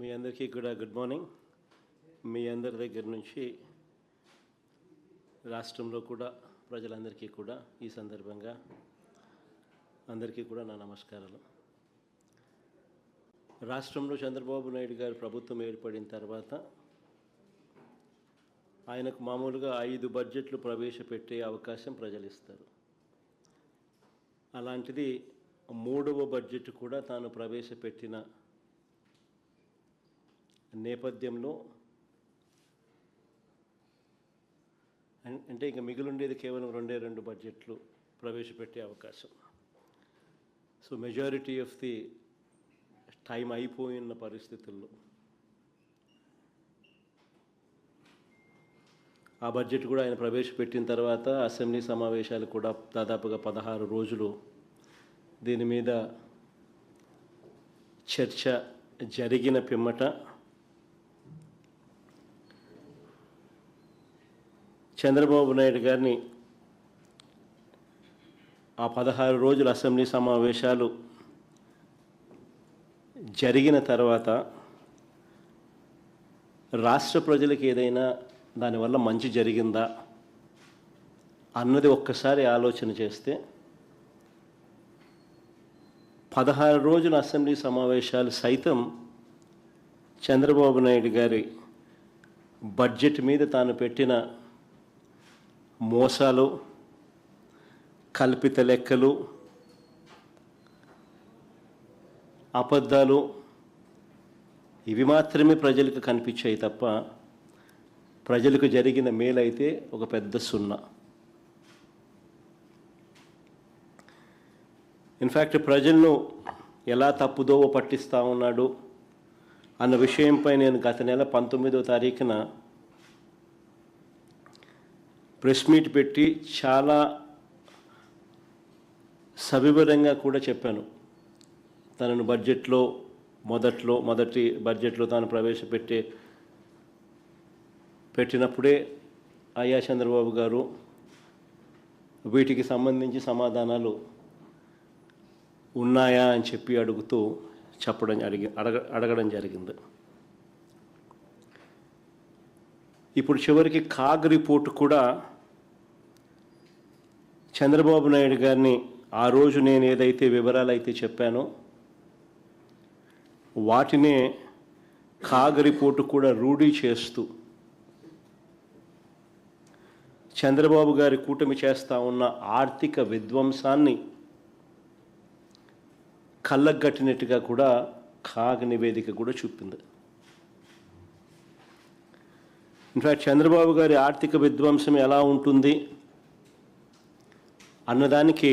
మీ అందరికీ కూడా good morning. మీ అందరి దగ్గర నుంచి రాష్ట్రంలో కూడా ప్రజలందరికీ కూడా ఈ సందర్భంగా అందరికీ కూడా నా నమస్కారాలు. రాష్ట్రంలో చంద్రబాబు నాయుడు గారి ప్రభుత్వం ఏర్పడిన తర్వాత ఆయనకు మామూలుగా 5 బడ్జెట్లు ప్రవేశపెట్టే అవకాశం ప్రజలు ఇస్తారు. అలాంటిది 3వ బడ్జెట్ కూడా తాను ప్రవేశపెట్టిన నేపథ్యంలో అంటే ఇక మిగిలిండేది కేవలం 2 బడ్జెట్లు ప్రవేశపెట్టే అవకాశం. So majority of the time అయిపోయిన పరిస్థితుల్లో ఆ బడ్జెట్ కూడా ఆయన ప్రవేశపెట్టిన తర్వాత అసెంబ్లీ సమావేశాలు కూడా దాదాపుగా 16 రోజులు దీని మీద చర్చ జరిగిన పిమ్మట చంద్రబాబు నాయుడు గారిని ఆ 16 రోజుల అసెంబ్లీ సమావేశాలు జరిగిన తర్వాత రాష్ట్ర ప్రజలకు ఏదైనా దానివల్ల మంచి జరిగిందా అన్నది ఒక్కసారి ఆలోచన చేస్తే 16 రోజుల అసెంబ్లీ సమావేశాలు సైతం చంద్రబాబు నాయుడు గారి బడ్జెట్ మీద తాను పెట్టిన మోసాలు, కల్పిత లెక్కలు, అబద్ధాలు ఇవి మాత్రమే ప్రజలకు కనిపించాయి తప్ప ప్రజలకు జరిగిన మేలైతే ఒక పెద్ద సున్నా. ఇన్ఫ్యాక్ట్ ప్రజలను ఎలా తప్పుదోవ పట్టిస్తూ ఉన్నాడు అన్న విషయంపై నేను గత నెల 19వ తారీఖున ప్రెస్ మీట్ పెట్టి చాలా సవివరంగా కూడా చెప్పాను. తనను మొదటి బడ్జెట్లో తాను పెట్టినప్పుడే అయ్యా చంద్రబాబు గారు వీటికి సంబంధించి సమాధానాలు ఉన్నాయా అని చెప్పి అడగడం జరిగింది. ఇప్పుడు చివరికి కాగ్ రిపోర్టు కూడా చంద్రబాబు నాయుడు గారిని ఆ రోజు నేను ఏదైతే వివరాలు అయితే చెప్పానో వాటినే కాగ్ రిపోర్టు కూడా రూఢీ చేస్తూ చంద్రబాబు గారి కూటమి చేస్తూ ఉన్న ఆర్థిక విధ్వంసాన్ని కళ్ళగట్టినట్టుగా కూడా కాగ్ నివేదిక కూడా చూపింది. ఇన్ఫ్యాక్ట్ చంద్రబాబు గారి ఆర్థిక విధ్వంసం ఎలా ఉంటుంది అన్నదానికి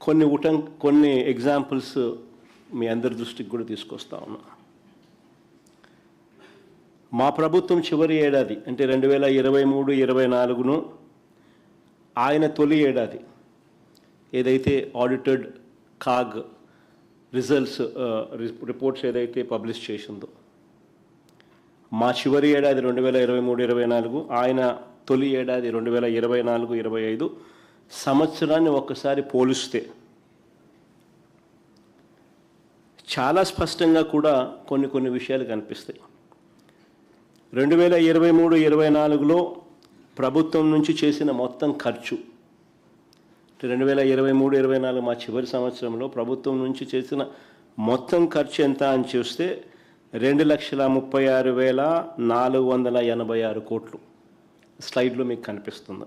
కొన్ని ఎగ్జాంపుల్స్ మీ అందరి దృష్టికి కూడా తీసుకొస్తా ఉన్నా. మా ప్రభుత్వం చివరి ఏడాది అంటే 2023-24ను ఆయన తొలి ఏడాది ఏదైతే ఆడిటెడ్ కాగ్ రిపోర్ట్స్ ఏదైతే పబ్లిష్ చేసిందో మా చివరి ఏడాది 2023-24, ఆయన తొలి ఏడాది 2024-25 సంవత్సరాన్ని ఒక్కసారి పోలిస్తే చాలా స్పష్టంగా కూడా కొన్ని విషయాలు కనిపిస్తాయి. 2023-24లో ప్రభుత్వం నుంచి చేసిన మొత్తం ఖర్చు 2023-24 మా చివరి సంవత్సరంలో ప్రభుత్వం నుంచి చేసిన మొత్తం ఖర్చు ఎంత అని చూస్తే 2,36,486 కోట్లు స్లైడ్లో మీకు కనిపిస్తుంది.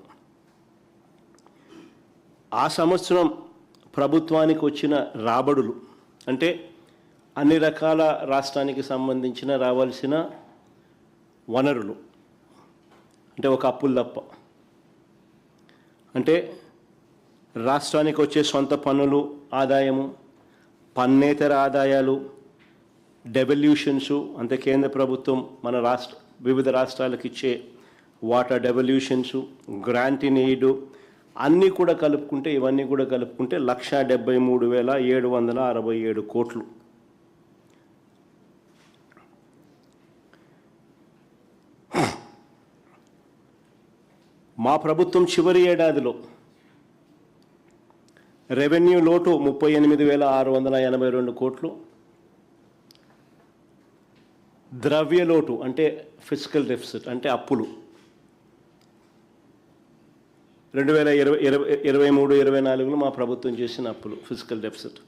ఆ సంవత్సరం ప్రభుత్వానికి వచ్చిన రాబడులు అంటే అన్ని రకాల రాష్ట్రానికి సంబంధించిన రావాల్సిన వనరులు అంటే ఒక అప్పులు తప్ప అంటే రాష్ట్రానికి వచ్చే సొంత పన్నులు ఆదాయము, పన్నేతర ఆదాయాలు, డెవల్యూషన్స్ అంటే కేంద్ర ప్రభుత్వం మన వివిధ రాష్ట్రాలకు ఇచ్చే వాటా డెవల్యూషన్స్, గ్రాంట్ ఇన్ ఎయిడ్ ఇవన్నీ కూడా కలుపుకుంటే 1,73,767 కోట్లు. మా ప్రభుత్వం చివరి ఏడాదిలో రెవెన్యూ లోటు 38,682 కోట్లు. ద్రవ్య లోటు అంటే ఫిజికల్ డెఫిసిట్ అంటే అప్పులు 2023-24లో మా ప్రభుత్వం చేసిన అప్పులు ఫిజికల్ డెఫిసిట్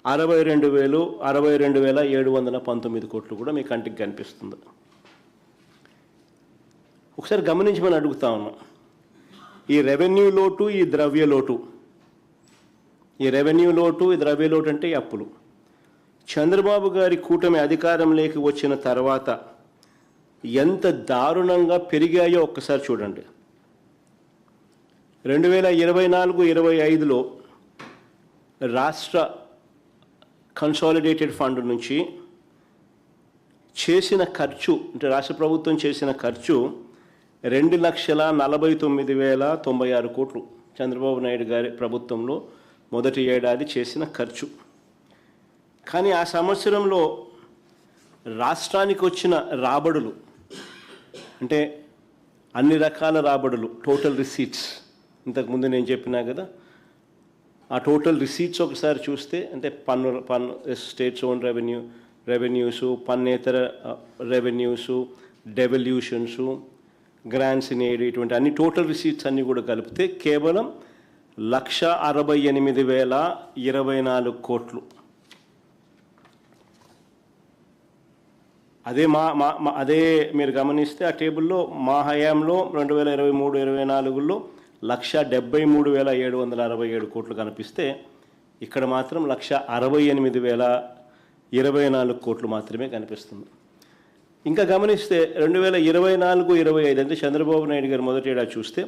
62,719 కోట్లు కూడా మీ కంటికి కనిపిస్తుంది. ఒకసారి గమనించమని అడుగుతా ఉన్నాం. ఈ రెవెన్యూ లోటు, ఈ ద్రవ్య లోటు, ఈ రెవెన్యూ లోటు, ఈ ద్రవ్య లోటు అంటే ఈ అప్పులు చంద్రబాబు గారి కూటమి అధికారంలోకి వచ్చిన తర్వాత ఎంత దారుణంగా పెరిగాయో ఒక్కసారి చూడండి. 2024-25లో రాష్ట్ర కన్సాలిడేటెడ్ ఫండ్ నుంచి చేసిన ఖర్చు అంటే రాష్ట్ర ప్రభుత్వం చేసిన ఖర్చు 2,49,096 కోట్లు. చంద్రబాబు నాయుడు గారి ప్రభుత్వంలో మొదటి ఏడాది చేసిన ఖర్చు. కానీ ఆ సంవత్సరంలో రాష్ట్రానికి వచ్చిన రాబడులు అంటే అన్ని రకాల రాబడులు, టోటల్ రిసీట్స్, ఇంతకుముందు నేను చెప్పినా కదా, ఆ టోటల్ రిసీట్స్ ఒకసారి చూస్తే అంటే పన్ను స్టేట్స్ ఓన్ రెవెన్యూసు, పన్నేతర revenues, devolutions, grants in aid, ఇటువంటి అన్ని టోటల్ రిసీట్స్ అన్నీ కూడా కలిపితే కేవలం 168,024 కోట్లు. అదే మీరు గమనిస్తే ఆ టేబుల్లో మా హయాంలో 2023-24లో 173,767 కోట్లు కనిపిస్తే ఇక్కడ మాత్రం 168,024 కోట్లు మాత్రమే కనిపిస్తుంది. ఇంకా గమనిస్తే 2024-25 అంటే చంద్రబాబు నాయుడు గారు మొదటి ఏడాది చూస్తే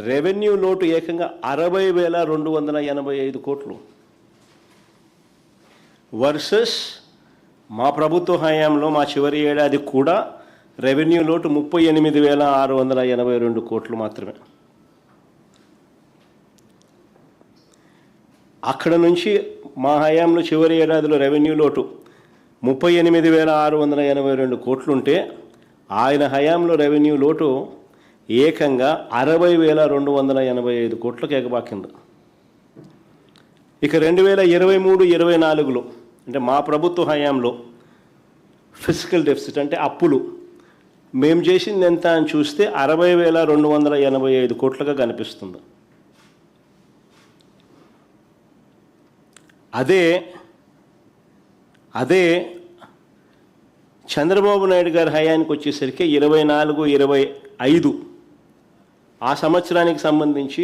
రెవెన్యూ లోటు ఏకంగా 60,285 కోట్లు వర్సెస్ మా ప్రభుత్వ హయాంలో మా చివరి ఏడాది కూడా రెవెన్యూ లోటు 38,682 కోట్లు మాత్రమే. అక్కడ నుంచి మా హయాంలో చివరి ఏడాదిలో రెవెన్యూ లోటు 38,682 కోట్లుంటే ఆయన హయాంలో రెవెన్యూ లోటు ఏకంగా 60,285 కోట్లకు ఎగబాకింది. ఇక 2023-24లో అంటే మా ప్రభుత్వ హయాంలో ఫిజికల్ డెఫిసిట్ అంటే అప్పులు మేము చేసింది ఎంత అని చూస్తే 60,285 కోట్లుగా కనిపిస్తుంది. అదే చంద్రబాబు నాయుడు గారి హయానికి వచ్చేసరికి 24-25 ఆ సంవత్సరానికి సంబంధించి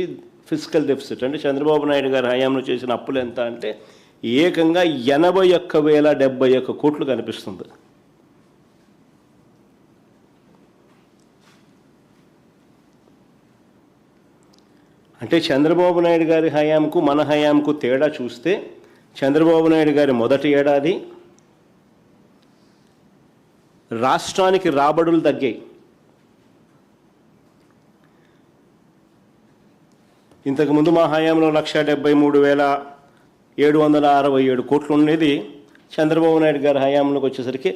ఫిజికల్ డెఫిసిట్ అంటే చంద్రబాబు నాయుడు గారి హయాంలో చేసిన అప్పులు ఎంత అంటే ఏకంగా 81,071 కోట్లు కనిపిస్తుంది. అంటే చంద్రబాబు నాయుడు గారి హయాంకు మన హయాంకు తేడా చూస్తే చంద్రబాబు నాయుడు గారి మొదటి ఏడాది రాష్ట్రానికి రాబడులు తగ్గాయి. ఇంతకుముందు మా హయాంలో 173,767 కోట్లు ఉండేది. చంద్రబాబు నాయుడు గారి హయాంలోకి వచ్చేసరికి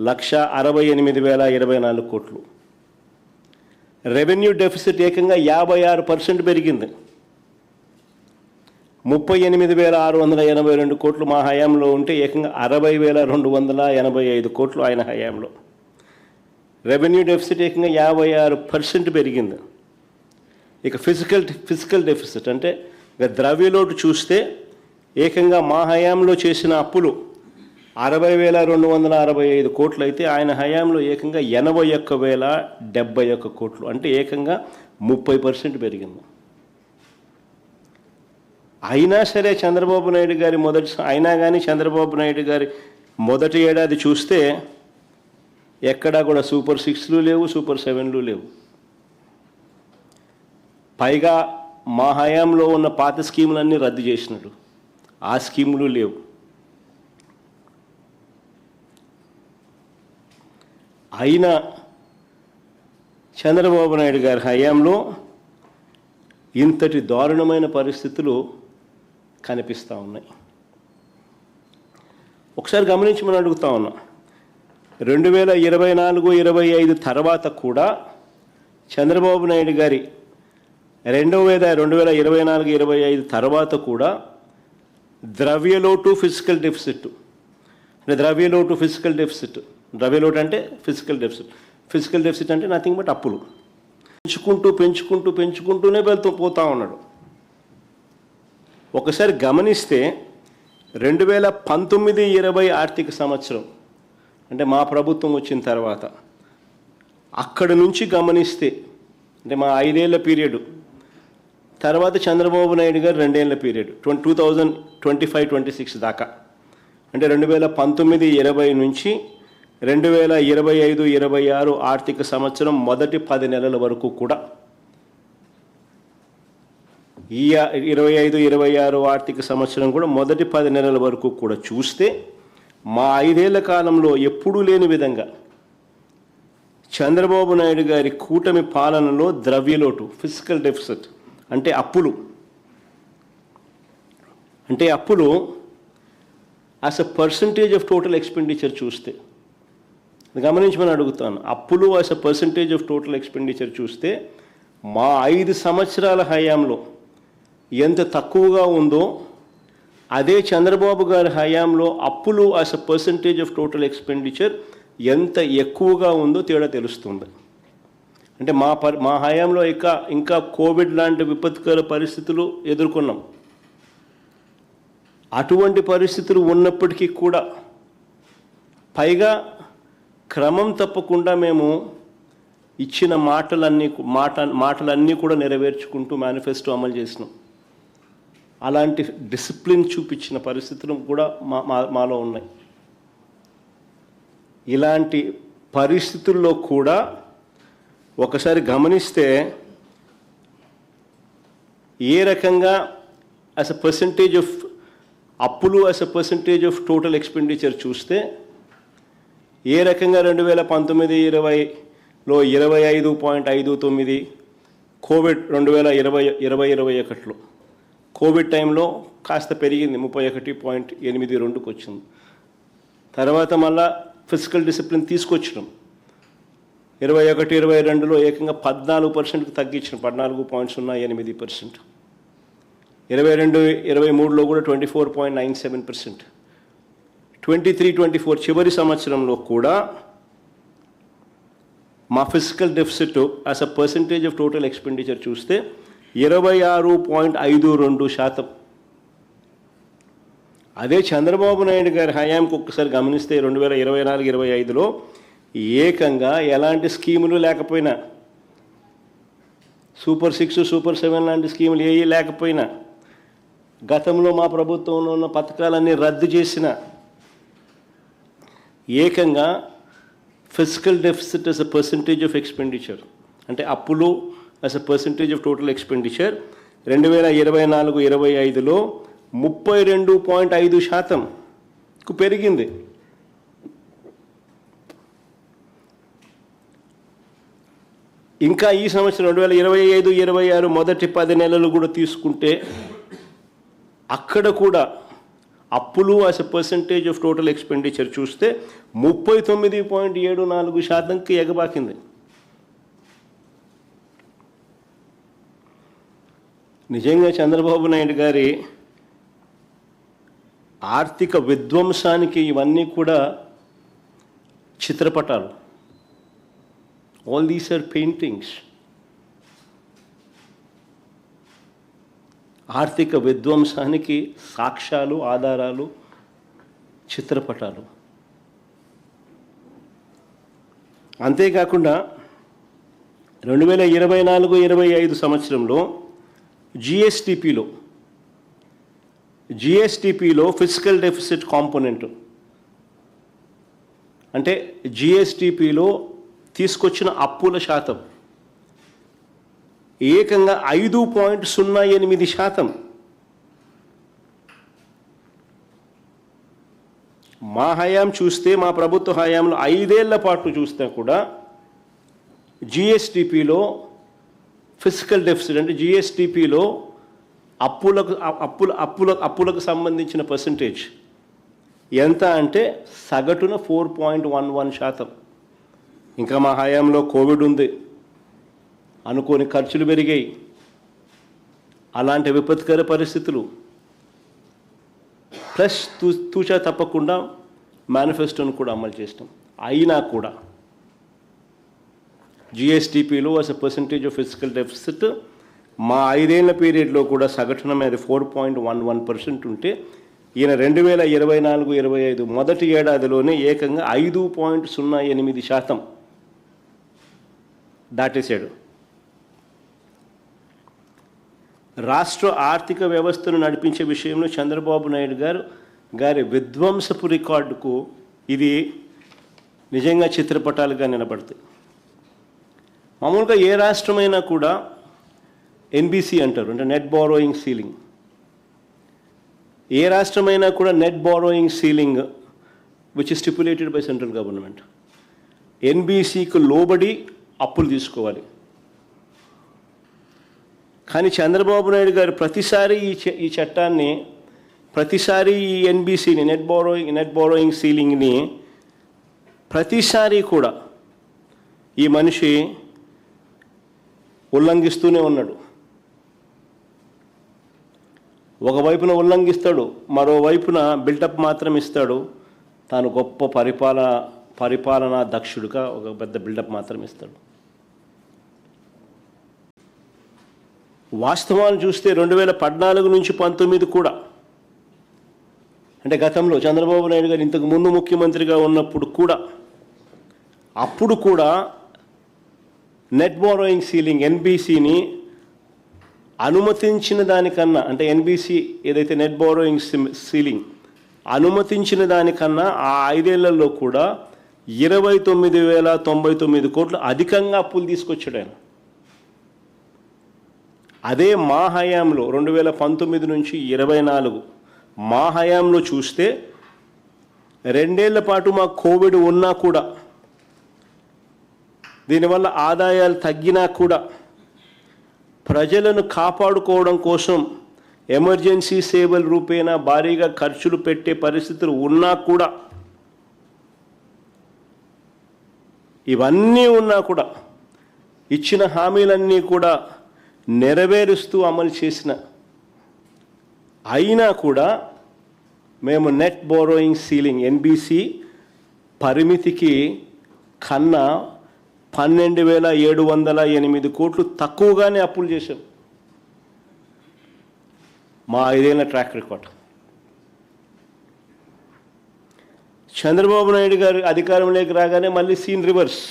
168,024 కోట్లు. రెవెన్యూ డెఫిసిట్ ఏకంగా 56% పెరిగింది. 38,682 కోట్లు మా హయాంలో ఉంటే ఏకంగా 60,285 కోట్లు ఆయన హయాంలో. రెవెన్యూ డెఫిసిట్ ఏకంగా 56% పెరిగింది. ఇక ఫిజికల్ డెఫిసిట్ అంటే ఇక ద్రవ్యలోటు చూస్తే ఏకంగా మా హయాంలో చేసిన అప్పులు 60,265 కోట్లు అయితే ఆయన హయాంలో ఏకంగా 81,071 కోట్లు అంటే ఏకంగా 30% పెరిగింది. అయినా సరే చంద్రబాబు నాయుడు గారి చంద్రబాబు నాయుడు గారి మొదటి ఏడాది చూస్తే ఎక్కడా కూడా సూపర్ 6లు లేవు, సూపర్ 7లు లేవు. పైగా మా హయాంలో ఉన్న పాత స్కీములన్నీ రద్దు చేసినట్టు ఆ స్కీములు లేవు. అయినా చంద్రబాబు నాయుడు గారి హయాంలో ఇంతటి దారుణమైన పరిస్థితులు కనిపిస్తూ ఉన్నాయి. ఒకసారి గమనించమని అడుగుతా ఉన్నా. 2024-25 తర్వాత కూడా చంద్రబాబు నాయుడు గారి 2024-25 తర్వాత కూడా ద్రవ్యలోటు ఫిజికల్ డెఫిసిట్. అంటే ద్రవ్యలోటు ఫిజికల్ డెఫిసిట్, ద్రవ్యలోటు అంటే ఫిజికల్ డెఫిసిట్, ఫిజికల్ డెఫిసిట్ అంటే నథింగ్ బట్ అప్పులు. పెంచుకుంటూనే పోతా ఉన్నాడు. ఒకసారి గమనిస్తే 2019-20 ఆర్థిక సంవత్సరం అంటే మా ప్రభుత్వం వచ్చిన తర్వాత అక్కడి నుంచి గమనిస్తే, అంటే మా 5 ఏళ్ల పీరియడ్ తర్వాత చంద్రబాబు నాయుడు గారు 2 ఏళ్ల పీరియడ్ 2025-26 దాకా, అంటే 2019-20 నుంచి 2025-26 ఆర్థిక సంవత్సరం మొదటి 10 నెలల వరకు కూడా, ఈ 25-26 ఆర్థిక సంవత్సరం కూడా మొదటి 10 నెలల వరకు కూడా చూస్తే మా 5 ఏళ్ల కాలంలో ఎప్పుడూ లేని విధంగా చంద్రబాబు నాయుడు గారి కూటమి పాలనలో ద్రవ్యలోటు ఫిజికల్ డెఫిసిట్ అంటే అప్పులు as a percentage of total expenditure చూస్తే, గమనించమని అడుగుతాను, అప్పులు as a percentage of total expenditure చూస్తే మా 5 సంవత్సరాల హయాంలో ఎంత తక్కువగా ఉందో అదే చంద్రబాబు గారి హయాంలో అప్పులు as a percentage of total expenditure ఎంత ఎక్కువగా ఉందో తేడా తెలుస్తుంది. అంటే మా హయాంలో ఇంకా కోవిడ్ లాంటి విపత్కర పరిస్థితులు ఎదుర్కొన్నాం. అటువంటి పరిస్థితులు ఉన్నప్పటికీ కూడా పైగా క్రమం తప్పకుండా మేము ఇచ్చిన మాటలన్నీ కూడా నెరవేర్చుకుంటూ మేనిఫెస్టో అమలు చేసినాం. అలాంటి డిసిప్లిన్ చూపించిన పరిస్థితులు కూడా మాలో ఉన్నాయి. ఇలాంటి పరిస్థితుల్లో కూడా ఒకసారి గమనిస్తే ఏ రకంగా యాజ్ అ పర్సంటేజ్ ఆఫ్ అప్పులు as a percentage of total expenditure చూస్తే ఏ రకంగా 2019-20లో 25.59, కోవిడ్ 2020-21లో కోవిడ్ టైంలో కాస్త పెరిగింది 31.82కి వచ్చింది. తర్వాత మళ్ళా ఫిజికల్ డిసిప్లిన్ తీసుకొచ్చినాం. 21-22లో ఏకంగా 14%కి తగ్గించినాం, 14.08%. 22-23లో కూడా 24.97%. 23-24 చివరి సంవత్సరంలో కూడా మా physical deficit as a percentage of total expenditure చూస్తే 26.52%. అదే చంద్రబాబు నాయుడు గారి హయాంకి ఒక్కసారి గమనిస్తే 2024-25లో ఏకంగా ఎలాంటి స్కీములు లేకపోయినా, సూపర్ 6, సూపర్ 7 లాంటి స్కీములు ఏవి లేకపోయినా, గతంలో మా ప్రభుత్వంలో ఉన్న పథకాలన్నీ రద్దు చేసిన ఏకంగా physical deficit as a percentage of expenditure అంటే అప్పులు as a percentage of total expenditure 2024-25లో 32.5%కు పెరిగింది. ఇంకా ఈ సంవత్సరం 2025-26 మొదటి 10 నెలలు కూడా తీసుకుంటే అక్కడ కూడా అప్పులు as a percentage of total expenditure చూస్తే 39.74%కి ఎగబాకింది. నిజంగా చంద్రబాబు నాయుడు గారి ఆర్థిక విధ్వంసానికి ఇవన్నీ కూడా చిత్రపటాలు. All these are paintings. ఆర్థిక విధ్వంసానికి సాక్ష్యాలు, ఆధారాలు, చిత్రపటాలు. అంతేకాకుండా 2024-25 సంవత్సరంలో జిఎస్టిపిలో ఫిజికల్ డెఫిసిట్ కాంపోనెంట్ అంటే జిఎస్టిపిలో తీసుకొచ్చిన అప్పుల శాతం ఏకంగా 5.08%. మా హయాం చూస్తే, మా ప్రభుత్వ హయాంలో 5 ఏళ్ల పాటు చూస్తే కూడా జిఎస్టిపిలో ఫిజికల్ డెఫిసిట్ అంటే జిఎస్టిపిలో అప్పులకు సంబంధించిన పర్సంటేజ్ ఎంత అంటే సగటున 4.11%. ఇంకా మా హయాంలో కోవిడ్ ఉంది, అనుకోని ఖర్చులు పెరిగాయి. అలాంటి విపత్కర పరిస్థితులు ప్లస్ తూచా తప్పకుండా మేనిఫెస్టోను కూడా అమలు చేసినాం. అయినా కూడా జిఎస్టిపిలో అస్ ఎ పర్సంటేజ్ ఆఫ్ ఫిజికల్ డెఫిసిట్ మా 5 ఏళ్ల పీరియడ్లో కూడా సగటున మీద 4.11% ఉంటే ఈయన 2024-25 మొదటి ఏడాదిలోనే ఏకంగా 5.08% దాటేశాడు. రాష్ట్ర ఆర్థిక వ్యవస్థను నడిపించే విషయంలో చంద్రబాబు నాయుడు గారి విధ్వంసపు రికార్డుకు ఇది నిజంగా చిత్రపటాలుగా నిలబడతాయి. మామూలుగా ఏ రాష్ట్రమైనా కూడా ఎన్బిసి అంటారు, అంటే నెట్ బారోయింగ్ సీలింగ్. ఏ రాష్ట్రమైనా కూడా net borrowing ceiling which is stipulated by central government. ఎన్బిసికి లోబడి అప్పులు తీసుకోవాలి. కానీ చంద్రబాబు నాయుడు గారు ప్రతిసారి ఈ చట్టాన్ని, ప్రతిసారి ఈ ఎన్బిసిని నెట్ బారోయింగ్ సీలింగ్ని ప్రతిసారి కూడా ఈ మనిషి ఉల్లంఘిస్తూనే ఉన్నాడు. ఒకవైపున ఉల్లంఘిస్తాడు, మరోవైపున బిల్డప్ మాత్రం ఇస్తాడు. తాను గొప్ప పరిపాలనా దక్షుడుగా ఒక పెద్ద బిల్డప్ మాత్రం ఇస్తాడు. వాస్తవాలు చూస్తే 2014 నుంచి 19 కూడా, అంటే గతంలో చంద్రబాబు నాయుడు గారు ఇంతకు ముందు ముఖ్యమంత్రిగా ఉన్నప్పుడు కూడా, అప్పుడు కూడా నెట్ బారోయింగ్ సీలింగ్ ఎన్బిసిని అనుమతించిన దానికన్నా, అంటే ఎన్బిసి ఏదైతే నెట్ బారోయింగ్ సీలింగ్ అనుమతించిన దానికన్నా ఆ 5 ఏళ్లలో కూడా 29,099 కోట్లు అధికంగా అప్పులు తీసుకొచ్చాడు ఆయన. అదే మా హయాంలో 2019 నుంచి 24 మా హయాంలో చూస్తే 2 ఏళ్ల పాటు మా కోవిడ్ ఉన్నా కూడా, దీనివల్ల ఆదాయాలు తగ్గినా కూడా ప్రజలను కాపాడుకోవడం కోసం ఎమర్జెన్సీ సేవల రూపేణా భారీగా ఖర్చులు పెట్టే పరిస్థితులు ఉన్నా కూడా, ఇవన్నీ ఉన్నా కూడా ఇచ్చిన హామీలన్నీ కూడా నెరవేరుస్తూ అమలు చేసిన, అయినా కూడా మేము నెట్ బారోయింగ్ సీలింగ్ ఎన్బిసి పరిమితికి కన్నా 12,708 కోట్లు తక్కువగానే అప్పులు చేశాం. మా 5 ఏళ్ల ట్రాక్ రికార్డ్. చంద్రబాబు నాయుడు గారు అధికారంలోకి రాగానే మళ్ళీ సీన్ రివర్స్.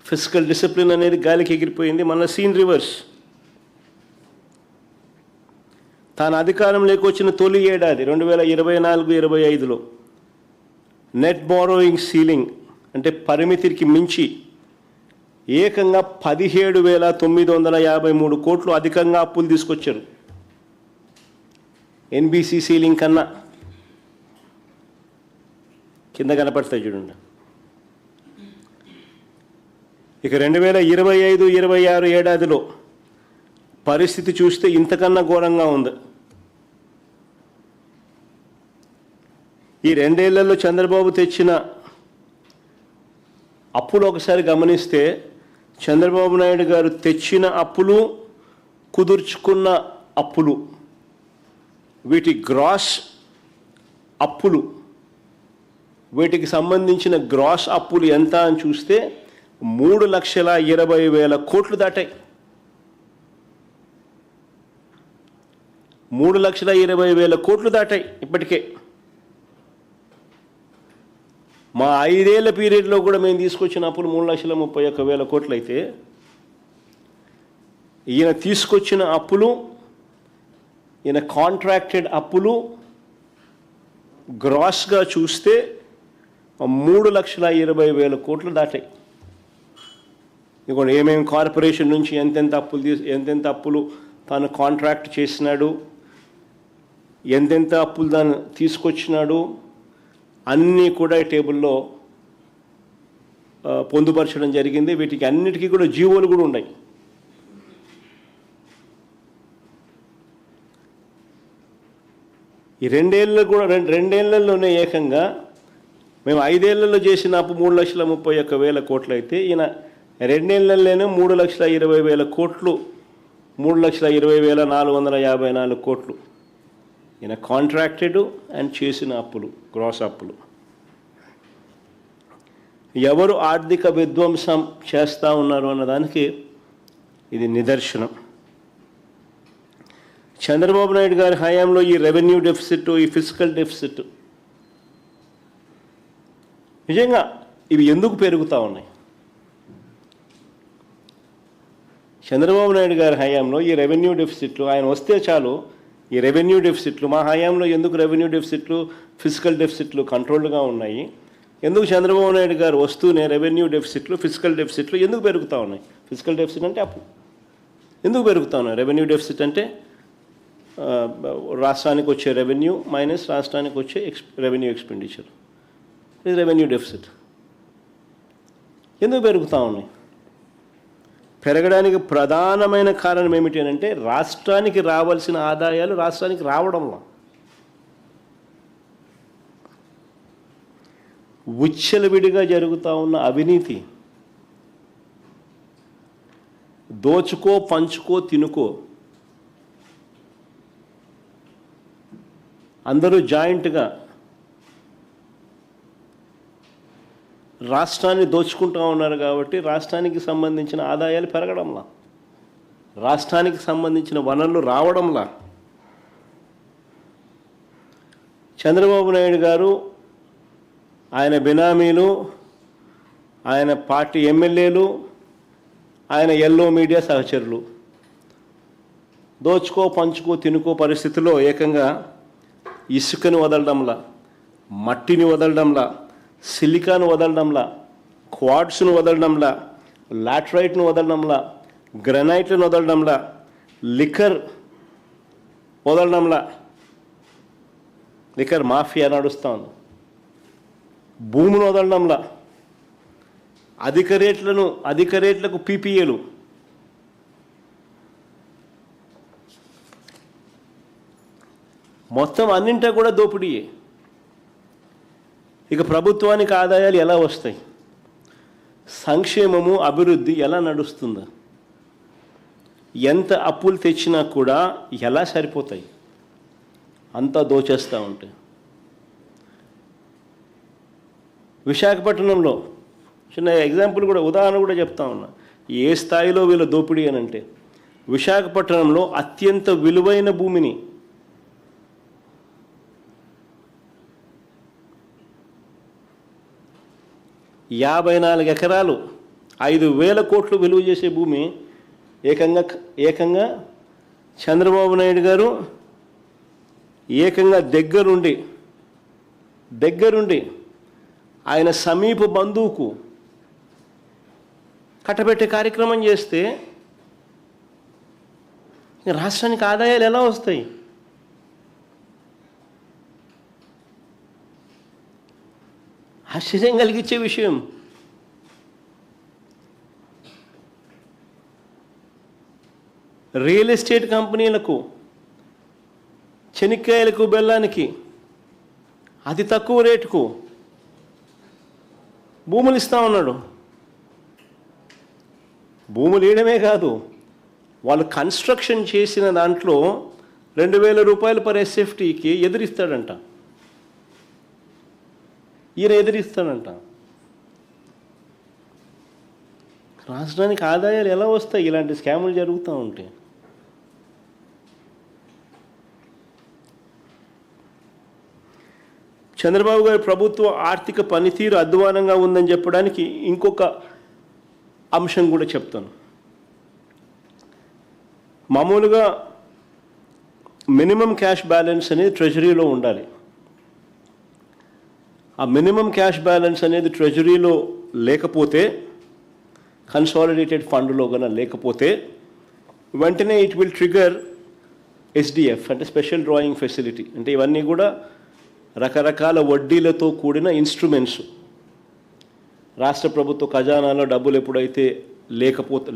ఫిజికల్ డిసిప్లిన్ అనేది గాలికి ఎగిరిపోయింది. మళ్ళీ సీన్ రివర్స్. తాను అధికారంలోకి వచ్చిన తొలి ఏడాది 2024-25లో నెట్ బారోయింగ్ సీలింగ్ అంటే పరిమితికి మించి ఏకంగా 17,953 కోట్లు అధికంగా అప్పులు తీసుకొచ్చారు ఎన్బిసి సీలింగ్ కన్నా. కింద కనపడతాయి చూడండి. ఇక 2025-26 ఏడాదిలో పరిస్థితి చూస్తే ఇంతకన్నా ఘోరంగా ఉంది. ఈ 2 ఏళ్లలో చంద్రబాబు తెచ్చిన అప్పులు ఒకసారి గమనిస్తే, చంద్రబాబు నాయుడు గారు తెచ్చిన అప్పులు, కుదుర్చుకున్న అప్పులు, వీటి గ్రాస్ అప్పులు, వీటికి సంబంధించిన గ్రాస్ అప్పులు ఎంత అని చూస్తే 3,20,000 కోట్లు దాటాయి. 3,20,000 కోట్లు దాటాయి ఇప్పటికే. మా 5 ఏళ్ల పీరియడ్లో కూడా మేము తీసుకొచ్చిన అప్పులు 3,31,000 కోట్లు అయితే, ఈయన తీసుకొచ్చిన అప్పులు, ఈయన కాంట్రాక్టెడ్ అప్పులు గ్రాస్గా చూస్తే 3,20,000 కోట్లు దాటాయి. ఇదిగోండి ఏమేమి కార్పొరేషన్ నుంచి ఎంతెంత అప్పులు తాను కాంట్రాక్ట్ చేసినాడు, ఎంతెంత అప్పులు దాన్ని తీసుకొచ్చినాడు, అన్నీ కూడా ఈ టేబుల్లో పొందుపరచడం జరిగింది. వీటికి అన్నిటికీ కూడా జీవోలు కూడా ఉన్నాయి. ఈ 2 ఏళ్లలోనే ఏకంగా మేము 5 ఏళ్లలో చేసిన అప్పు 3,31,000 కోట్లు అయితే, ఈయన 2 ఏళ్లలోనే 3,20,000 కోట్లు, 3,20,454 కోట్లు ఈయన కాంట్రాక్టెడ్ అండ్ చేసిన అప్పులు, గ్రాస్ అప్పులు. ఎవరు ఆర్థిక విధ్వంసం చేస్తూ ఉన్నారు అన్నదానికి ఇది నిదర్శనం. చంద్రబాబు నాయుడు గారి హయాంలో ఈ రెవెన్యూ డెఫిసిట్, ఈ ఫిజికల్ డెఫిసిట్ నిజంగా ఇవి ఎందుకు పెరుగుతూ ఉన్నాయి? చంద్రబాబు నాయుడు గారి హయాంలో ఈ రెవెన్యూ డెఫిసిట్లు, ఆయన వస్తే చాలు ఈ రెవెన్యూ డెఫిసిట్లు, మా హయాంలో ఎందుకు రెవెన్యూ డెఫిసిట్లు, ఫిజికల్ డెఫిసిట్లు కంట్రోల్గా ఉన్నాయి? ఎందుకు చంద్రబాబు నాయుడు గారు వస్తూనే రెవెన్యూ డెఫిసిట్లు, ఫిజికల్ డెఫిసిట్లు ఎందుకు పెరుగుతూ ఉన్నాయి? ఫిజికల్ డెఫిసిట్ అంటే అప్పు ఎందుకు పెరుగుతూ ఉన్నాయి? రెవెన్యూ డెఫిసిట్ అంటే రాష్ట్రానికి వచ్చే రెవెన్యూ మైనస్ రాష్ట్రానికి వచ్చే రెవెన్యూ ఎక్స్పెండిచర్, ఇది రెవెన్యూ డెఫిసిట్. ఎందుకు పెరుగుతూ ఉన్నాయి? పెరగడానికి ప్రధానమైన కారణం ఏమిటి అంటే రాష్ట్రానికి రావాల్సిన ఆదాయాలు రాష్ట్రానికి రావడంలో విచ్చలవిడిగా జరుగుతూ ఉన్న అవినీతి, దోచుకో పంచుకో తినుకో, అందరూ జాయింట్గా రాష్ట్రాన్ని దోచుకుంటూ ఉన్నారు కాబట్టి రాష్ట్రానికి సంబంధించిన ఆదాయాలు పెరగడంలా, రాష్ట్రానికి సంబంధించిన వనరులు రావడంలా. చంద్రబాబు నాయుడు గారు, ఆయన బినామీలు, ఆయన పార్టీ ఎమ్మెల్యేలు, ఆయన ఎల్లో మీడియా సహచరులు దోచుకో పంచుకో తినుకో పరిస్థితిలో ఏకంగా ఇసుకను వదలడంలా, మట్టిని వదలడంలా, సిలికాను వదలడంలా, క్వాడ్స్ను వదలడంలా, లాటరైట్ను వదలడంలా, గ్రనైట్లను వదలడంలా, లిక్కర్ వదలడంలా, లిక్కర్ మాఫియా నడుస్తూ ఉంది, భూమును వదలడంలా, అధిక రేట్లకు పీపీఏలు, మొత్తం అన్నింటా కూడా దోపిడీయే. ఇక ప్రభుత్వానికి ఆదాయాలు ఎలా వస్తాయి? సంక్షేమము అభివృద్ధి ఎలా నడుస్తుందా? ఎంత అప్పులు తెచ్చినా కూడా ఎలా సరిపోతాయి? అంతా దోచేస్తూ ఉంటాయి. విశాఖపట్నంలో చిన్న ఎగ్జాంపుల్ కూడా, ఉదాహరణ కూడా చెప్తా ఉన్నా, ఏ స్థాయిలో వీళ్ళ దోపిడీ అని అంటే విశాఖపట్నంలో అత్యంత విలువైన భూమిని $54 ఎకరాలు 5,000 కోట్లు విలువ చేసే భూమి ఏకంగా చంద్రబాబు నాయుడు గారు ఏకంగా దగ్గరుండి ఆయన సమీప బంధువుకు కట్టబెట్టే కార్యక్రమం చేస్తే రాష్ట్రానికి ఆదాయాలు ఎలా వస్తాయి? ఆశ్చర్యం కలిగించే విషయం. రియల్ ఎస్టేట్ కంపెనీలకు, చెనిక్కాయలకు, బెల్లానికి అతి తక్కువ రేటుకు భూములు ఇస్తా ఉన్నాడు. భూములు వేయడమే కాదు, వాళ్ళు కన్స్ట్రక్షన్ చేసిన దాంట్లో 2,000 రూపాయలు పర్ ఎస్ఎఫ్టీకి ఎదిరిస్తాడంట. ఈయన ఎదిరిస్తాడంట. రాష్ట్రానికి ఆదాయాలు ఎలా వస్తాయి ఇలాంటి స్కాములు జరుగుతూ ఉంటే? చంద్రబాబు గారి ప్రభుత్వ ఆర్థిక పనితీరు అధ్వానంగా ఉందని చెప్పడానికి ఇంకొక అంశం కూడా చెప్తాను. మామూలుగా మినిమం క్యాష్ బ్యాలెన్స్ అనేది ట్రెజరీలో ఉండాలి. ఆ మినిమం క్యాష్ బ్యాలెన్స్ అనేది ట్రెజరీలో లేకపోతే, కన్సాలిడేటెడ్ ఫండ్లో కన్నా లేకపోతే వెంటనే ఇట్ విల్ ట్రిగర్ ఎస్డిఎఫ్ అంటే స్పెషల్ డ్రాయింగ్ ఫెసిలిటీ. అంటే ఇవన్నీ కూడా రకరకాల వడ్డీలతో కూడిన ఇన్స్ట్రుమెంట్స్. రాష్ట్ర ప్రభుత్వ ఖజానాలో డబ్బులు ఎప్పుడైతే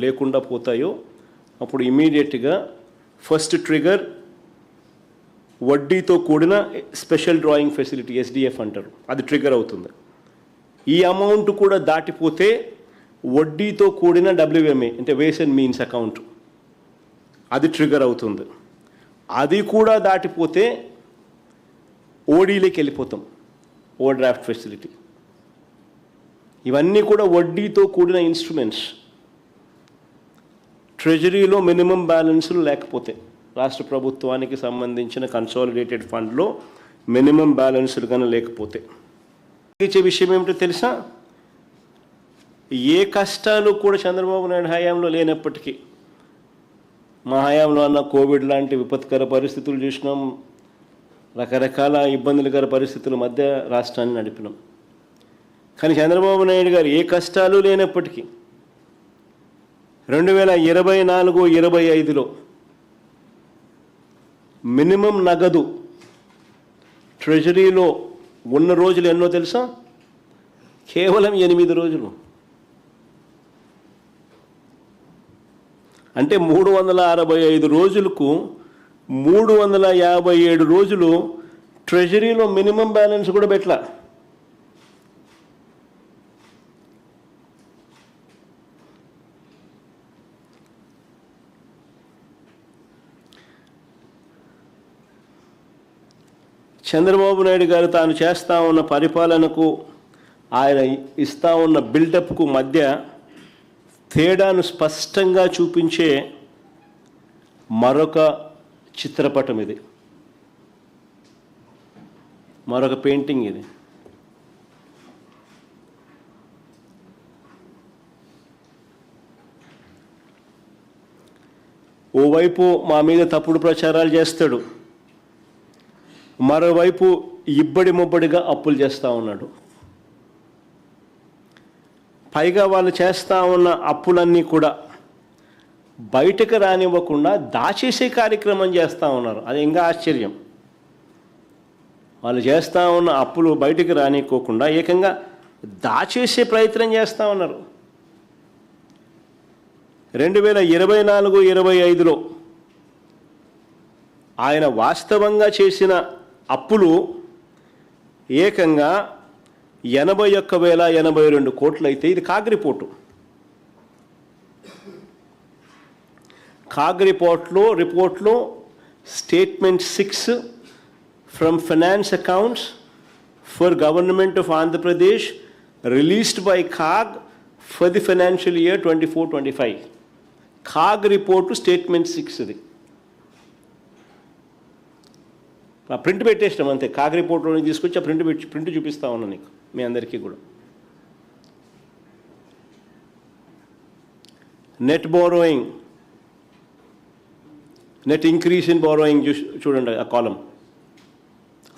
లేకుండా పోతాయో అప్పుడు ఇమీడియట్గా ఫస్ట్ ట్రిగర్ వడ్డీతో కూడిన స్పెషల్ డ్రాయింగ్ ఫెసిలిటీ, ఎస్డిఎఫ్ అంటారు, అది ట్రిగర్ అవుతుంది. ఈ అమౌంట్ కూడా దాటిపోతే వడ్డీతో కూడిన డబ్ల్యూఎంఏ అంటే వేస్ అండ్ మీన్స్ అకౌంట్, అది ట్రిగర్ అవుతుంది. అది కూడా దాటిపోతే ఓడీలోకి వెళ్ళిపోతాం, ఓవర్ డ్రాఫ్ట్ ఫెసిలిటీ. ఇవన్నీ కూడా వడ్డీతో కూడిన ఇన్స్ట్రుమెంట్స్. ట్రెజరీలో మినిమం బ్యాలెన్సులు లేకపోతే, రాష్ట్ర ప్రభుత్వానికి సంబంధించిన కన్సాలిడేటెడ్ ఫండ్లో మినిమం బ్యాలెన్సులు కానీ లేకపోతే ఇచ్చే విషయం ఏమిటో తెలుసా? ఏ కష్టాలు కూడా చంద్రబాబు నాయుడు హయాంలో లేనప్పటికీ, మా హయాంలో అన్న కోవిడ్ లాంటి విపత్కర పరిస్థితులు చూసినాం, రకరకాల ఇబ్బందులకర పరిస్థితుల మధ్య రాష్ట్రాన్ని నడిపినాం. కానీ చంద్రబాబు నాయుడు గారు ఏ కష్టాలు లేనప్పటికీ 2024-25లో మినిమం నగదు ట్రెజరీలో ఉన్న రోజులు ఎన్నో తెలుసా? కేవలం 8 రోజులు. అంటే 365 రోజులకు 357 రోజులు ట్రెజరీలో మినిమం బ్యాలెన్స్ కూడా పెట్టలా. చంద్రబాబు నాయుడు గారు తాను చేస్తూ ఉన్న పరిపాలనకు, ఆయన ఇస్తూ ఉన్న బిల్డప్కు మధ్య తేడాను స్పష్టంగా చూపించే మరొక చిత్రపటం ఇది, మరొక పెయింటింగ్ ఇది. ఓవైపు మా మీద తప్పుడు ప్రచారాలు చేస్తాడు, మరోవైపు ఇబ్బడి ముబ్బడిగా అప్పులు చేస్తూ ఉన్నాడు. పైగా వాళ్ళు చేస్తూ ఉన్న అప్పులన్నీ కూడా బయటకు రానివ్వకుండా దాచేసే కార్యక్రమం చేస్తూ ఉన్నారు. అది ఇంకా ఆశ్చర్యం. వాళ్ళు చేస్తూ ఉన్న అప్పులు బయటకు రానివ్వకుండా ఏకంగా దాచేసే ప్రయత్నం చేస్తూ ఉన్నారు. 2024-25లో ఆయన వాస్తవంగా చేసిన అప్పులు ఏకంగా 81,082 కోట్లు అయితే, ఇది కాగ్ రిపోర్ట్లో statement 6 from finance accounts for government of Andhra Pradesh released by CAG for the financial year 24-25. CAG report statement 6 ఇది. ఆ ప్రింట్ పెట్టేసినాం అంతే. కాగ్ రిపోర్ట్లోనే తీసుకొచ్చి ఆ ప్రింట్ చూపిస్తా ఉన్నా నీకు, మీ అందరికీ కూడా. Net borrowing, net increase in borrowing చూడండి, ఆ కాలం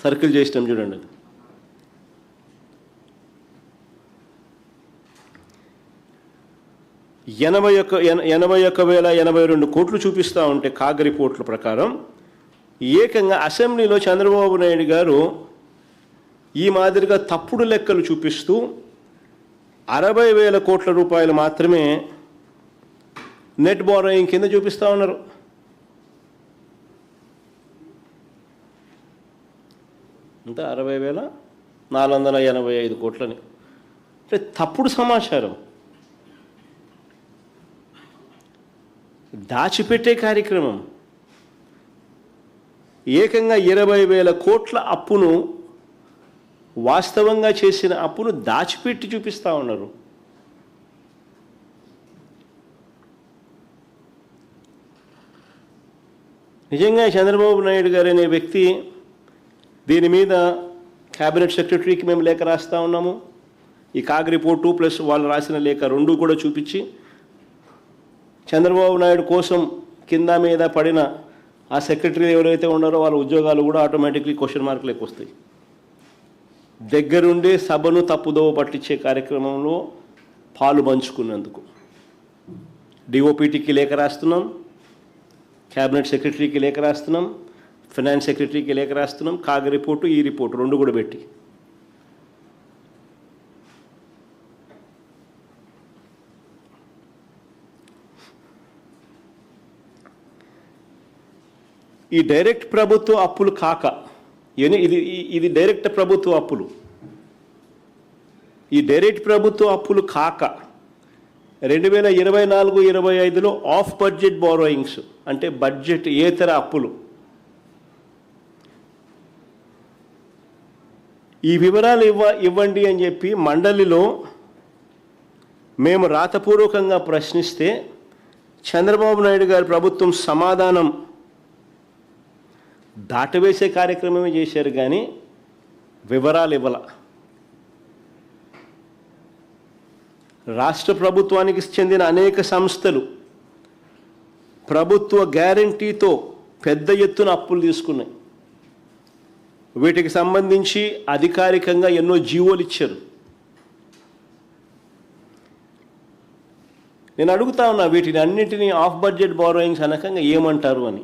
సర్కిల్ చేసినాం చూడండి. అది 81,082 కోట్లు చూపిస్తూ ఉంటే కాగ్ రిపోర్ట్ల ప్రకారం ఏకంగా అసెంబ్లీలో చంద్రబాబు నాయుడు గారు ఈ మాదిరిగా తప్పుడు లెక్కలు చూపిస్తూ 60,000 కోట్ల రూపాయలు మాత్రమే నెట్ బారోయింగ్ కింద చూపిస్తూ ఉన్నారు. అంతా 60,485 కోట్లని. అంటే తప్పుడు సమాచారం, దాచిపెట్టే కార్యక్రమం. ఏకంగా 20,000 కోట్ల అప్పును, వాస్తవంగా చేసిన అప్పును దాచిపెట్టి చూపిస్తూ ఉన్నారు. నిజంగా చంద్రబాబు నాయుడు గారు అనే వ్యక్తి, దీని మీద క్యాబినెట్ సెక్రటరీకి మేము లేఖ రాస్తూ ఉన్నాము. ఈ కాగ్ రిపోర్టు ప్లస్ వాళ్ళు రాసిన లేఖ రెండు కూడా చూపించి, చంద్రబాబు నాయుడు కోసం కింద మీద పడిన ఆ సెక్రటరీ ఎవరైతే ఉన్నారో వాళ్ళ ఉద్యోగాలు కూడా ఆటోమేటిక్లీ క్వశ్చన్ మార్కులకు వస్తాయి. దగ్గరుండే సభను తప్పుదోవ పట్టించే కార్యక్రమంలో పాలు పంచుకున్నందుకు డిఓపిటికి లేఖ రాస్తున్నాం, క్యాబినెట్ సెక్రటరీకి లేఖ రాస్తున్నాం, ఫైనాన్స్ సెక్రటరీకి లేఖ రాస్తున్నాం. కాగ్ రిపోర్టు, ఈ రిపోర్టు రెండు కూడా పెట్టి ఈ డైరెక్ట్ ప్రభుత్వ అప్పులు కాక, ఇది డైరెక్ట్ ప్రభుత్వ అప్పులు. ఈ డైరెక్ట్ ప్రభుత్వ అప్పులు కాక 2024-25లో ఆఫ్ బడ్జెట్ బారోయింగ్స్, అంటే బడ్జెట్ ఏతర అప్పులు ఈ వివరాలు ఇవ్వండి అని చెప్పి మండలిలో మేము రాతపూర్వకంగా ప్రశ్నిస్తే చంద్రబాబు నాయుడు గారి ప్రభుత్వం సమాధానం దాటవేసే కార్యక్రమమే చేశారు, కానీ వివరాలు ఇవ్వాల. రాష్ట్ర ప్రభుత్వానికి చెందిన అనేక సంస్థలు ప్రభుత్వ గ్యారంటీతో పెద్ద ఎత్తున అప్పులు తీసుకున్నాయి. వీటికి సంబంధించి అధికారికంగా ఎన్నో జీవోలు ఇచ్చారు. నేను అడుగుతా ఉన్నా, వీటిని అన్నింటినీ ఆఫ్ బడ్జెట్ బారోయింగ్స్ అనకంగా ఏమంటారు అని.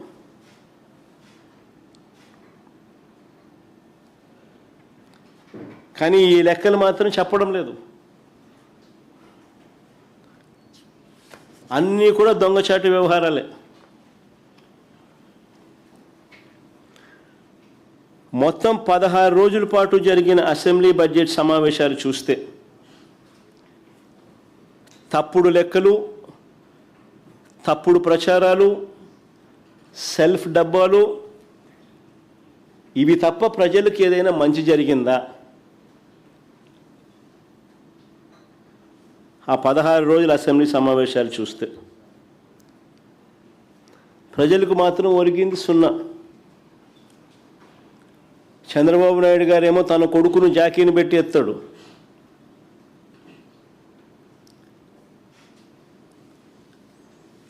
కానీ ఈ లెక్కలు మాత్రం చెప్పడం లేదు. అన్నీ కూడా దొంగచాటు వ్యవహారాలే. మొత్తం 16 రోజుల పాటు జరిగిన అసెంబ్లీ బడ్జెట్ సమావేశాలు చూస్తే తప్పుడు లెక్కలు, తప్పుడు ప్రచారాలు, సెల్ఫ్ డబ్బాలు, ఇవి తప్ప ప్రజలకు ఏదైనా మంచి జరిగిందా? ఆ 16 రోజుల అసెంబ్లీ సమావేశాలు చూస్తే ప్రజలకు మాత్రం ఒరిగింది సున్నా. చంద్రబాబు నాయుడు గారేమో తన కొడుకును జాకీని పెట్టి ఎత్తాడు.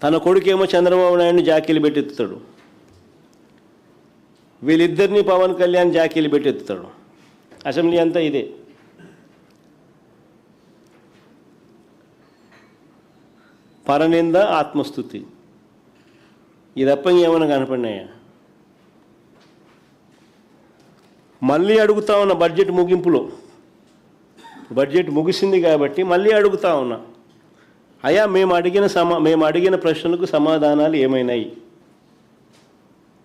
తన కొడుకేమో చంద్రబాబు నాయుడిని జాకీలు పెట్టి ఎత్తుతాడు. వీళ్ళిద్దరినీ పవన్ కళ్యాణ్ జాకీలు పెట్టి ఎత్తుతాడు. అసెంబ్లీ అంతా ఇదే. పరనింద, ఆత్మస్తుతి, ఇది తప్ప ఏమైనా కనపడినాయా? మళ్ళీ అడుగుతా ఉన్నా, బడ్జెట్ ముగింపులో, బడ్జెట్ ముగిసింది కాబట్టి మళ్ళీ అడుగుతా ఉన్నా, అయ్యా మేము అడిగిన ప్రశ్నలకు సమాధానాలు ఏమైనాయి?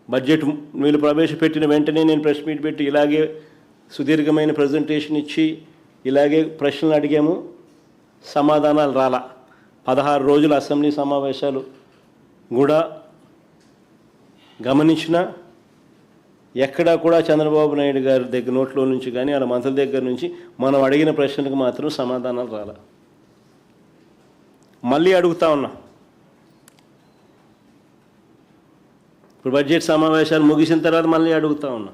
బడ్జెట్ వీళ్ళు ప్రవేశపెట్టిన వెంటనే నేను ప్రెస్ మీట్ పెట్టి ఇలాగే సుదీర్ఘమైన ప్రజెంటేషన్ ఇచ్చి ఇలాగే ప్రశ్నలు అడిగాము, సమాధానాలు రాలా. 16 రోజుల అసెంబ్లీ సమావేశాలు కూడా గమనించిన ఎక్కడా కూడా చంద్రబాబు నాయుడు గారి దగ్గర నోట్లో నుంచి కానీ వాళ్ళ మంత్రుల దగ్గర నుంచి మనం అడిగిన ప్రశ్నలకు మాత్రం సమాధానాలు రాలా. మళ్ళీ అడుగుతా ఉన్నా, ఇప్పుడు బడ్జెట్ సమావేశాలు ముగిసిన తర్వాత మళ్ళీ అడుగుతా ఉన్నా.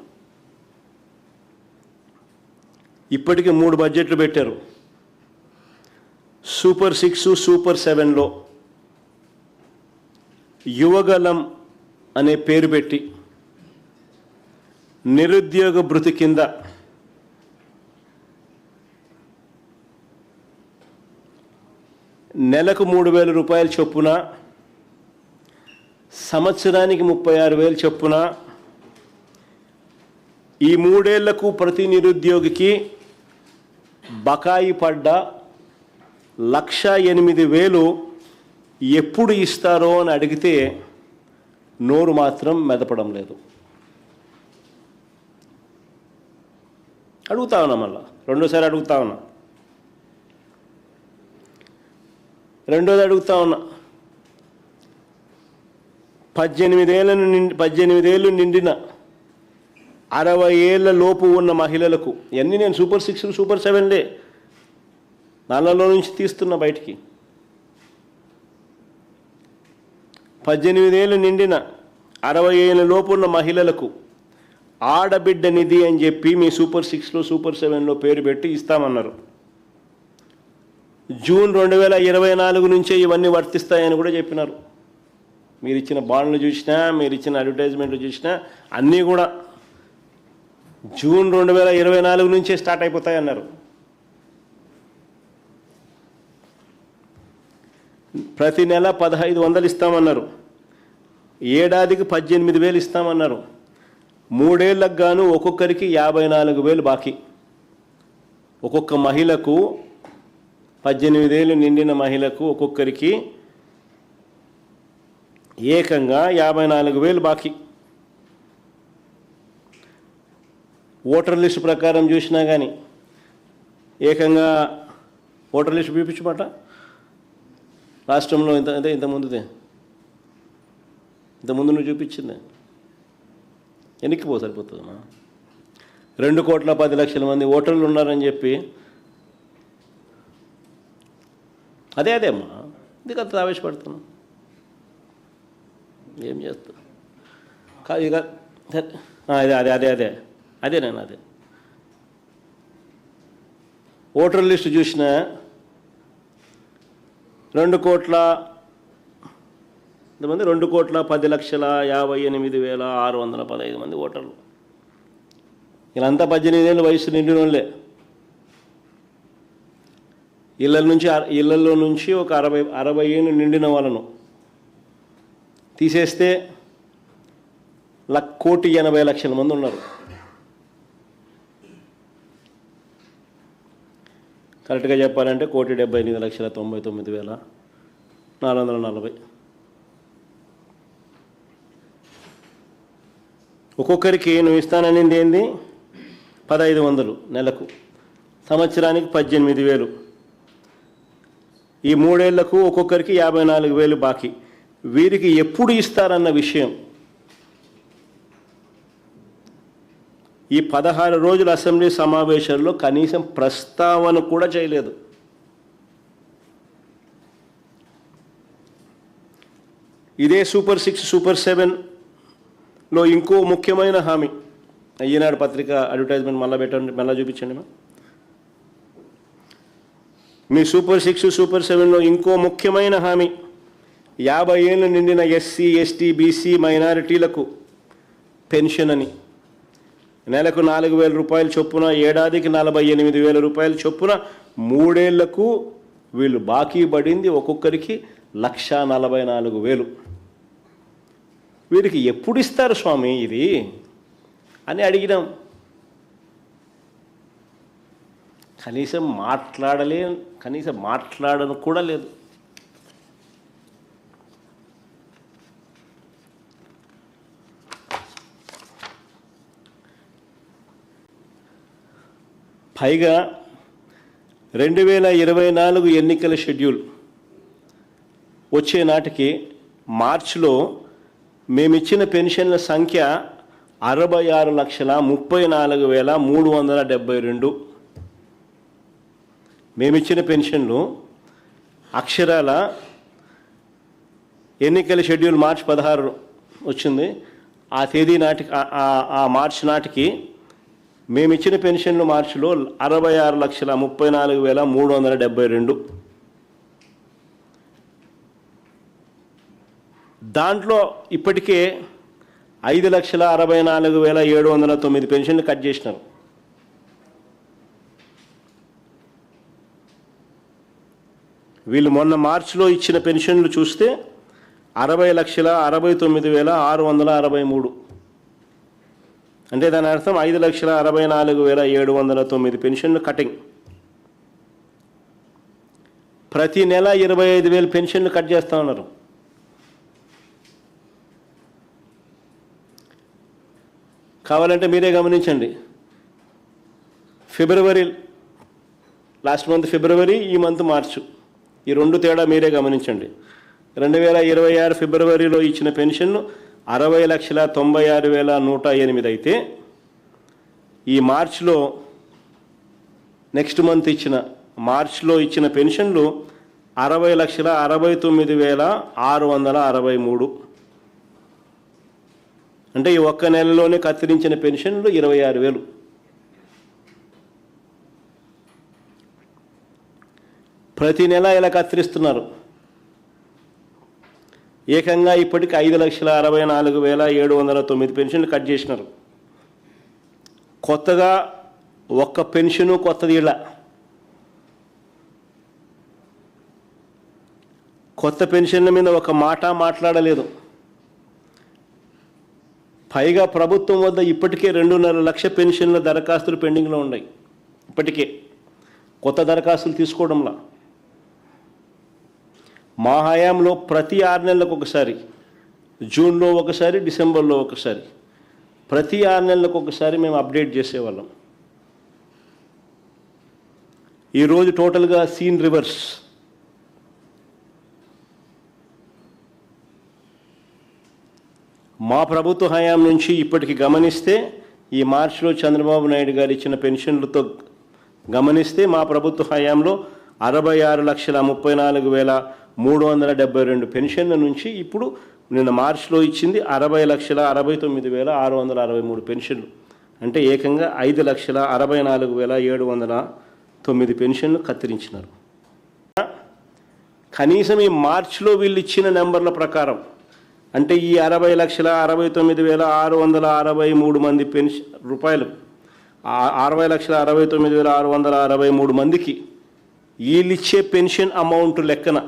ఇప్పటికీ 3 బడ్జెట్లు పెట్టారు. సూపర్ 6, సూపర్ 7లో యువగలం అనే పేరు పెట్టి నిరుద్యోగ భృతి కింద నెలకు 3,000 రూపాయల చొప్పున, సంవత్సరానికి 36,000 చొప్పున, ఈ 3 ఏళ్లకు ప్రతి నిరుద్యోగికి బకాయి పడ్డ 1,08,000 ఎప్పుడు ఇస్తారో అని అడిగితే నోరు మాత్రం మెదపడం లేదు. అడుగుతా ఉన్నా, మళ్ళా రెండోసారి అడుగుతా ఉన్నా. రెండోది అడుగుతా ఉన్నా, 18 ఏళ్ళు నిండిన 60 ఏళ్ళ లోపు ఉన్న మహిళలకు, ఇవన్నీ నేను సూపర్ 6, సూపర్ 7లే నాళ్ళలో నుంచి తీస్తున్నా బయటికి. 18 ఏళ్ళు నిండిన 60 ఏళ్ళ లోపు ఉన్న మహిళలకు ఆడబిడ్డ నిధి అని చెప్పి మీ సూపర్ 6లో, సూపర్ 7లో పేరు పెట్టి ఇస్తామన్నారు. జూన్ 2024 నుంచే ఇవన్నీ వర్తిస్తాయని కూడా చెప్పినారు. మీరు ఇచ్చిన బాండ్లు చూసినా, మీరు ఇచ్చిన అడ్వర్టైజ్మెంట్లు చూసినా అన్నీ కూడా జూన్ 2024 నుంచే స్టార్ట్ అయిపోతాయన్నారు. ప్రతి నెల 1,500 ఇస్తామన్నారు. ఏడాదికి 18,000 ఇస్తామన్నారు. 3 ఏళ్లకు గాను ఒక్కొక్కరికి 54,000 బాకీ. ఒక్కొక్క మహిళకు, 18 ఏళ్ళు నిండిన మహిళకు ఒక్కొక్కరికి ఏకంగా 54,000 బాకీ. ఓటర్ లిస్టు ప్రకారం చూసినా కానీ ఏకంగా ఓటర్ లిస్టు చూపించమాట రాష్ట్రంలో ఇంతకుముందు నువ్వు చూపించింది ఎన్నికిపో సరిపోతుందమ్మా. 2,10,00,000 మంది ఓటర్లు ఉన్నారని చెప్పి అదే అమ్మా ఇది అంత ఆవేశపడుతున్నాం. ఏం చేస్తా ఇక అదే నేను ఓటర్ లిస్టు చూసిన 2,10,58,615 మంది ఓటర్లు. వీళ్ళంతా 18 ఏళ్ళ వయసు నిండిన వాళ్ళే. ఇళ్లలో నుంచి ఒక 60 ఏళ్ళు నిండిన వాళ్ళను తీసేస్తే 1,80,00,000 మంది ఉన్నారు. కరెక్ట్గా చెప్పాలంటే 1,78,99,440. ఒక్కొక్కరికి నువ్వు ఇస్తాననింది ఏంది 1,500 నెలకు, సంవత్సరానికి 18,000. ఈ 3 ఏళ్లకు ఒక్కొక్కరికి 54,000 బాకీ. వీరికి ఎప్పుడు ఇస్తారన్న విషయం ఈ 16 రోజుల అసెంబ్లీ సమావేశాల్లో కనీసం ప్రస్తావన కూడా చేయలేదు. ఇదే సూపర్ 6, సూపర్ 7లో ఇంకో ముఖ్యమైన హామీ. ఈనాడు పత్రిక అడ్వర్టైజ్మెంట్ మళ్ళీ చూపించండి. మీ సూపర్ 6, సూపర్ 7లో ఇంకో ముఖ్యమైన హామీ 50 ఏళ్ళు నిండిన ఎస్సీ, ఎస్టీ, బీసీ, మైనారిటీలకు పెన్షన్ అని. నెలకు 4,000 రూపాయలు చొప్పున, ఏడాదికి 48,000 రూపాయలు చొప్పున 3 ఏళ్లకు వీళ్ళు బాకీ పడింది ఒక్కొక్కరికి 1,44,000. వీరికి ఎప్పుడు ఇస్తారు స్వామి ఇది అని అడిగినాం. కనీసం మాట్లాడను కూడా లేదు. పైగా 2024 ఎన్నికల షెడ్యూల్ వచ్చే నాటికి మార్చిలో మేమిచ్చిన పెన్షన్ల సంఖ్య 66,34,372. మేమిచ్చిన పెన్షన్లు అక్షరాల ఎన్నికల షెడ్యూల్ మార్చి 16 వచ్చింది. ఆ తేదీ నాటికి ఆ మార్చి నాటికి మేమిచ్చిన పెన్షన్లు మార్చిలో 66,34,372. దాంట్లో ఇప్పటికే 5,64,709 పెన్షన్లు కట్ చేసినారు. వీళ్ళు మొన్న మార్చిలో ఇచ్చిన పెన్షన్లు చూస్తే 60,69,663. అంటే దాని అర్థం 5,64,709 పెన్షన్లు కటింగ్. ప్రతి నెల 25,000 పెన్షన్లు కట్ చేస్తూ ఉన్నారు. కావాలంటే మీరే గమనించండి. లాస్ట్ మంత్ ఫిబ్రవరి, ఈ మంత్ మార్చు, ఈ 2 తేడా మీరే గమనించండి. 2026 ఫిబ్రవరిలో ఇచ్చిన పెన్షన్లు 60,96,108 అయితే ఈ మార్చిలో నెక్స్ట్ మంత్ మార్చిలో ఇచ్చిన పెన్షన్లు 60,69,663. అంటే ఈ ఒక్క నెలలోనే కత్తిరించిన పెన్షన్లు 26,000. ప్రతి నెల ఇలా కత్తిరిస్తున్నారు. ఏకంగా ఇప్పటికి 5,64,709 పెన్షన్లు కట్ చేసినారు. కొత్తగా ఒక్క పెన్షను కొత్తది ఇలా. కొత్త పెన్షన్ల మీద ఒక మాట మాట్లాడలేదు. పైగా ప్రభుత్వం వద్ద ఇప్పటికే 2.5 లక్షల పెన్షన్ల దరఖాస్తులు పెండింగ్లో ఉన్నాయి. ఇప్పటికే కొత్త దరఖాస్తులు తీసుకోవడంలా. మా హయాంలో ప్రతి 6 నెలలకు ఒకసారి, జూన్లో ఒకసారి, డిసెంబర్లో ఒకసారి, ప్రతి 6 నెలలకు ఒకసారి మేము అప్డేట్ చేసేవాళ్ళం. ఈరోజు టోటల్గా సీన్ రివర్స్. మా ప్రభుత్వ హయాం నుంచి ఇప్పటికి గమనిస్తే ఈ మార్చిలో చంద్రబాబు నాయుడు గారు ఇచ్చిన పెన్షన్లతో గమనిస్తే మా ప్రభుత్వ హయాంలో 66,34,372 పెన్షన్ల నుంచి ఇప్పుడు నిన్న మార్చిలో ఇచ్చింది 60,69,663 పెన్షన్లు. అంటే ఏకంగా 5,64,709 పెన్షన్లు కత్తిరించినారు. కనీసం ఈ మార్చిలో వీళ్ళు ఇచ్చిన నెంబర్ల ప్రకారం అంటే ఈ 60,69,663 మంది రూపాయలు 60,69,663 మందికి వీళ్ళిచ్చే పెన్షన్ అమౌంట్ లెక్కన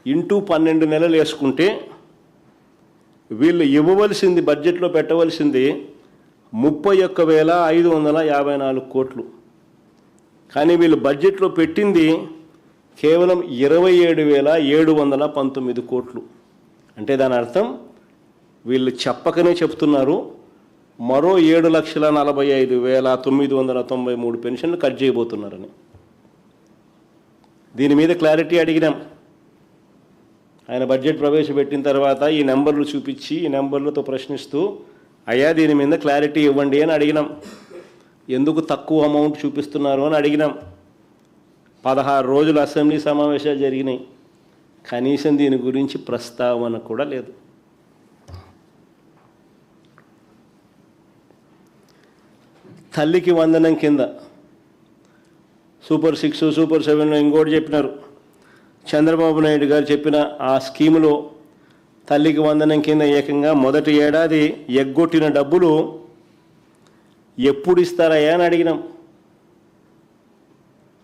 ఇంటూ 12 నెలలు వేసుకుంటే వీళ్ళు ఇవ్వవలసింది బడ్జెట్లో పెట్టవలసింది 31,554 కోట్లు. కానీ వీళ్ళు బడ్జెట్లో పెట్టింది కేవలం 27,719 కోట్లు. అంటే దాని అర్థం వీళ్ళు చెప్పకనే చెప్తున్నారు మరో 7,45,993 పెన్షన్లు కట్ చేయబోతున్నారని. దీని మీద క్లారిటీ అడిగినాం. ఆయన బడ్జెట్ ప్రవేశపెట్టిన తర్వాత ఈ నెంబర్లు చూపించి ఈ నెంబర్లతో ప్రశ్నిస్తూ అయ్యా దీని మీద క్లారిటీ ఇవ్వండి అని అడిగినాం. ఎందుకు తక్కువ అమౌంట్ చూపిస్తున్నారు అని అడిగినాం. 16 రోజులు అసెంబ్లీ సమావేశాలు జరిగినాయి. కనీసం దీని గురించి ప్రస్తావన కూడా లేదు. తల్లికి వందనం కింద సూపర్ 6, సూపర్ 7లో ఇంకోటి చెప్పినారు. చంద్రబాబు నాయుడు గారు చెప్పిన ఆ స్కీములో తల్లికి వందనం కింద ఏకంగా మొదటి ఏడాది ఎగ్గొట్టిన డబ్బులు ఎప్పుడు ఇస్తారయ్యా అని అడిగినాం.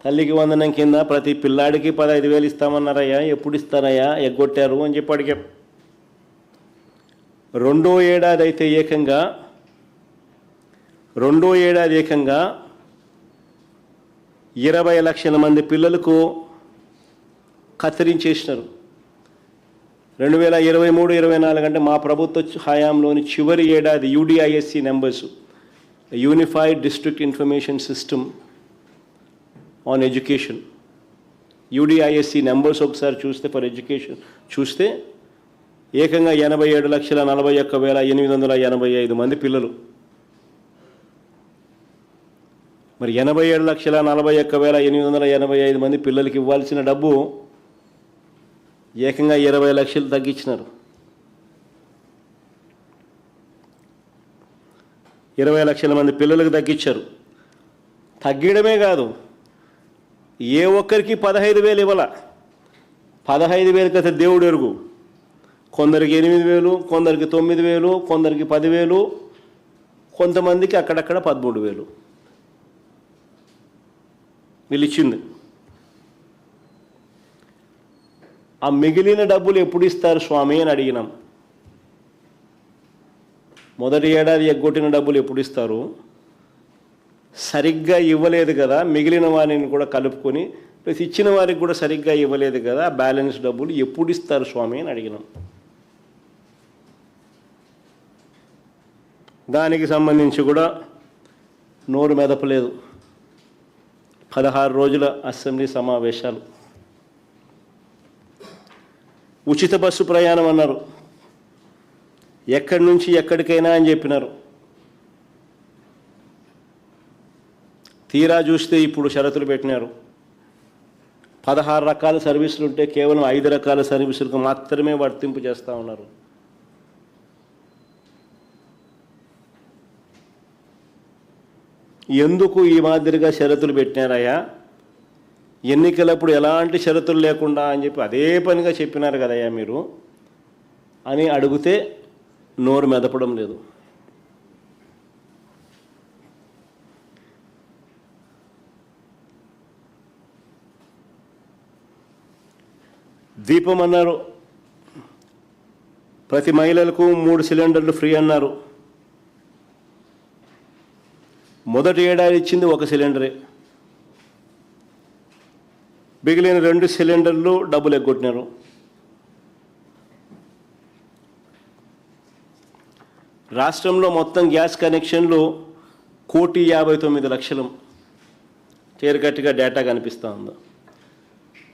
తల్లికి వందనం కింద ప్రతి పిల్లాడికి 15,000 ఇస్తామన్నారయ్యా, ఎప్పుడు ఇస్తారయ్యా, ఎగ్గొట్టారు అని చెప్పి అడిగాం. రెండో ఏడాది ఏకంగా 20 లక్షల మంది పిల్లలకు కత్తిరించేసినారు. 2023-24 అంటే మా ప్రభుత్వ హయాంలోని చివరి ఏడాది యూడిఐఎస్సి numbers, unified district information system on education, యూడిఐఎస్సి numbers ఒకసారి చూస్తే ఫర్ ఎడ్యుకేషన్ చూస్తే ఏకంగా 87,41,885 మంది పిల్లలు. మరి 87,41,885 మంది పిల్లలకి ఇవ్వాల్సిన డబ్బు ఏకంగా 20 లక్షలు తగ్గించినారు. 20 లక్షల మంది పిల్లలకు తగ్గించారు. తగ్గడమే కాదు, ఏ ఒక్కరికి 15,000 ఇవ్వాల. 15,000 కథ దేవుడు ఎరుగు. కొందరికి 8,000, కొందరికి 9,000, కొందరికి 10,000, కొంతమందికి అక్కడక్కడ 13,000 వీళ్ళు ఇచ్చింది. ఆ మిగిలిన డబ్బులు ఎప్పుడు ఇస్తారు స్వామి అని అడిగినాం. మొదటి ఏడాది ఎగ్గొట్టిన డబ్బులు ఎప్పుడు ఇస్తారు? సరిగ్గా ఇవ్వలేదు కదా, మిగిలిన వారిని కూడా కలుపుకొని ప్లస్ ఇచ్చిన వారికి కూడా సరిగ్గా ఇవ్వలేదు కదా, బ్యాలెన్స్ డబ్బులు ఎప్పుడు ఇస్తారు స్వామి అని అడిగినాం. దానికి సంబంధించి కూడా నోరు మెదపలేదు. 16 రోజుల అసెంబ్లీ సమావేశాలు. ఉచిత బస్సు ప్రయాణం అన్నారు, ఎక్కడి నుంచి ఎక్కడికైనా అని చెప్పినారు. తీరా చూస్తే ఇప్పుడు షరతులు పెట్టినారు. 16 రకాల సర్వీసులు ఉంటే కేవలం 5 రకాల సర్వీసులకు మాత్రమే వర్తింపు చేస్తూ ఉన్నారు. ఎందుకు ఈ మాదిరిగా షరతులు పెట్టినారయ్యా? ఎన్నికలప్పుడు ఎలాంటి షరతులు లేకుండా అని చెప్పి అదే పనిగా చెప్పినారు కదయ్యా మీరు అని అడిగితే నోరు మెదపడం లేదు. దీపం అన్నారు, ప్రతి మహిళలకు 3 సిలిండర్లు ఫ్రీ అన్నారు. మొదటి ఏడాది ఇచ్చింది 1 సిలిండరే, మిగిలిన 2 సిలిండర్లు డబ్బులు ఎగ్గొట్టినారు. రాష్ట్రంలో మొత్తం గ్యాస్ కనెక్షన్లు 1,59,00,000 చేరుకట్టుగా డేటా కనిపిస్తూ ఉంది.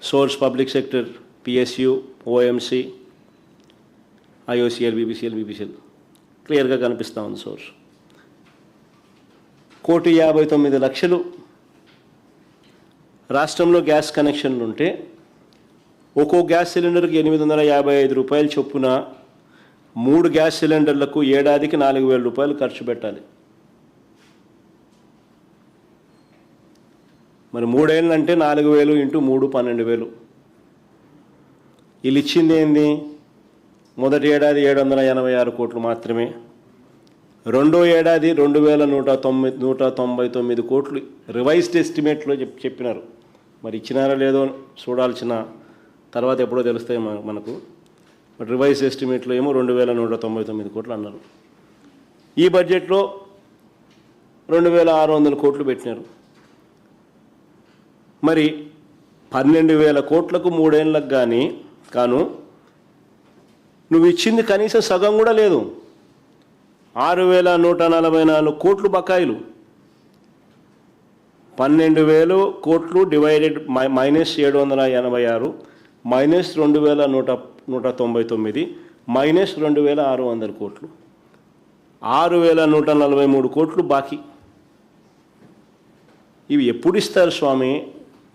Source public sector, PSU, OMC, IOCL, BPCL క్లియర్గా కనిపిస్తూ ఉంది సోర్స్. 1,59,00,000 రాష్ట్రంలో గ్యాస్ కనెక్షన్లు ఉంటే ఒక్కో గ్యాస్ సిలిండర్కి 855 రూపాయలు చొప్పున 3 గ్యాస్ సిలిండర్లకు ఏడాదికి 4,000 రూపాయలు ఖర్చు పెట్టాలి. మరి 3 ఏళ్ళు అంటే 4,000 ఇంటూ 3 12,000. వీళ్ళు ఇచ్చింది ఏంది? మొదటి ఏడాది 786 కోట్లు మాత్రమే. రెండో ఏడాది 2,199 కోట్లు రివైజ్డ్ ఎస్టిమేట్లో చెప్పినారు. మరి ఇచ్చినారా లేదో చూడాల్సిన తర్వాత ఎప్పుడో తెలుస్తాయి మనకు. బట్ రివైజ్డ్ ఎస్టిమేట్లో ఏమో 2,199 కోట్లు అన్నారు. ఈ బడ్జెట్లో 2,600 కోట్లు పెట్టినారు. మరి 12,000 కోట్లకు 3 ఏళ్ళకు కాను నువ్వు ఇచ్చింది కనీసం సగం కూడా లేదు. 6,144 కోట్లు బకాయిలు. 12,000 కోట్లు డివైడెడ్ -786 -2,199 -2,600 కోట్లు, 6,143 కోట్లు బాకీ. ఇవి ఎప్పుడు ఇస్తారు స్వామి?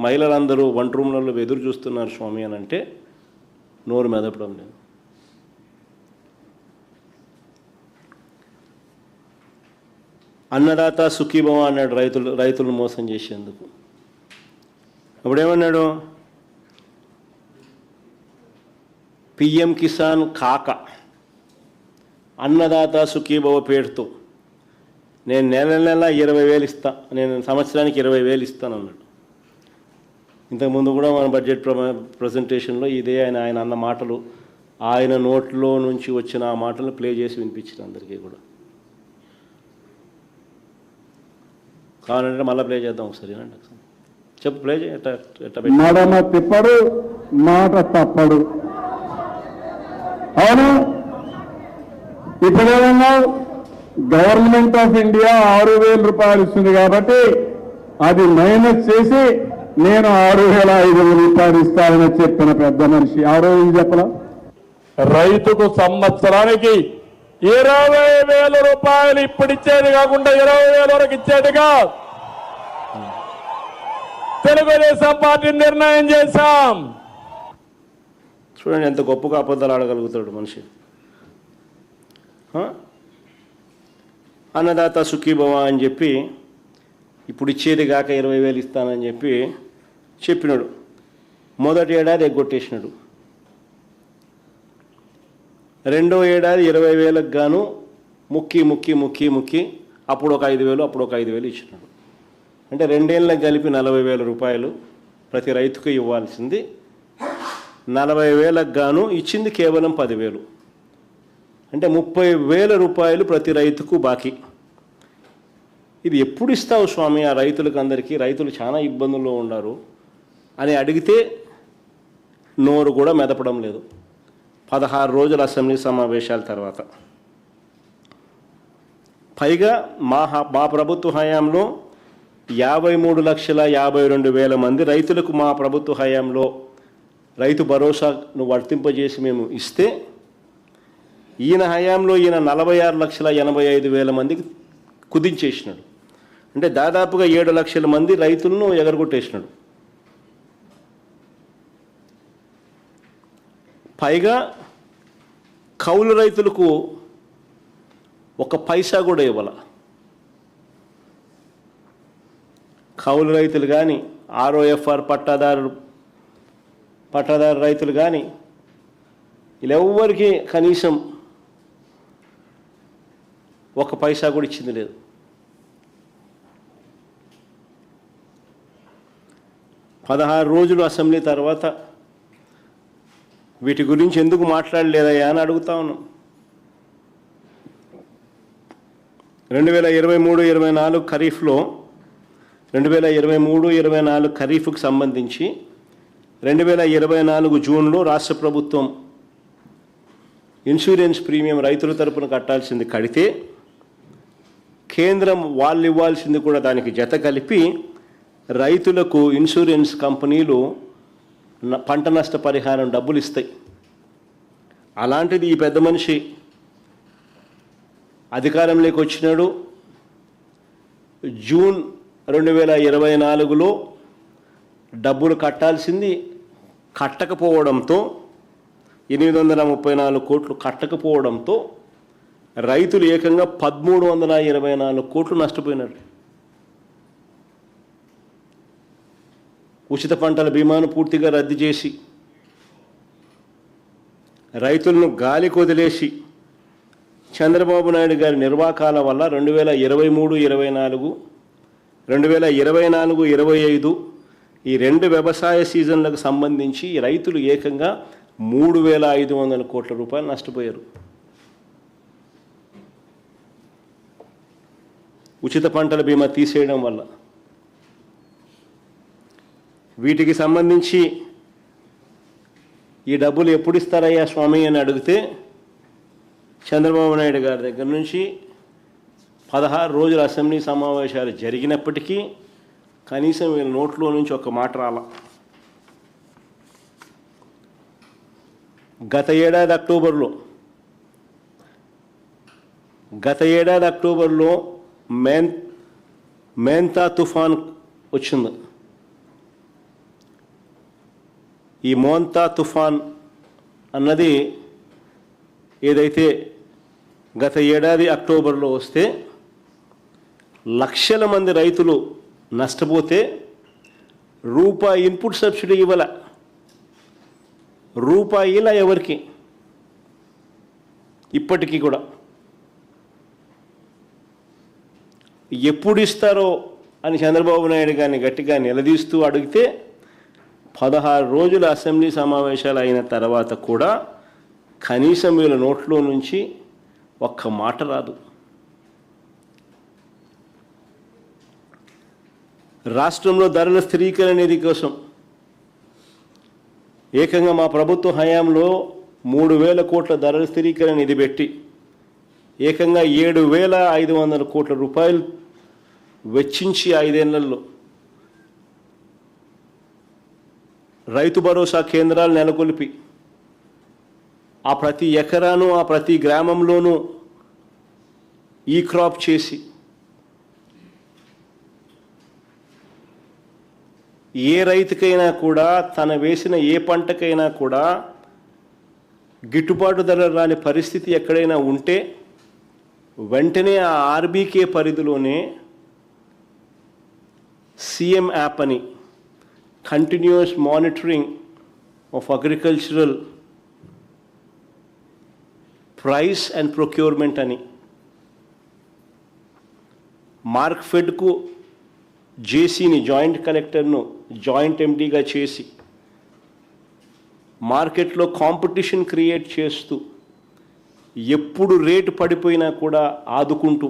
మహిళలందరూ వంట రూమ్లలో ఎదురు చూస్తున్నారు స్వామి అని అంటే నోరు మెదపడం లేదు. అన్నదాత సుఖీభవ అన్నాడు రైతులను మోసం చేసేందుకు. అప్పుడేమన్నాడు? పిఎం కిసాన్ కాక అన్నదాత సుఖీభవ పేరుతో నేను నెల 20,000 ఇస్తా, నేను సంవత్సరానికి 20,000 ఇస్తానన్నాడు. ఇంతకుముందు కూడా మన బడ్జెట్ ప్రజెంటేషన్లో ఇదే ఆయన అన్న మాటలు, ఆయన నోట్లో నుంచి వచ్చిన ఆ మాటలు ప్లే చేసి వినిపించిన అందరికీ కూడా. కావాలంటే మళ్ళీ ప్లే చేద్దాం ఒకసారి. చెప్పు, ప్లే చేయ. మడమ తిప్పడు, మాట తప్పడు. అవును, ఇప్పుడేమన్నా గవర్నమెంట్ ఆఫ్ ఇండియా 6,000 రూపాయలు ఇస్తుంది కాబట్టి అది మైనస్ చేసి నేను 6,500 రూపాయలు ఇస్తానని చెప్పిన పెద్ద మనిషి ఎవరో చెప్పలా? రైతుకు సంవత్సరానికి 20,000 రూపాయలు ఇప్పుడు ఇచ్చేది కాకుండా 20,000 వరకు ఇచ్చేట్టుగా తెలుగుదేశం పార్టీ నిర్ణయం చేశాం. చూడండి ఎంత గొప్పగా అబద్ధాలు ఆడగలుగుతాడు మనిషి. అన్నదాత సుఖీభవ అని చెప్పి ఇప్పుడు ఇచ్చేది కాక 20,000 ఇస్తానని చెప్పినాడు. మొదటి ఏడాది ఎగ్గొట్టేసినాడు. రెండో ఏడాది 20,000కు గాను ముక్కి అప్పుడు ఒక 5,000 అప్పుడు ఒక 5,000 ఇచ్చినాడు. అంటే 2 ఏళ్ళకి కలిపి 40,000 రూపాయలు ప్రతి రైతుకు ఇవ్వాల్సింది 40,000కు గాను ఇచ్చింది కేవలం 10,000. అంటే 30,000 రూపాయలు ప్రతి రైతుకు బాకీ. ఇది ఎప్పుడు ఇస్తావు స్వామి ఆ రైతులకు అందరికీ? రైతులు చాలా ఇబ్బందుల్లో ఉన్నారు అని అడిగితే నోరు కూడా మెదపడం లేదు. 16 రోజుల అసెంబ్లీ సమావేశాల తర్వాత. పైగా మా ప్రభుత్వ హయాంలో 53,52,000 మంది రైతులకు మా ప్రభుత్వ హయాంలో రైతు భరోసాను వర్తింపజేసి మేము ఇస్తే, ఈయన హయాంలో ఈయన 46,85,000 మందికి కుదించేసినాడు. అంటే దాదాపుగా 7 లక్షల మంది రైతులను ఎగరగొట్టేసినాడు. పైగా కౌలు రైతులకు ఒక పైసా కూడా ఇవ్వాల. కౌలు రైతులు కానీ, ఆర్ఓఎఫ్ఆర్ పట్టాదారు రైతులు కానీ వీళ్ళెవ్వరికీ కనీసం ఒక పైసా కూడా ఇచ్చింది లేదు. పదహారు రోజులు అసెంబ్లీ తర్వాత వీటి గురించి ఎందుకు మాట్లాడలేదయ్యా అని అడుగుతా ఉన్నాం. 2023-24 ఖరీఫ్లో 2023-24 ఖరీఫ్కు సంబంధించి 2024 జూన్లో రాష్ట్ర ప్రభుత్వం ఇన్సూరెన్స్ ప్రీమియం రైతుల తరపున కట్టాల్సింది కడితే, కేంద్రం వాళ్ళు ఇవ్వాల్సింది కూడా దానికి జత కలిపి రైతులకు ఇన్సూరెన్స్ కంపెనీలు పంట నష్ట పరిహారం డబ్బులు ఇస్తాయి. అలాంటిది ఈ పెద్ద మనిషి అధికారంలోకి వచ్చినాడు. జూన్ 2024లో డబ్బులు కట్టాల్సింది కట్టకపోవడంతో 834 కోట్లు కట్టకపోవడంతో రైతులు ఏకంగా 1324 కోట్లు నష్టపోయినారు. ఉచిత పంటల బీమాను పూర్తిగా రద్దు చేసి రైతులను గాలికి వదిలేసి చంద్రబాబు నాయుడు గారి నిర్వాకాల వల్ల 2023-24, 2024-25 ఈ 2 వ్యవసాయ సీజన్లకు సంబంధించి రైతులు ఏకంగా 3500 కోట్ల రూపాయలు నష్టపోయారు. ఉచిత పంటల బీమా తీసేయడం వల్ల. వీటికి సంబంధించి ఈ డబ్బులు ఎప్పుడు ఇస్తారయ్యా స్వామి అని అడిగితే చంద్రబాబు నాయుడు గారి దగ్గర నుంచి 16 రోజుల అసెంబ్లీ సమావేశాలు జరిగినప్పటికీ కనీసం వీళ్ళ నోట్లో నుంచి ఒక మాట రాల. గత ఏడాది అక్టోబర్లో మేంతా తుఫాన్ వచ్చింది. ఈ మోంతా తుఫాన్ అన్నది ఏదైతే గత ఏడాది అక్టోబర్లో వస్తే లక్షల మంది రైతులు నష్టపోతే రూపాయి ఇన్పుట్ సబ్సిడీ ఇవ్వాల. రూపాయిలా ఎవరికి ఇప్పటికీ కూడా. ఎప్పుడు ఇస్తారో అని చంద్రబాబు నాయుడు గారిని గట్టిగా నిలదీస్తూ అడిగితే 16 రోజుల అసెంబ్లీ సమావేశాలు అయిన తర్వాత కూడా కనీసం వీళ్ళ నోట్లో నుంచి ఒక్క మాట రాదు. రాష్ట్రంలో ధరల స్థిరీకరణ నిధి కోసం ఏకంగా మా ప్రభుత్వ హయాంలో 3000 కోట్ల ధరల స్థిరీకరణ నిధి పెట్టి ఏకంగా 7500 కోట్ల రూపాయలు వెచ్చించి 5 ఏళ్లలో రైతు భరోసా కేంద్రాలు నెలకొల్పి ఆ ప్రతి ఎకరాను ఆ ప్రతి గ్రామంలోనూ ఈ క్రాప్ చేసి ఏ రైతుకైనా కూడా తన వేసిన ఏ పంటకైనా కూడా గిట్టుబాటు ధర రాని పరిస్థితి ఎక్కడైనా ఉంటే వెంటనే ఆ ఆర్బీకే పరిధిలోనే సీఎం యాప్ అని continuous monitoring of agricultural price and procurement అని మార్క్ఫెడ్కు జేసీని జాయింట్ కలెక్టర్ను జాయింట్ ఎండీగా చేసి మార్కెట్లో కాంపిటీషన్ క్రియేట్ చేస్తూ ఎప్పుడు రేటు పడిపోయినా కూడా ఆదుకుంటూ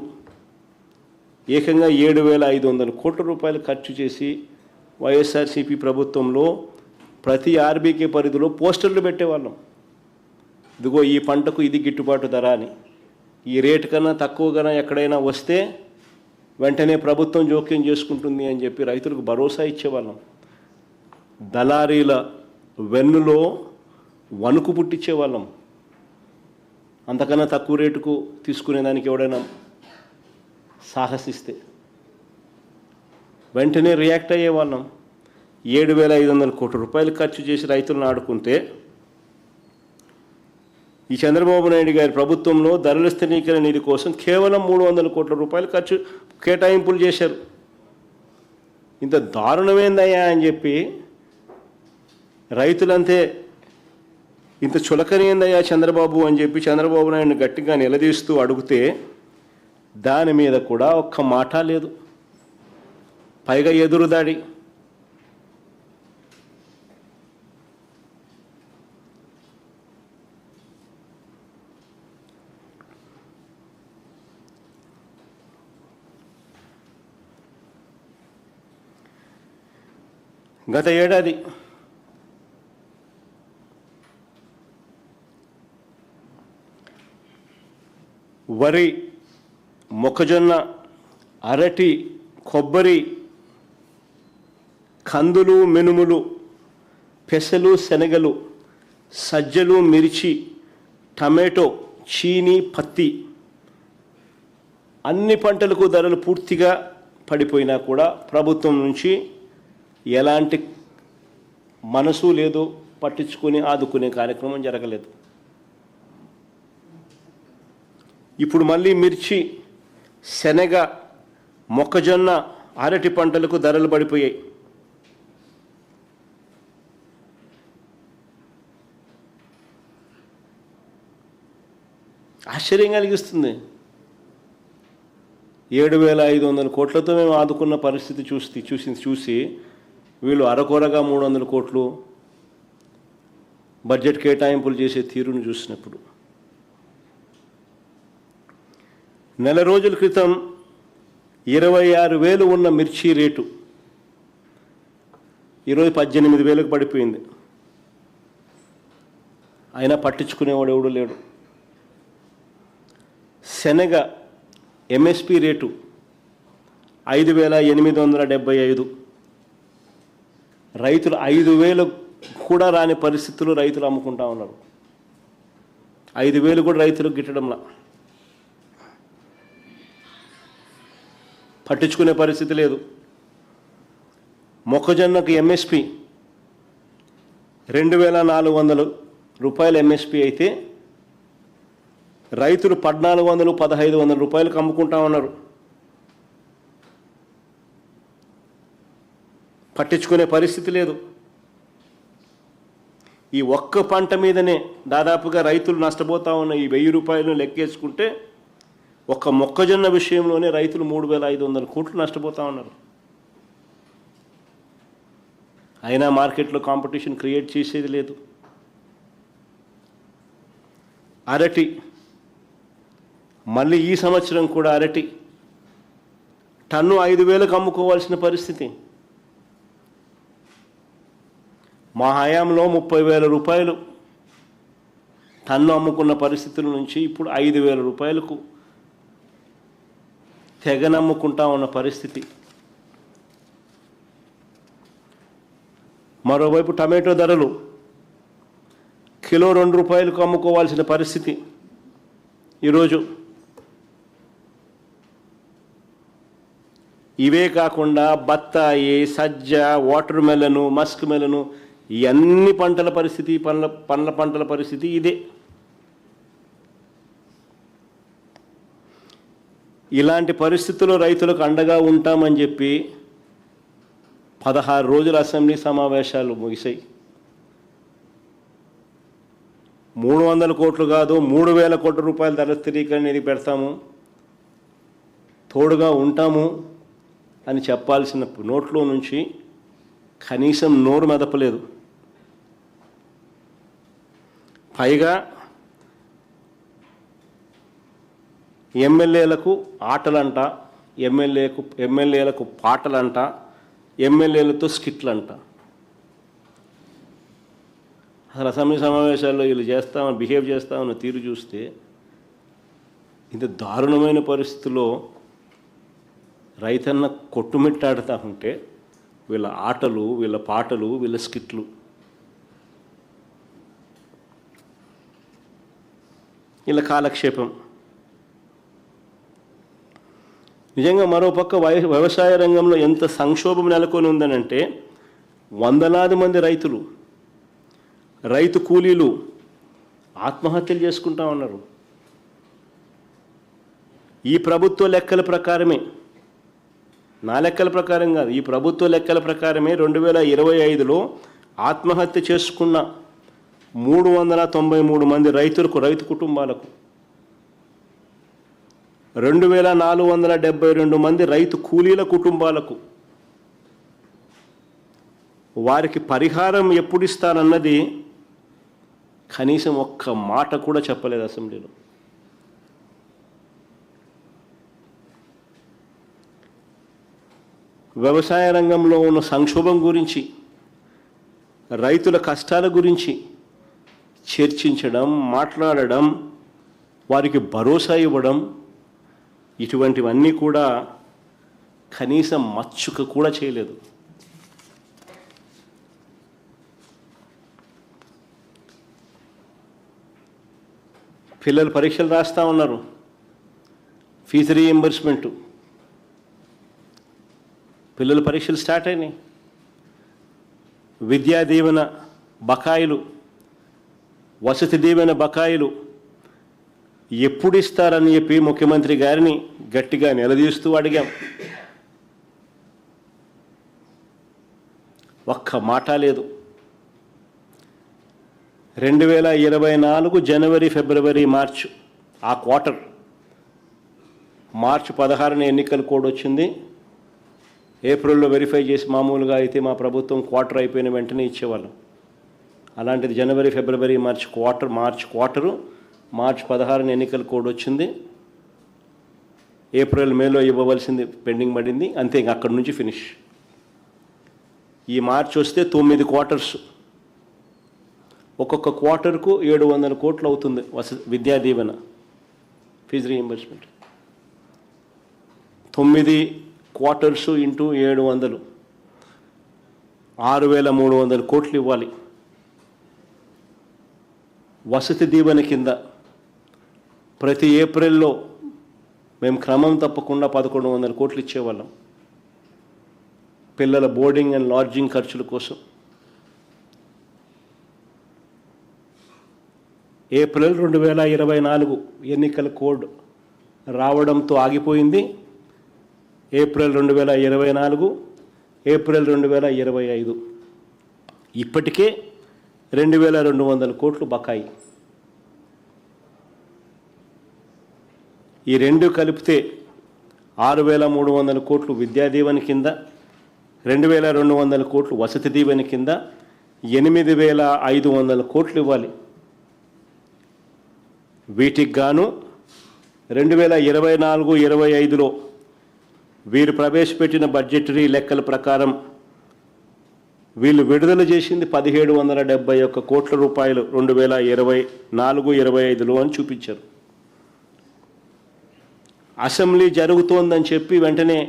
ఏకంగా 7500 కోట్ల రూపాయలు ఖర్చు చేసి వైఎస్ఆర్సీపీ ప్రభుత్వంలో ప్రతి ఆర్బీకే పరిధిలో పోస్టర్లు పెట్టేవాళ్ళం. ఇదిగో ఈ పంటకు ఇది గిట్టుబాటు ధర అని. ఈ రేటు కన్నా తక్కువగా ఎక్కడైనా వస్తే వెంటనే ప్రభుత్వం జోక్యం చేసుకుంటుంది అని చెప్పి రైతులకు భరోసా ఇచ్చేవాళ్ళం. దళారీల వెన్నులో వణుకు పుట్టించేవాళ్ళం. అంతకన్నా తక్కువ రేటుకు తీసుకునేదానికి ఎవడైనా సాహసిస్తే వెంటనే రియాక్ట్ అయ్యేవాళ్ళం. 7500 కోట్ల రూపాయలు ఖర్చు చేసి రైతులను ఆడుకుంటే ఈ చంద్రబాబు నాయుడు గారి ప్రభుత్వంలో ధరల స్థిరీకరణ నిధి కోసం కేవలం 300 కోట్ల రూపాయలు కేటాయింపులు చేశారు. ఇంత దారుణమేందయ్యా అని చెప్పి రైతులంతే ఇంత చులకనేందయ్యా చంద్రబాబు అని చెప్పి చంద్రబాబు నాయుడిని గట్టిగా నిలదీస్తూ అడిగితే దాని మీద కూడా ఒక్క మాట లేదు. పైగా ఎదురుదాడి. గత ఏడాది వరి, మొక్కజొన్న, అరటి, కొబ్బరి, కందులు, మినుములు, పెసలు, శనగలు, సజ్జలు, మిర్చి, టమాటో, చీని, పత్తి అన్ని పంటలకు ధరలు పూర్తిగా పడిపోయినా కూడా ప్రభుత్వం నుంచి ఎలాంటి మనసు లేదు, పట్టించుకొని ఆదుకునే కార్యక్రమం జరగలేదు. ఇప్పుడు మళ్ళీ మిర్చి, శనగ, మొక్కజొన్న, అరటి పంటలకు ధరలు పడిపోయాయి. ఆశ్చర్యం కలిగిస్తుంది. 7,500 కోట్లతో మేము ఆదుకున్న పరిస్థితి చూసి వీళ్ళు అరకొరగా 300 కోట్లు బడ్జెట్ కేటాయింపులు చేసే తీరును చూసినప్పుడు, నెల రోజుల క్రితం 26,000 ఉన్న మిర్చి రేటు ఈరోజు 18,000కు పడిపోయింది. అయినా పట్టించుకునేవాడు ఎవడు లేడు. శనగ ఎంఎస్పి రేటు 5,875. రైతులు 5,000 కూడా రాని పరిస్థితులు రైతులు అమ్ముకుంటా ఉన్నారు. 5,000 కూడా రైతులకు గిట్టడంలా, పట్టించుకునే పరిస్థితి లేదు. మొక్కజొన్నకు ఎంఎస్పి 2,400 రూపాయలు ఎంఎస్పి అయితే రైతులు 1,400, 1,500 రూపాయలకు అమ్ముకుంటా ఉన్నారు. పట్టించుకునే పరిస్థితి లేదు. ఈ ఒక్క పంట మీదనే దాదాపుగా రైతులు నష్టపోతా ఉన్న ఈ 1,000 రూపాయలను లెక్కేసుకుంటే ఒక్క మొక్కజొన్న విషయంలోనే రైతులు 3,500 కోట్లు నష్టపోతా ఉన్నారు. అయినా మార్కెట్లో కాంపిటీషన్ క్రియేట్ చేసేది లేదు. అరటి, మళ్ళీ ఈ సంవత్సరం కూడా అరటి టన్ను 5,000కు అమ్ముకోవాల్సిన పరిస్థితి. మా హయాంలో 30,000 రూపాయలు టన్ను అమ్ముకున్న పరిస్థితుల నుంచి ఇప్పుడు 5,000 రూపాయలకు తెగనమ్ముకుంటా ఉన్న పరిస్థితి. మరోవైపు టమాటో ధరలు కిలో 2 రూపాయలకు అమ్ముకోవాల్సిన పరిస్థితి ఈరోజు. ఇవే కాకుండా బత్తాయి, సజ్జ, వాటర్ మెలను, మస్క్ మెలను, ఈ అన్ని పంటల పరిస్థితి, పండ్ల పంటల పరిస్థితి ఇదే. ఇలాంటి పరిస్థితుల్లో రైతులకు అండగా ఉంటామని చెప్పి 16 రోజుల అసెంబ్లీ సమావేశాలు ముగిశాయి. 300 కోట్లు కాదు, 3,000 కోట్ల రూపాయల ధర స్థిరీకరణ నిధి పెడతాము, తోడుగా ఉంటాము అని చెప్పాల్సిన నోట్లో నుంచి కనీసం నోరు మెదపలేదు. పైగా ఎమ్మెల్యేలకు ఆటలంట, ఎమ్మెల్యేలకు పాటలంట, ఎమ్మెల్యేలతో స్కిట్లంట. అసలు అసెంబ్లీ సమావేశాల్లో వీళ్ళు బిహేవ్ చేస్తామన్న తీరు చూస్తే ఇంత దారుణమైన పరిస్థితుల్లో రైతన్న కొట్టుమిట్టాడుతూ ఉంటే వీళ్ళ ఆటలు, వీళ్ళ పాటలు, వీళ్ళ స్కిట్లు. వీళ్ళ కాలక్షేపం. నిజంగా మరోపక్క వ్యవసాయ రంగంలో ఎంత సంక్షోభం నెలకొని ఉందనంటే వందలాది మంది రైతు కూలీలు ఆత్మహత్యలు చేసుకుంటా ఉన్నారు. ఈ ప్రభుత్వ లెక్కల ప్రకారమే, నా లెక్కల ప్రకారం కాదు, ఈ ప్రభుత్వ లెక్కల ప్రకారమే 2025లో ఆత్మహత్య చేసుకున్న 393 మంది రైతు కుటుంబాలకు, 2,472 మంది రైతు కూలీల కుటుంబాలకు వారికి పరిహారం ఎప్పుడు ఇస్తారన్నది కనీసం ఒక్క మాట కూడా చెప్పలేదు అసెంబ్లీలో. వ్యవసాయ రంగంలో ఉన్న సంక్షోభం గురించి, రైతుల కష్టాల గురించి చర్చించడం, మాట్లాడడం, వారికి భరోసా ఇవ్వడం, ఇటువంటివన్నీ కూడా కనీసం మచ్చుక కూడా చేయలేదు. పిల్లలు పరీక్షలు రాస్తూ ఉన్నారు, ఫీజు రీయింబర్స్మెంటు, పిల్లల పరీక్షలు స్టార్ట్ అయినాయి. విద్యా దీవెన బకాయిలు, వసతి దీవెన బకాయిలు ఎప్పుడు ఇస్తారని చెప్పి ముఖ్యమంత్రి గారిని గట్టిగా నిలదీస్తూ అడిగాం. ఒక్క మాట లేదు. 2024 జనవరి, ఫిబ్రవరి, మార్చ్ ఆ క్వార్టర్, మార్చి 16న ఎన్నికల కోడ్ వచ్చింది. ఏప్రిల్లో వెరిఫై చేసి మామూలుగా అయితే మా ప్రభుత్వం క్వార్టర్ అయిపోయిన వెంటనే ఇచ్చేవాళ్ళం. అలాంటిది జనవరి, ఫిబ్రవరి, మార్చ్ క్వార్టరు, మార్చి 16న ఎన్నికల కోడ్ వచ్చింది. ఏప్రిల్, మేలో ఇవ్వవలసింది పెండింగ్ పడింది. అంతే, ఇంక అక్కడి నుంచి ఫినిష్. ఈ మార్చి వస్తే 9 క్వార్టర్స్, ఒక్కొక్క క్వార్టర్కు 700 కోట్లు అవుతుంది Vidya Deevena, fee reimbursement. 9 quarters into 700, 6,300 కోట్లు ఇవ్వాలి. వసతి దీవెన కింద ప్రతి ఏప్రిల్లో మేము క్రమం తప్పకుండా 1,100 కోట్లు ఇచ్చేవాళ్ళం పిల్లల బోర్డింగ్ అండ్ లాడ్జింగ్ ఖర్చుల కోసం. ఏప్రిల్ 2024 ఎన్నికల కోడ్ రావడంతో ఆగిపోయింది. ఏప్రిల్ 2024, ఏప్రిల్ 2025 ఇప్పటికే 2,200 కోట్లు బకాయి. ఈ రెండు కలిపితే 6,300 కోట్లు విద్యా దీవెన కింద, 2,200 కోట్లు వసతి దీవెన కింద, 8,500 కోట్లు ఇవ్వాలి. వీటికి గాను 2024-25లో వీరు ప్రవేశపెట్టిన బడ్జెటరీ లెక్కల ప్రకారం వీళ్ళు విడుదల చేసింది 1,771 కోట్ల రూపాయలు 2024-25లో అని చూపించారు. అసెంబ్లీ జరుగుతోందని చెప్పి వెంటనే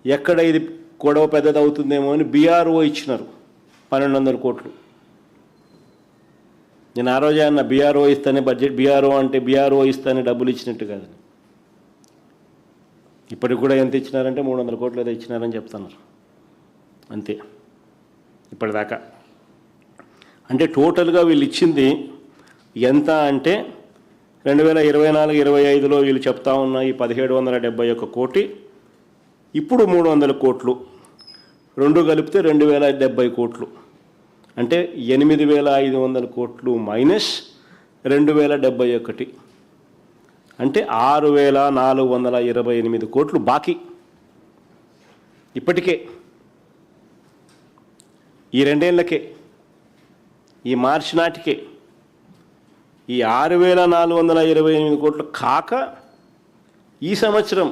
ఎక్కడ ఇది గొడవ పెద్దదవుతుందేమో అని బీఆర్ఓ ఇచ్చినారు 1,200 కోట్లు. నేను ఆ రోజే అన్న, బీఆర్ఓ ఇస్తానే బడ్జెట్, బీఆర్ఓ అంటే బీఆర్ఓ ఇస్తానే డబ్బులు ఇచ్చినట్టు కాదని. ఇప్పటికి కూడా ఎంత ఇచ్చినారంటే 300 కోట్లు ఏదో ఇచ్చినారని చెప్తున్నారు అంతే ఇప్పటిదాకా. అంటే టోటల్గా వీళ్ళు ఇచ్చింది ఎంత అంటే 2024-25లో వీళ్ళు చెప్తా ఉన్న ఈ 1,771 కోటి, ఇప్పుడు 300 కోట్లు, రెండు కలిపితే 2,070 కోట్లు. అంటే 8,500 కోట్లు మైనస్ 2,071, అంటే 6,428 కోట్లు బాకీ ఇప్పటికే. ఈ రెండేళ్లకే, ఈ మార్చి నాటికే ఈ 6,428 కోట్లు కాక ఈ సంవత్సరం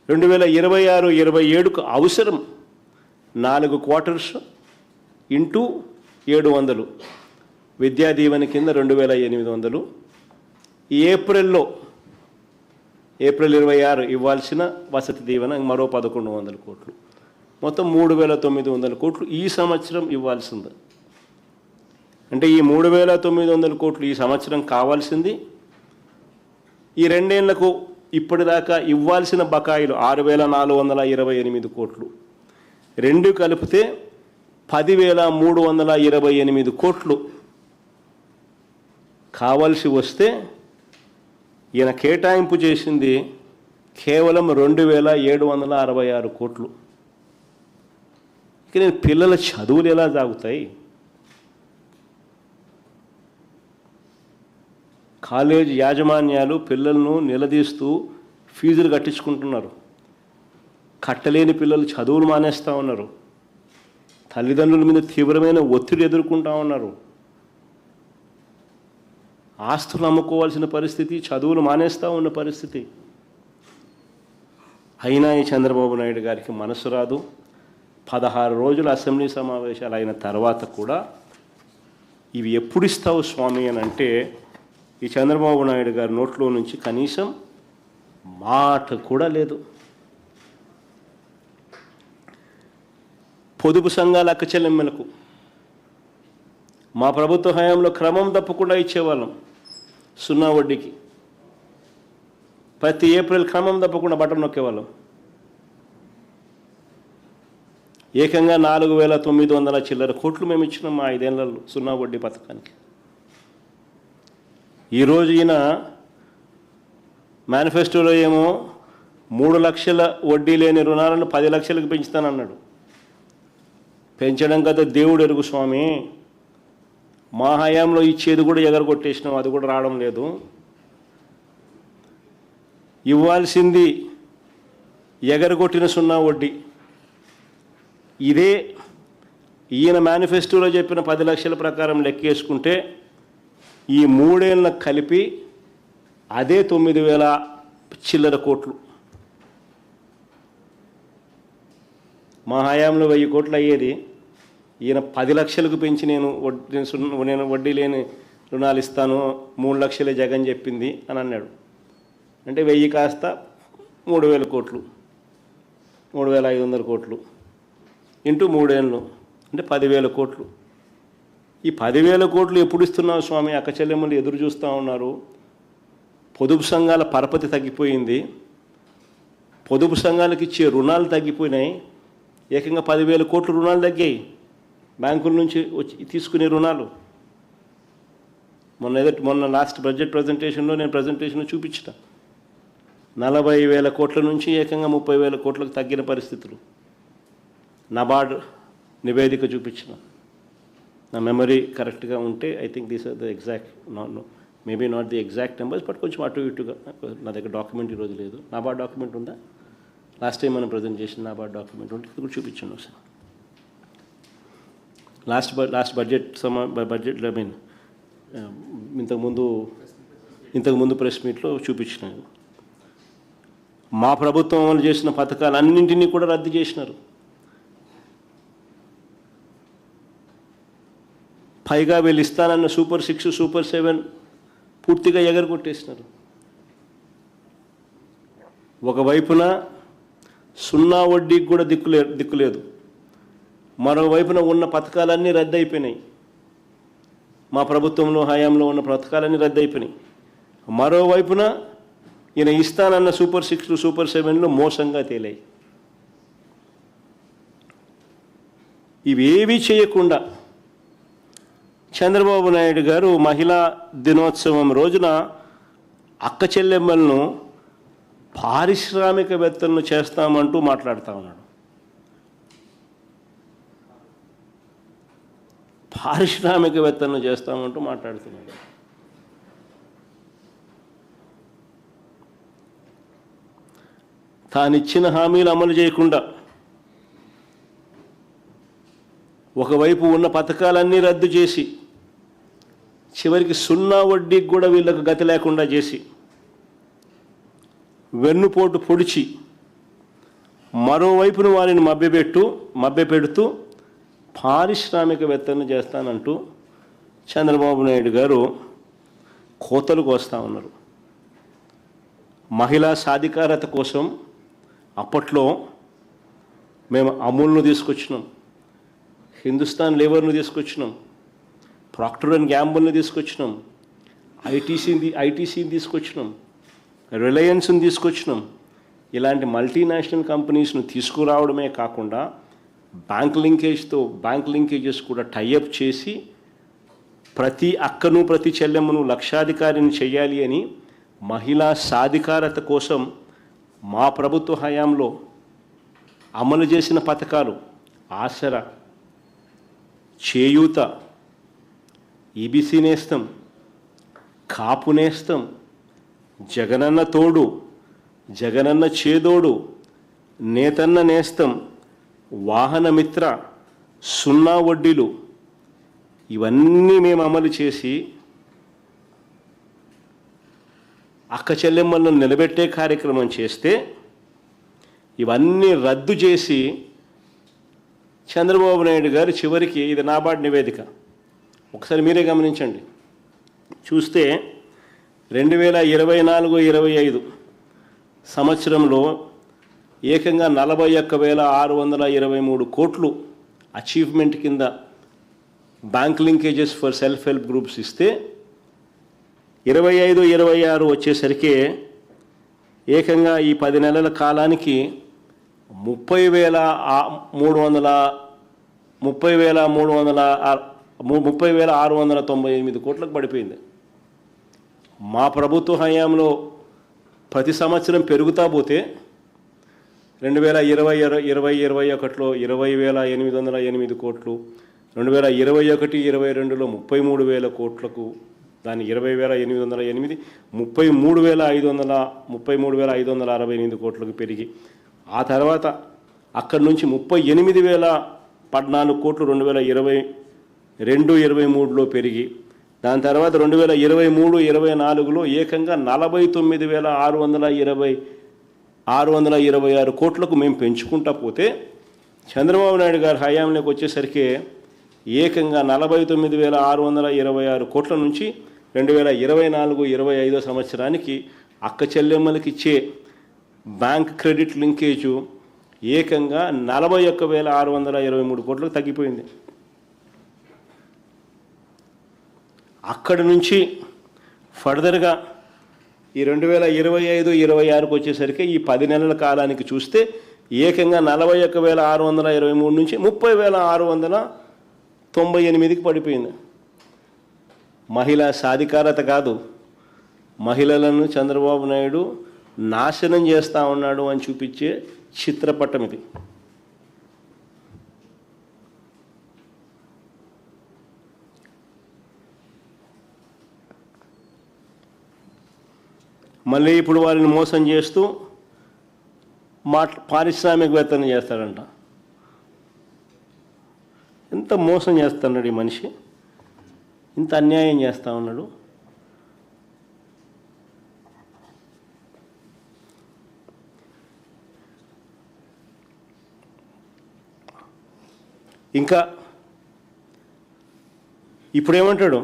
2026-27కు అవసరం 4 క్వార్టర్స్ ఇంటూ 700 విద్యా దీవెన కింద 2,800. ఈ ఏప్రిల్ 26 ఇవ్వాల్సిన వసతి దీవెన మరో 1,100 కోట్లు, మొత్తం 3,900 కోట్లు ఈ సంవత్సరం ఇవ్వాల్సింది. అంటే ఈ 3,900 కోట్లు ఈ సంవత్సరం కావాల్సింది. ఈ రెండేళ్లకు ఇప్పటిదాకా ఇవ్వాల్సిన బకాయిలు 6,428 కోట్లు, రెండు కలిపితే 10,328 కోట్లు కావాల్సి వస్తే ఈయన కేటాయింపు చేసింది కేవలం 2,766 కోట్లు. ఇక నేను పిల్లల చదువులు ఎలా సాగుతాయి? కాలేజ్ యాజమాన్యాలు పిల్లలను నిలదీస్తూ ఫీజులు కట్టించుకుంటున్నారు. కట్టలేని పిల్లలు చదువులు మానేస్తూ ఉన్నారు. తల్లిదండ్రుల మీద తీవ్రమైన ఒత్తిడి ఎదుర్కొంటూ ఉన్నారు. ఆస్తులు అమ్ముకోవాల్సిన పరిస్థితి, చదువులు మానేస్తూ ఉన్న పరిస్థితి. అయినా ఈ చంద్రబాబు నాయుడు గారికి మనసు రాదు. 16 రోజుల అసెంబ్లీ సమావేశాలు అయిన తర్వాత కూడా ఇవి ఎప్పుడు ఇస్తావు స్వామి అని అంటే ఈ చంద్రబాబు నాయుడు గారి నోట్లో నుంచి కనీసం మాట కూడా లేదు. పొదుపు సంఘాల అక్క చెల్లెమ్మలకు మా ప్రభుత్వ హయాంలో క్రమం తప్పకుండా ఇచ్చేవాళ్ళం 0 వడ్డీకి. ప్రతి ఏప్రిల్ క్రమం తప్పకుండా బటన్ నొక్కేవాళ్ళం. ఏకంగా 4,900 చిల్లర కోట్లు మేము ఇచ్చినాం మా 5 ఏళ్లలో సున్నా వడ్డీ పథకానికి. ఈరోజు ఈయన మేనిఫెస్టోలో ఏమో 3 లక్షల వడ్డీ లేని రుణాలను 10 లక్షలకు పెంచుతానన్నాడు. పెంచడం కదా దేవుడు ఎరుగు స్వామి. మా హయాంలో ఇచ్చేది కూడా ఎగరగొట్టేసినాం, అది కూడా రావడం లేదు. ఇవ్వాల్సింది ఎగరగొట్టిన సున్నా వడ్డీ. ఇదే ఈయన మేనిఫెస్టోలో చెప్పిన 10 లక్షల ప్రకారం లెక్కేసుకుంటే ఈ 3 ఏళ్ళకు కలిపి అదే 9,000 చిల్లర కోట్లు. మా హయాంలో 1000 కోట్లు అయ్యేది. ఈయన 10 లక్షలకు పెంచి నేను వడ్డీ లేని రుణాలు ఇస్తాను, 3 లక్షలే జగన్ చెప్పింది అని అన్నాడు. అంటే 1000 కాస్త 3,000 కోట్లు, 3,500 కోట్లు ఇంటూ 3 ఏళ్ళు అంటే 10,000 కోట్లు. ఈ 10,000 కోట్లు ఎప్పుడు ఇస్తున్నావు స్వామి? అక్క చెల్లెమ్మలు ఎదురు చూస్తూ ఉన్నారు. పొదుపు సంఘాల పరపతి తగ్గిపోయింది, పొదుపు సంఘాలకు ఇచ్చే రుణాలు తగ్గిపోయినాయి. ఏకంగా 10,000 కోట్లు రుణాలు తగ్గాయి బ్యాంకుల నుంచి వచ్చి తీసుకునే రుణాలు. మొన్న లాస్ట్ బడ్జెట్ ప్రజెంటేషన్లో నేను ప్రజెంటేషన్లో చూపించిన 40,000 కోట్ల నుంచి ఏకంగా 30,000 కోట్లకు తగ్గిన పరిస్థితులు. నబార్డ్ నివేదిక చూపించిన, నా మెమరీ కరెక్ట్గా ఉంటే I think these are the exact, maybe not the exact numbers, but కొంచెం అటు ఇటుగా. నా దగ్గర డాక్యుమెంట్ ఈరోజు లేదు. నబార్డ్ డాక్యుమెంట్ ఉందా? లాస్ట్ టైం మనం ప్రజెంట్ చేసిన నబార్డ్ డాక్యుమెంట్ ఉంటే ఇది కూడా చూపించాను ఒకసారి. లాస్ట్ బడ్జెట్ ఐ మీన్ ఇంతకుముందు ప్రెస్ మీట్లో చూపించినాను. మా ప్రభుత్వం అమలు చేసిన పథకాలన్నింటినీ కూడా రద్దు చేసినారు. పైగా వీళ్ళు ఇస్తానన్న సూపర్ 6, సూపర్ 7 పూర్తిగా ఎగరగొట్టేసినారు. ఒకవైపున సున్నా వడ్డీకి కూడా దిక్కులేదు, మరోవైపున ఉన్న పథకాలన్నీ రద్దయిపోయినాయి. మా ప్రభుత్వంలో హయాంలో ఉన్న పథకాలన్నీ రద్దయిపోయినాయి. మరోవైపున ఈయన ఇస్తానన్న సూపర్ 6, సూపర్ 7లు మోసంగా తేలాయి. ఇవేవీ చేయకుండా చంద్రబాబు నాయుడు గారు మహిళా దినోత్సవం రోజున అక్క చెల్లెమ్మలను పారిశ్రామికవేత్తలను చేస్తామంటూ మాట్లాడుతూ ఉన్నాడు. పారిశ్రామికవేత్తలను చేస్తామంటూ మాట్లాడుతున్నాడు. తానిచ్చిన హామీలు అమలు చేయకుండా ఒకవైపు ఉన్న పథకాలన్నీ రద్దు చేసి చివరికి సున్నా వడ్డీకి కూడా వీళ్ళకు గతి లేకుండా చేసి వెన్నుపోటు పొడిచి మరోవైపును వారిని మభ్యపెడుతూ పారిశ్రామికవేత్తలను చేస్తానంటూ చంద్రబాబు నాయుడు గారు కోతలు కోస్తూ ఉన్నారు. మహిళా సాధికారత కోసం అప్పట్లో మేము అమూల్ను తీసుకొచ్చినాం, హిందుస్థాన్ లేవర్ను తీసుకొచ్చినాం, ప్రాక్టర్ అండ్ గ్యాంబుల్ని తీసుకొచ్చినాం, ఐటీసీని తీసుకొచ్చినాం, రిలయన్స్ని తీసుకొచ్చినాం. ఇలాంటి మల్టీనేషనల్ కంపెనీస్ను తీసుకురావడమే కాకుండా బ్యాంక్ లింకేజెస్ కూడా టైఅప్ చేసి ప్రతి అక్కను ప్రతి చెల్లెమ్మను లక్షాధికారిని చేయాలి అని మహిళా సాధికారత కోసం మా ప్రభుత్వ హయాంలో అమలు చేసిన పథకాలు ఆసరా, చేయూత, ఈబీసీ నేస్తం, కాపు నేస్తం, జగనన్న తోడు, జగనన్న చేదోడు, నేతన్న నేస్తం, వాహన మిత్ర, సున్నా వడ్డీలు ఇవన్నీ మేము అమలు చేసి అక్క చెల్లెమ్మలను నిలబెట్టే కార్యక్రమం చేస్తే ఇవన్నీ రద్దు చేసి చంద్రబాబు నాయుడు గారు చివరికి, ఇది నాబార్డ్ నివేదిక ఒకసారి మీరే గమనించండి, చూస్తే 2024-25 సంవత్సరంలో ఏకంగా 41,623 కోట్లు అచీవ్మెంట్ కింద bank linkages for self help groups ఇస్తే 25-26 వచ్చేసరికి ఏకంగా ఈ 10 నెలల కాలానికి 30,698 కోట్లకు పడిపోయింది. మా ప్రభుత్వ హయాంలో ప్రతి సంవత్సరం పెరుగుతా పోతే 2020-21లో 20,808 కోట్లు, 2021-22లో 33,000 కోట్లకు, దాని 20,808 33,568 కోట్లకు పెరిగి, ఆ తర్వాత అక్కడి నుంచి 38,014 కోట్లు 2022-23లో పెరిగి, దాని తర్వాత 2023-24లో ఏకంగా 49,626 కోట్లకు మేము పెంచుకుంటా పోతే, చంద్రబాబు నాయుడు గారి హయాంలోకి వచ్చేసరికి ఏకంగా 49,626 కోట్ల నుంచి 2024-25 సంవత్సరానికి అక్క చెల్లెమ్మలకి ఇచ్చే బ్యాంక్ క్రెడిట్ లింకేజు ఏకంగా 41,623 కోట్లకు తగ్గిపోయింది. అక్కడి నుంచి ఫర్దర్గా ఈ 2025-26కు వచ్చేసరికి ఈ 10 నెలల కాలానికి చూస్తే ఏకంగా 41,623 నుంచి 30,698కి పడిపోయింది. మహిళా సాధికారత కాదు, మహిళలను చంద్రబాబు నాయుడు నాశనం చేస్తూ ఉన్నాడు అని చూపించే చిత్రపటం ఇది. మళ్ళీ ఇప్పుడు వారిని మోసం చేస్తూ పారిశ్రామికవేత్తలు చేస్తాడంట. ఎంత మోసం చేస్తున్నాడు ఈ మనిషి, ఇంత అన్యాయం చేస్తూ ఉన్నాడు. ఇంకా ఇప్పుడేమంటాడు,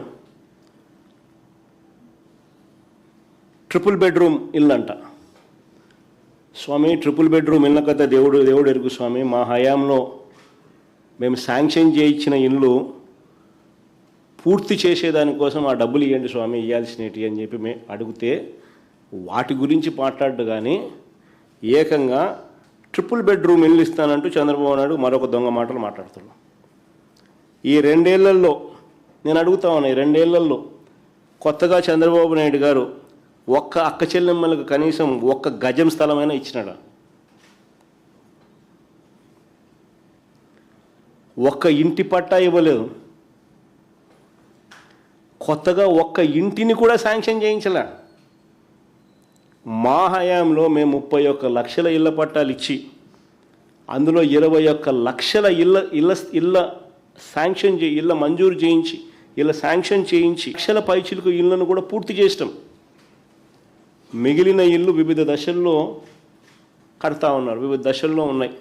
ట్రిపుల్ బెడ్రూమ్ ఇల్లు అంట. స్వామి, ట్రిపుల్ బెడ్రూమ్ ఇళ్ళ కథ దేవుడు ఎరుగు స్వామి. మా హయాంలో మేము శాంక్షన్ చేయించిన ఇల్లు పూర్తి చేసేదానికోసం ఆ డబ్బులు ఇవ్వండి స్వామి, ఇవ్వాల్సినవి అని చెప్పి మేము అడిగితే వాటి గురించి మాట్లాడు. కానీ ఏకంగా ట్రిపుల్ బెడ్రూమ్ ఇల్లు ఇస్తానంటూ చంద్రబాబు నాయుడు మరొక దొంగ మాటలు మాట్లాడుతున్నాడు. ఈ 2 ఏళ్లలో నేను అడుగుతా ఉన్నా, ఈ 2 ఏళ్లలో కొత్తగా చంద్రబాబు నాయుడు గారు ఒక్క అక్క చెల్లెమ్మలకు కనీసం 1 గజం స్థలమైనా ఇచ్చినాడా? 1 ఇంటి పట్టా ఇవ్వలేదు. కొత్తగా 1 ఇంటిని కూడా శాంక్షన్ చేయించలే. మా హయాంలో మేము 31 లక్షల ఇళ్ల పట్టాలు ఇచ్చి అందులో 21 లక్షల ఇళ్ళ శాంక్షన్ ఇళ్ళ మంజూరు చేయించి శాంక్షన్ చేయించి లక్షల పైచిలకు ఇళ్లను కూడా పూర్తి చేస్తాం. మిగిలిన ఇల్లు వివిధ దశల్లో కడతా ఉన్నారు, వివిధ దశల్లో ఉన్నాయి.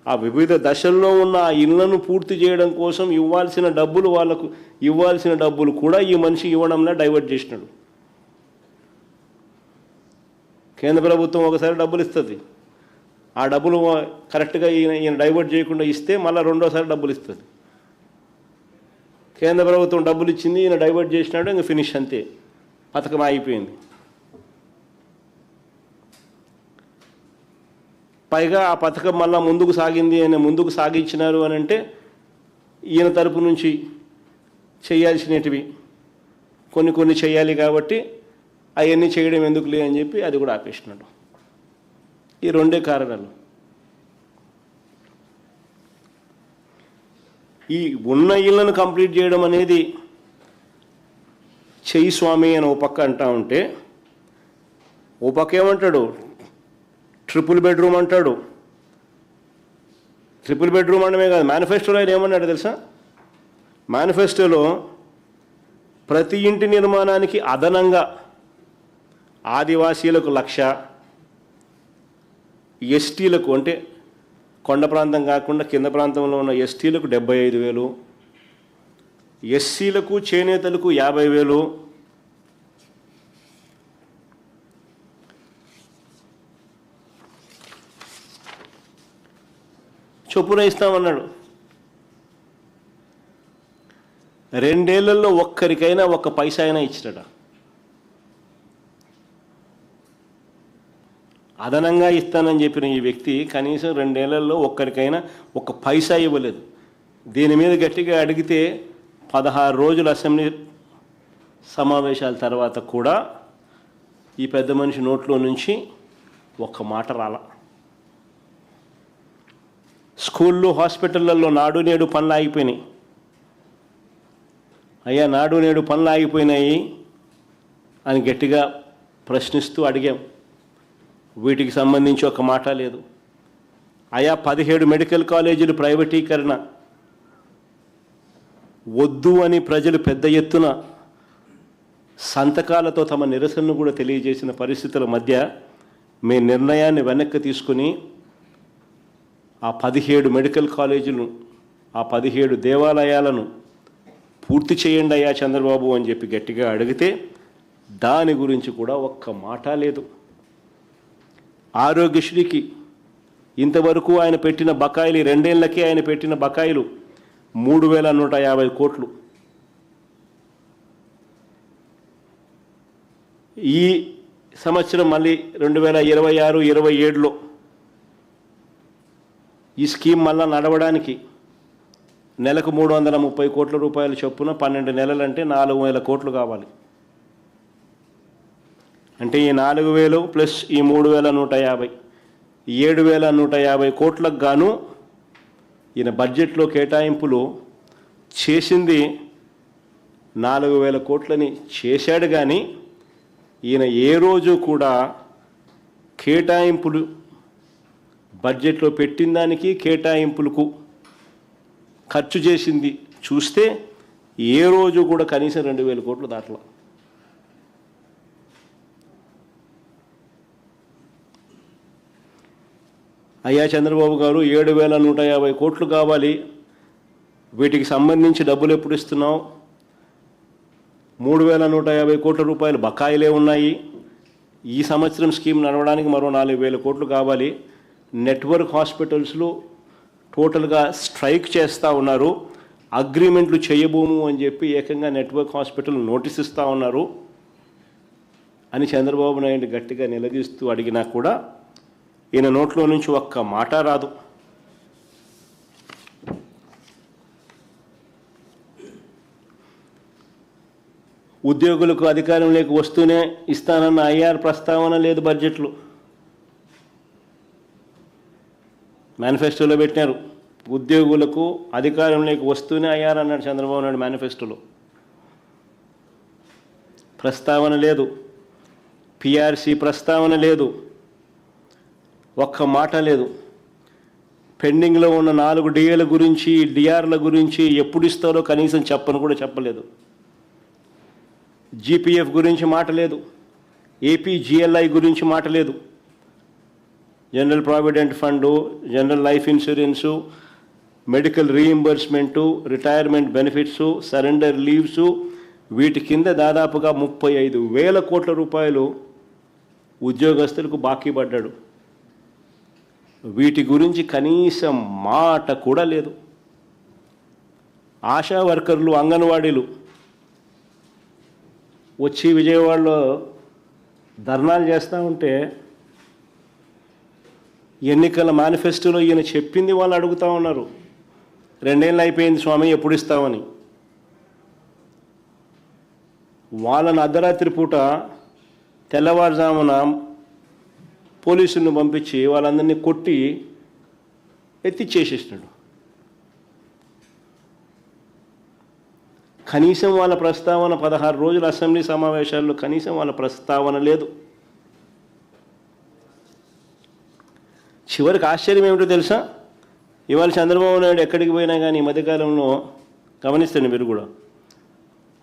ఆ వివిధ దశల్లో ఉన్న ఆ ఇళ్లను పూర్తి చేయడం కోసం ఇవ్వాల్సిన డబ్బులు కూడా ఈ మనిషి ఇవ్వడంలో డైవర్ట్ చేసినాడు. కేంద్ర ప్రభుత్వం ఒకసారి డబ్బులు ఇస్తుంది, ఆ డబ్బులు కరెక్ట్గా ఈయన డైవర్ట్ చేయకుండా ఇస్తే మళ్ళీ రెండోసారి డబ్బులు ఇస్తుంది. కేంద్ర ప్రభుత్వం డబ్బులు ఇచ్చింది, ఈయన డైవర్ట్ చేసినాడు, ఇంకా ఫినిష్, అంతే, పథకం అయిపోయింది. పైగా ఆ పథకం మళ్ళీ ముందుకు సాగించినారు అని అంటే ఈయన తరపు నుంచి చేయాల్సినవి కొన్ని చేయాలి కాబట్టి అవన్నీ చేయడం ఎందుకులే అని చెప్పి అది కూడా ఆపేసినాడు. ఈ 2 కారణాలు. ఈ ఉన్న ఇళ్లను కంప్లీట్ చేయడం అనేది చెయ్యి స్వామి అని ఓ పక్క అంటా ఉంటే, ఓ పక్క ఏమంటాడు, ట్రిపుల్ బెడ్రూమ్ అంటాడు. ట్రిపుల్ బెడ్రూమ్ అనడమే కాదు, మేనిఫెస్టోలో ఆయన ఏమన్నాడు తెలుసా? మేనిఫెస్టోలో ప్రతి ఇంటి నిర్మాణానికి అదనంగా ఆదివాసీలకు 1,00,000, ఎస్టీలకు అంటే కొండ ప్రాంతం కాకుండా కింద ప్రాంతంలో ఉన్న ఎస్టీలకు 75,000, ఎస్సీలకు చేనేతలకు 50,000, చొప్పున ఇస్తామన్నాడు. 2 ఏళ్లలో ఒక్కరికైనా 1 పైసా అయినా ఇచ్చినట. అదనంగా ఇస్తానని చెప్పిన ఈ వ్యక్తి కనీసం 2 ఏళ్లలో ఒక్కరికైనా ఒక్క పైసా ఇవ్వలేదు. దీని మీద గట్టిగా అడిగితే 16 రోజులు అసెంబ్లీ సమావేశాల తర్వాత కూడా ఈ పెద్ద మనిషి నోట్లో నుంచి ఒక్క మాట రాల. స్కూళ్ళు, హాస్పిటళ్లలో నాడు నేడు పనులు ఆగిపోయినాయి. అయ్యా, నాడు నేడు పనులు ఆగిపోయినాయి అని గట్టిగా ప్రశ్నిస్తూ అడిగాం. వీటికి సంబంధించి ఒక మాట లేదు. అయా 17 మెడికల్ కాలేజీలు ప్రైవేటీకరణ వద్దు అని ప్రజలు పెద్ద ఎత్తున సంతకాలతో తమ నిరసనను కూడా తెలియజేసిన పరిస్థితుల మధ్య మీ నిర్ణయాన్ని వెనక్కి తీసుకుని ఆ 17 మెడికల్ కాలేజీలను, ఆ 17 దేవాలయాలను పూర్తి చేయండి అయ్యా చంద్రబాబు అని చెప్పి గట్టిగా అడిగితే దాని గురించి కూడా ఒక్క మాట లేదు. ఆరోగ్యశ్రీకి ఇంతవరకు ఆయన పెట్టిన బకాయిలు, 2 ఏళ్లకే ఆయన పెట్టిన బకాయిలు 3,150 కోట్లు. ఈ సంవత్సరం మళ్ళీ 2026-27లో ఈ స్కీమ్ మళ్ళా నడవడానికి నెలకు 330 కోట్ల రూపాయల చొప్పున 12 నెలలంటే 4,000 కోట్లు కావాలి. అంటే ఈ 4,000 ప్లస్ ఈ 3,150, 7,150 కోట్లకు గాను ఈయన బడ్జెట్లో కేటాయింపులు చేసింది 4,000 కోట్లని చేశాడు. కానీ ఈయన ఏ రోజు కూడా కేటాయింపులు బడ్జెట్లో పెట్టిన దానికి కేటాయింపులకు ఖర్చు చేసింది చూస్తే ఏ రోజు కూడా కనీసం 2,000 కోట్లు దాటలా. అయ్యా చంద్రబాబు గారు 7,150 కోట్లు కావాలి, వీటికి సంబంధించి డబ్బులు ఎప్పుడు ఇస్తున్నావు? 3,150 కోట్ల రూపాయలు బకాయిలే ఉన్నాయి. ఈ సంవత్సరం స్కీమ్ నడవడానికి మరో 4,000 కోట్లు కావాలి. నెట్వర్క్ హాస్పిటల్స్లో టోటల్గా స్ట్రైక్ చేస్తూ ఉన్నారు. అగ్రిమెంట్లు చేయబోము అని చెప్పి ఏకంగా నెట్వర్క్ హాస్పిటల్ నోటీస్ ఇస్తూ ఉన్నారు అని చంద్రబాబు నాయుడు గట్టిగా నిలదీస్తూ అడిగినా కూడా ఈయన నోట్లో నుంచి ఒక్క మాట రాదు. ఉద్యోగులకు అధికారంలోకి వస్తూనే ఇస్తానన్న ఐఆర్ ప్రస్తావన లేదు బడ్జెట్లో. మేనిఫెస్టోలో పెట్టినారు, ఉద్యోగులకు అధికారంలోకి వస్తూనే ఐఆర్ అన్నాడు చంద్రబాబు నాయుడు మేనిఫెస్టోలో. ప్రస్తావన లేదు, పిఆర్సీ ప్రస్తావన లేదు, ఒక్క మాట లేదు. పెండింగ్లో ఉన్న 4 డిఏల గురించి, డిఆర్ల గురించి ఎప్పుడు ఇస్తారో కనీసం చెప్పను కూడా చెప్పలేదు. జీపీఎఫ్ గురించి మాట లేదు, ఏపీ జిఎల్ఐ గురించి మాట లేదు. General provident fund, general life insurance, medical reimbursement, retirement benefits, surrender leaves, వీటి కింద దాదాపుగా 35,000 కోట్ల రూపాయలు ఉద్యోగస్తులకు బాకీ పడ్డాడు. వీటి గురించి కనీసం మాట కూడా లేదు. ఆశా వర్కర్లు, అంగన్వాడీలు వచ్చి విజయవాడలో ధర్నాలు చేస్తూ ఉంటే ఎన్నికల మేనిఫెస్టోలో ఈయన చెప్పింది వాళ్ళు అడుగుతూ ఉన్నారు. 2 ఏళ్ళు అయిపోయింది స్వామి, ఎప్పుడు ఇస్తామని. వాళ్ళని అర్ధరాత్రి పూట తెల్లవారుజామున పోలీసులను పంపించి వాళ్ళందరినీ కొట్టి ఎత్తిచ్చేసేసినాడు. కనీసం వాళ్ళ ప్రస్తావన 16 రోజుల అసెంబ్లీ సమావేశాల్లో కనీసం వాళ్ళ ప్రస్తావన లేదు. చివరికి ఆశ్చర్యం ఏమిటో తెలుసా? ఇవాళ చంద్రబాబు నాయుడు ఎక్కడికి పోయినా కానీ ఈ మధ్యకాలంలో గమనిస్తాను మీరు కూడా,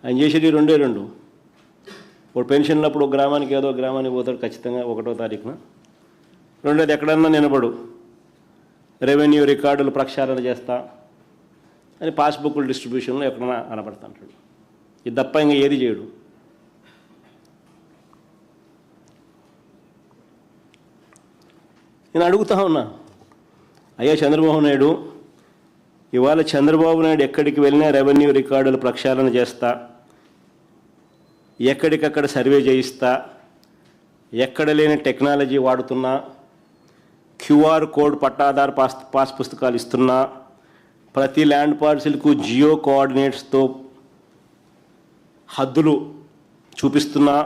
ఆయన చేసేది 2 ఒకటి పెన్షన్లప్పుడు ఒక గ్రామానికి ఏదో గ్రామానికి పోతాడు ఖచ్చితంగా 1వ తారీఖున. 2వది ఎక్కడన్నా నిలబడు రెవెన్యూ రికార్డులు ప్రక్షాళన చేస్తా అని పాస్బుక్ల డిస్ట్రిబ్యూషన్లో ఎక్కడన్నా కనపడుతుంటాడు. ఇది తప్ప ఇంకా ఏది చేయడు. నేను అడుగుతా ఉన్నా, అయ్యా చంద్రబాబు నాయుడు, ఇవాళ చంద్రబాబు నాయుడు ఎక్కడికి వెళ్ళినా రెవెన్యూ రికార్డులు ప్రక్షాళన చేస్తా, ఎక్కడికక్కడ సర్వే చేయిస్తా, ఎక్కడ లేని టెక్నాలజీ వాడుతున్నా, క్యూఆర్ కోడ్ పట్టాదారు పాస్ పుస్తకాలు ఇస్తున్నా, ప్రతి ల్యాండ్ పార్సిల్కు జియో కోఆర్డినేట్స్తో హద్దులు చూపిస్తున్నా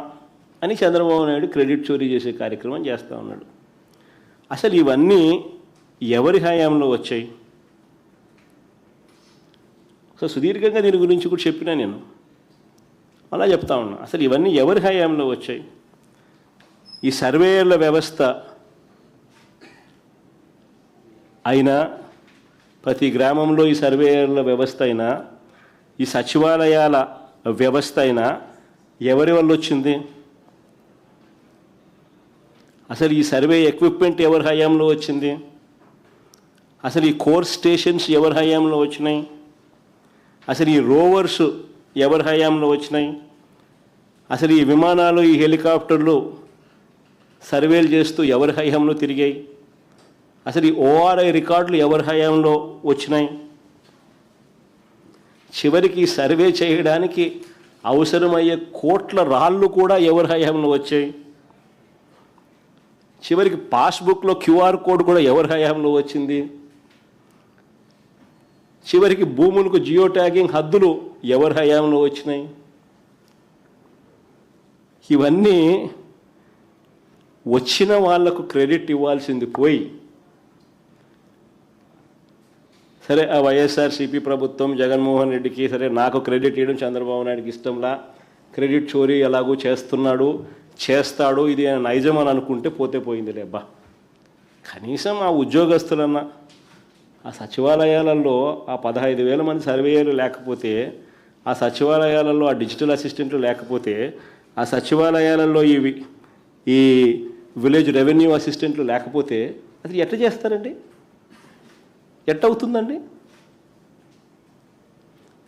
అని చంద్రబాబు నాయుడు క్రెడిట్ చోరీ చేసే కార్యక్రమం చేస్తూ ఉన్నాడు. అసలు ఇవన్నీ ఎవరి హయాంలో వచ్చాయి? సో సుదీర్ఘంగా దీని గురించి కూడా చెప్పినా నేను, అలా చెప్తా ఉన్నా. అసలు ఇవన్నీ ఎవరి హయాంలో వచ్చాయి? ఈ సర్వేయర్ల వ్యవస్థ అయినా, ప్రతి గ్రామంలో ఈ సర్వేయర్ల వ్యవస్థ అయినా, ఈ సచివాలయాల వ్యవస్థ అయినా ఎవరి వల్ల వచ్చింది? అసలు ఈ సర్వే ఎక్విప్మెంట్ ఎవరి హయాంలో వచ్చింది? అసలు ఈ కోర్ స్టేషన్స్ ఎవరి హయాంలో వచ్చినాయి? అసలు ఈ రోవర్స్ ఎవరి హయాంలో వచ్చినాయి? అసలు ఈ విమానాలు, ఈ హెలికాప్టర్లు సర్వేలు చేస్తూ ఎవరి హయాంలో తిరిగాయి? అసలు ఈ ఓఆర్ఐ రికార్డులు ఎవరి హయాంలో వచ్చినాయి? చివరికి సర్వే చేయడానికి అవసరమయ్యే కోట్ల రాళ్ళు కూడా ఎవరి హయాంలో వచ్చాయి? చివరికి పాస్బుక్లో క్యూఆర్ కోడ్ కూడా ఎవరి హయాంలో వచ్చింది? చివరికి భూములకు జియో ట్యాగింగ్ హద్దులు ఎవరి హయాంలో వచ్చినాయి? ఇవన్నీ వచ్చిన వాళ్లకు క్రెడిట్ ఇవ్వాల్సింది పోయి, సరే ఆ వైఎస్ఆర్సీపీ ప్రభుత్వం జగన్మోహన్ రెడ్డికి సరే నాకు క్రెడిట్ ఇవ్వడం చంద్రబాబు నాయుడికి ఇష్టంలా, క్రెడిట్ చోరీ ఎలాగూ చేస్తాడు, ఇది నైజం అని అనుకుంటే పోతే పోయిందిలే అబ్బా. కనీసం ఆ ఉద్యోగస్తులన్నా, ఆ సచివాలయాలలో ఆ 15,000 మంది సర్వేయర్లు లేకపోతే, ఆ సచివాలయాలలో ఆ డిజిటల్ అసిస్టెంట్లు లేకపోతే, ఆ సచివాలయాలలో ఈ విలేజ్ రెవెన్యూ అసిస్టెంట్లు లేకపోతే అసలు ఎట్లా చేస్తారండి? ఎట్టవుతుందండి?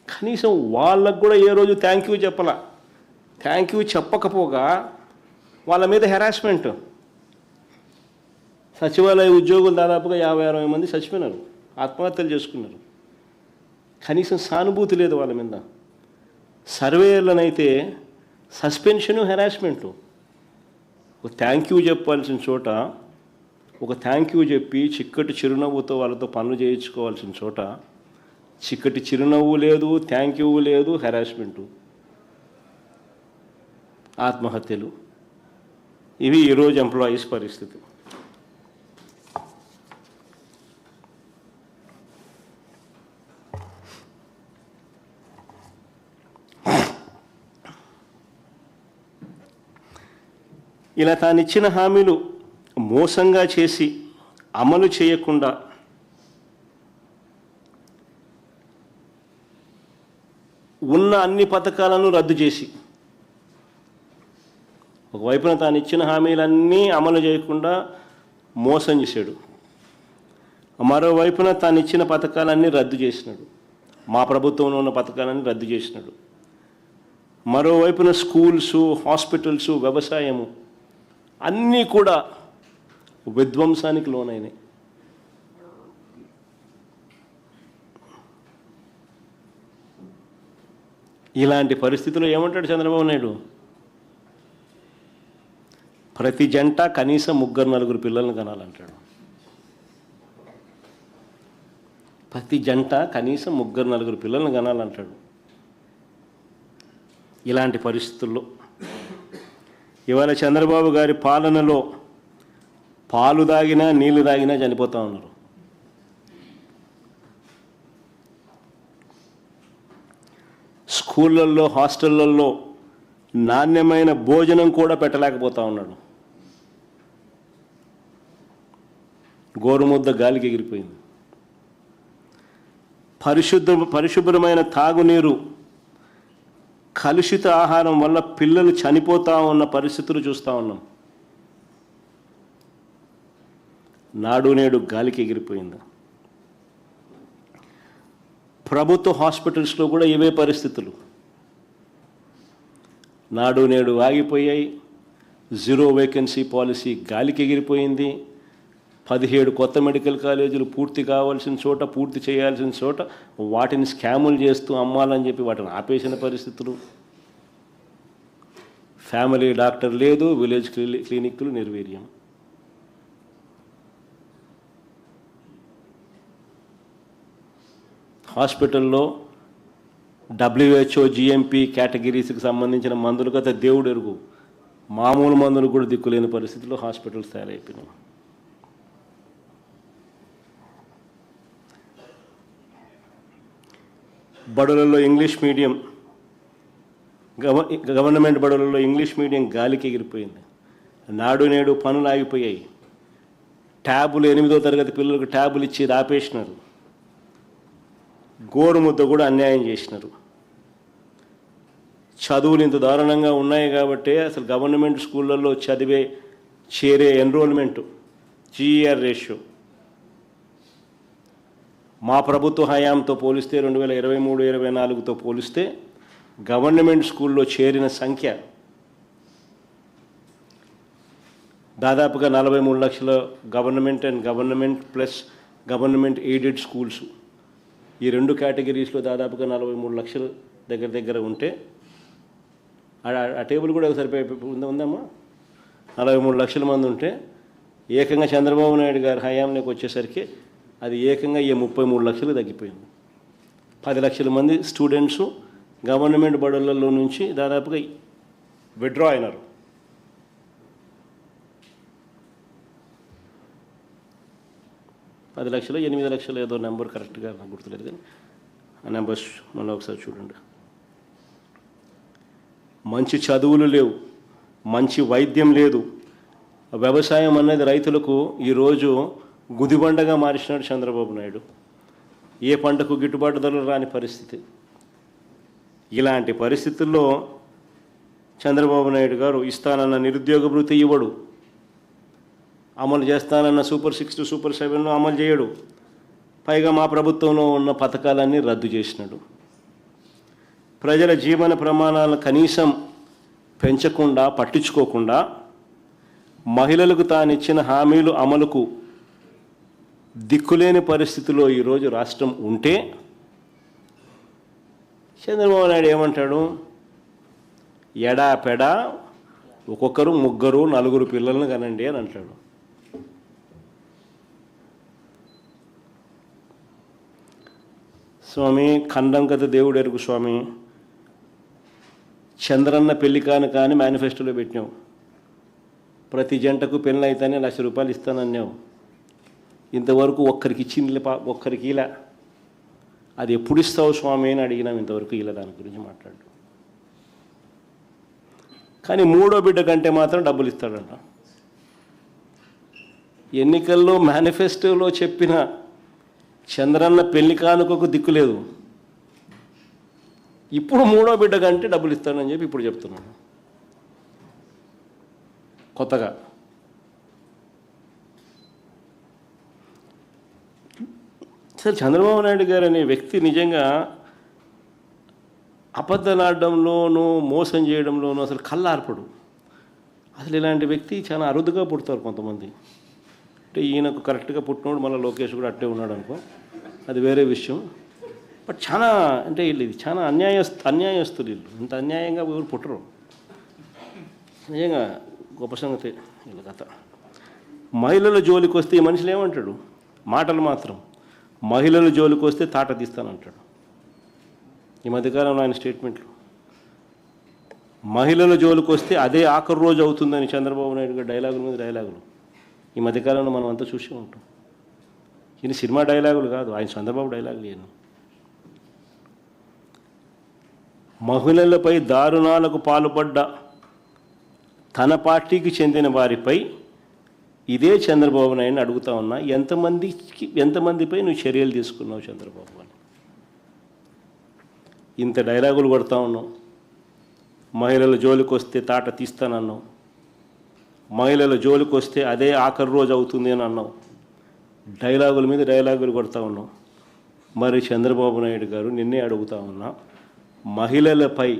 కనీసం వాళ్ళకు కూడా ఏ రోజు థ్యాంక్ యూ చెప్పాల. థ్యాంక్ యూ చెప్పకపోగా వాళ్ళ మీద హెరాస్మెంట్. సచివాలయ ఉద్యోగులు దాదాపుగా 50-60 మంది చచ్చిపోయినారు, ఆత్మహత్యలు చేసుకున్నారు. కనీసం సానుభూతి లేదు వాళ్ళ మీద. సర్వేయర్లనైతే సస్పెన్షను, హెరాస్మెంటు. ఒక థ్యాంక్ యూ చెప్పాల్సిన చోట, ఒక థ్యాంక్ యూ చెప్పి చిక్కటి చిరునవ్వుతో వాళ్ళతో పనులు చేయించుకోవాల్సిన చోట చిక్కటి చిరునవ్వు లేదు, థ్యాంక్ యూ లేదు, హెరాస్మెంటు, ఆత్మహత్యలు. ఇవి ఈరోజు ఎంప్లాయీస్ పరిస్థితి. ఇలా తానిచ్చిన హామీలు మోసంగా చేసి అమలు చేయకుండా ఉన్న అన్ని పథకాలను రద్దు చేసి, ఒకవైపున తాను ఇచ్చిన హామీలన్నీ అమలు చేయకుండా మోసం చేశాడు, మరోవైపున తాను ఇచ్చిన పథకాలన్నీ రద్దు చేసినాడు, మా ప్రభుత్వంలో ఉన్న పథకాలన్నీ రద్దు చేసినాడు. మరోవైపున స్కూల్సు, హాస్పిటల్సు, వ్యవసాయము అన్నీ కూడా విధ్వంసానికి లోనైనాయి. ఇలాంటి పరిస్థితుల్లో ఏమంటాడు చంద్రబాబు నాయుడు? ప్రతి జంట కనీసం 3-4 పిల్లలను కనాలంటాడు. ప్రతి జంట కనీసం 3-4 పిల్లలను కనాలంటాడు. ఇలాంటి పరిస్థితుల్లో ఇవాళ చంద్రబాబు గారి పాలనలో పాలు తాగినా నీళ్లు తాగినా చనిపోతూ ఉన్నారు. స్కూళ్ళల్లో, హాస్టళ్ళల్లో నాణ్యమైన భోజనం కూడా పెట్టలేకపోతూ ఉన్నాడు. గోరుముద్ద గాలికి ఎగిరిపోయింది. పరిశుభ్రమైన తాగునీరు, కలుషిత ఆహారం వల్ల పిల్లలు చనిపోతూ ఉన్న పరిస్థితులు చూస్తూ ఉన్నాం. నాడు నేడు గాలికి ఎగిరిపోయింది. ప్రభుత్వ హాస్పిటల్స్లో కూడా ఇవే పరిస్థితులు. నాడు నేడు ఆగిపోయాయి. 0 వేకెన్సీ పాలసీ గాలికి ఎగిరిపోయింది. 17 కొత్త మెడికల్ కాలేజీలు పూర్తి కావాల్సిన చోట, పూర్తి చేయాల్సిన చోట వాటిని స్కాములు చేస్తూ అమ్మాలని చెప్పి వాటిని ఆపేసిన పరిస్థితులు. ఫ్యామిలీ డాక్టర్ లేదు, విలేజ్ క్లినిక్లు నిర్వీర్యం. హాస్పిటల్లో WHO GMP కేటగిరీస్కి సంబంధించిన మందులు గత దేవుడు ఎరుగు, మామూలు మందులు కూడా దిక్కులేని పరిస్థితుల్లో హాస్పిటల్స్ తయారైపోయినాయి. బడులలో ఇంగ్లీష్ మీడియం, గవర్నమెంట్ బడులలో ఇంగ్లీష్ మీడియం గాలికి ఎగిరిపోయింది. నాడు నేడు పనులు ఆగిపోయాయి. ట్యాబులు 8వ తరగతి పిల్లలకు ట్యాబులు ఇచ్చేది ఆపేసినారు. గోరుముద్ద కూడా అన్యాయం చేసినారు. చదువులు ఇంత దారుణంగా ఉన్నాయి కాబట్టి అసలు గవర్నమెంట్ స్కూళ్ళల్లో చేరే ఎన్రోల్మెంటు GER రేషియో మా ప్రభుత్వ హయాంతో పోలిస్తే 2023-24తో పోలిస్తే గవర్నమెంట్ స్కూల్లో చేరిన సంఖ్య దాదాపుగా 43 లక్షల government and government plus government aided schools, ఈ 2 కేటగిరీస్లో దాదాపుగా 43 లక్షలు దగ్గర ఉంటే ఆ టేబుల్ కూడా సరిపోయి ఉందమ్మా. 43 లక్షల మంది ఉంటే ఏకంగా చంద్రబాబు నాయుడు గారి హయాంలోకి వచ్చేసరికి అది ఏకంగా 33 లక్షలు తగ్గిపోయింది. 10 లక్షల మంది స్టూడెంట్స్ గవర్నమెంట్ బడులలో నుంచి దాదాపుగా విత్డ్రా అయినారు. పది లక్షలు 8 లక్షలు ఏదో నెంబర్ కరెక్ట్గా నాకు గుర్తులేదు, కానీ ఆ నెంబర్స్ మళ్ళీ ఒకసారి చూడండి. మంచి చదువులు లేవు, మంచి వైద్యం లేదు. వ్యవసాయం అనేది రైతులకు ఈరోజు గుదిబండగా మార్చినాడు చంద్రబాబు నాయుడు. ఏ పంటకు గిట్టుబాటు ధరలు రాని పరిస్థితి. ఇలాంటి పరిస్థితుల్లో చంద్రబాబు నాయుడు గారు ఇస్తానన్న నిరుద్యోగ భృతి ఇవ్వడు, అమలు చేస్తానన్న సూపర్ 6 సూపర్ 7 అమలు చేయడు. పైగా మా ప్రభుత్వంలో ఉన్న పథకాలన్నీ రద్దు చేసినాడు. ప్రజల జీవన ప్రమాణాలను కనీసం పెంచకుండా, పట్టించుకోకుండా, మహిళలకు తానిచ్చిన హామీలు అమలుకు దిక్కులేని పరిస్థితిలో ఈరోజు రాష్ట్రం ఉంటే చంద్రబాబు నాయుడు ఏమంటాడు? ఎడాపెడా ఒక్కొక్కరు 3, 4 పిల్లలను కనండి అని అంటాడు. స్వామి, ఖండం కథ దేవుడు ఎరుగు స్వామి. చంద్రన్న పెళ్లి కానీ మేనిఫెస్టోలో పెట్టినావు. ప్రతి జంటకు పెళ్ళి అయితేనే ₹1,00,000 ఇస్తానన్నావు. ఇంతవరకు ఒక్కరికి ఇలా. అది ఎప్పుడు ఇస్తావు స్వామి అని అడిగినాం. ఇంతవరకు ఇలా దాని గురించి మాట్లాడు. కానీ 3వ బిడ్డ కంటే మాత్రం డబ్బులు ఇస్తాడంట. ఎన్నికల్లో మేనిఫెస్టోలో చెప్పిన చంద్రన్న పెళ్లి కానుకకు దిక్కులేదు. ఇప్పుడు 3వ బిడ్డ కంటే డబ్బులు ఇస్తానని చెప్పి ఇప్పుడు చెప్తున్నాను కొత్తగా. సార్, చంద్రబాబు నాయుడు గారు అనే వ్యక్తి నిజంగా అబద్ధాలాడడంలోనూ మోసం చేయడంలోనూ అసలు కళ్ళార్పడు. అసలు ఇలాంటి వ్యక్తి చాలా అరుదుగా పుడతారు కొంతమంది. అంటే ఈయనకు కరెక్ట్గా పుట్టినోడు మళ్ళీ లోకేష్ కూడా అట్టే ఉన్నాడు అనుకో, అది వేరే విషయం. బట్ చాలా అంటే వీళ్ళు ఇది చాలా అన్యాయస్తులు. వీళ్ళు ఇంత అన్యాయంగా ఎవరు పుట్టరు. నిజంగా గొప్ప సంగతి వీళ్ళ కథ. మహిళల జోలికి వస్తే ఈ మనుషులు ఏమంటాడు? మాటలు మాత్రం. మహిళల జోలికి వస్తే తాట తీస్తానంటాడు. ఈ మధ్యకాలంలో ఆయన స్టేట్మెంట్లు. మహిళల జోలికి వస్తే అదే ఆఖరి రోజు అవుతుందని చంద్రబాబు నాయుడు గారు డైలాగుల మీద డైలాగులు ఈ మధ్యకాలంలో మనం అంతా చూసి ఉంటాం. ఈయన సినిమా డైలాగులు కాదు, ఆయన చంద్రబాబు డైలాగులు ఈయన. మహిళలపై దారుణాలకు పాల్పడ్డ తన పార్టీకి చెందిన వారిపై ఇదే చంద్రబాబు నాయుడిని అడుగుతా ఉన్నా, ఎంతమందిపై నువ్వు చర్యలు తీసుకున్నావు చంద్రబాబు అని. ఇంత డైలాగులు కొడతా ఉన్నావు. మహిళల జోలికి వస్తే తాట తీస్తానన్నావు. మహిళల జోలికి వస్తే అదే ఆఖరి రోజు అవుతుంది అని అన్నావు. డైలాగుల మీద డైలాగులు కొడతా ఉన్నావు. మరి చంద్రబాబు నాయుడు గారు నిన్నే అడుగుతా ఉన్నా, మహిళలపై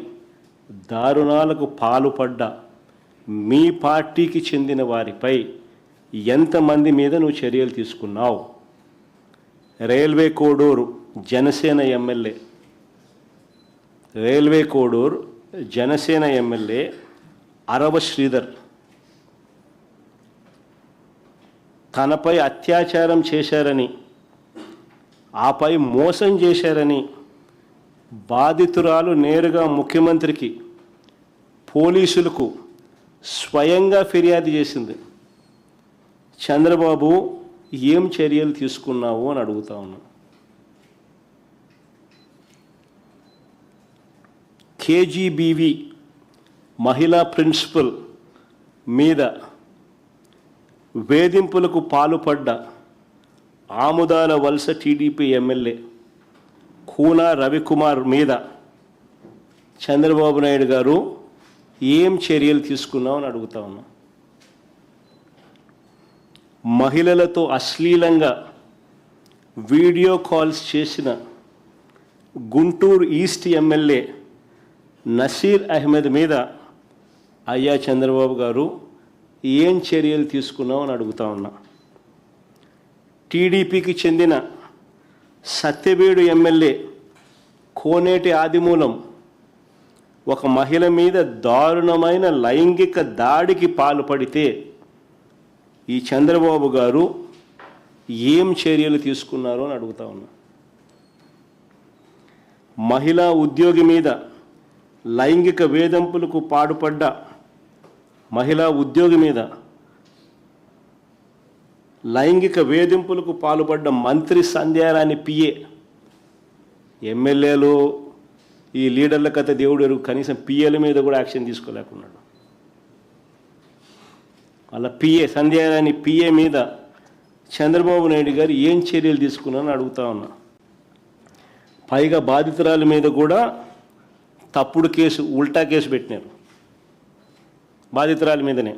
దారుణాలకు పాల్పడ్డ మీ పార్టీకి చెందిన వారిపై ఎంతమంది మీద నువ్వు చర్యలు తీసుకున్నావు? Railway Koduru Janasena MLA, railway Koduru Janasena MLA Arava Sridhar తనపై అత్యాచారం చేశారని, ఆపై మోసం చేశారని బాధితురాలు నేరుగా ముఖ్యమంత్రికి, పోలీసులకు స్వయంగా ఫిర్యాదు చేసింది. చంద్రబాబు ఏం చర్యలు తీసుకున్నావు అని అడుగుతా ఉన్నా. కేజీబీవి మహిళా ప్రిన్సిపల్ మీద వేధింపులకు పాల్పడ్డ ఆముదాల వలస టీడీపీ ఎమ్మెల్యే కూనా రవికుమార్ మీద చంద్రబాబు నాయుడు గారు ఏం చర్యలు తీసుకున్నామని అడుగుతా ఉన్నా. మహిళలతో అశ్లీలంగా వీడియో కాల్స్ చేసిన గుంటూరు ఈస్ట్ ఎమ్మెల్యే నసీర్ అహ్మద్ మీద అయ్యా చంద్రబాబు గారు ఏం చర్యలు తీసుకున్నామని అడుగుతా ఉన్నా. టీడీపీకి చెందిన సత్యవేడు ఎమ్మెల్యే కోనేటి ఆదిమూలం ఒక మహిళ మీద దారుణమైన లైంగిక దాడికి పాల్పడితే ఈ చంద్రబాబు గారు ఏం చర్యలు తీసుకున్నారో అని అడుగుతా ఉన్నా. మహిళా ఉద్యోగి మీద లైంగిక వేధింపులకు పాల్పడ్డ మహిళా ఉద్యోగి మీద లైంగిక వేధింపులకు పాల్పడ్డ మంత్రి సంధ్యారాణి పిఏ, ఎమ్మెల్యేలు ఈ లీడర్ల కథ దేవుడు ఎరుగు, కనీసం పిఏల మీద కూడా యాక్షన్ తీసుకోలేకున్నాడు. వాళ్ళ పిఏ సంధ్యారాణి పిఏ మీద చంద్రబాబు నాయుడు గారు ఏం చర్యలు తీసుకున్నారని అడుగుతా ఉన్నా. పైగా బాధితురాల మీద కూడా తప్పుడు కేసు, ఉల్టా కేసు పెట్టినారు బాధితురాల మీదనే.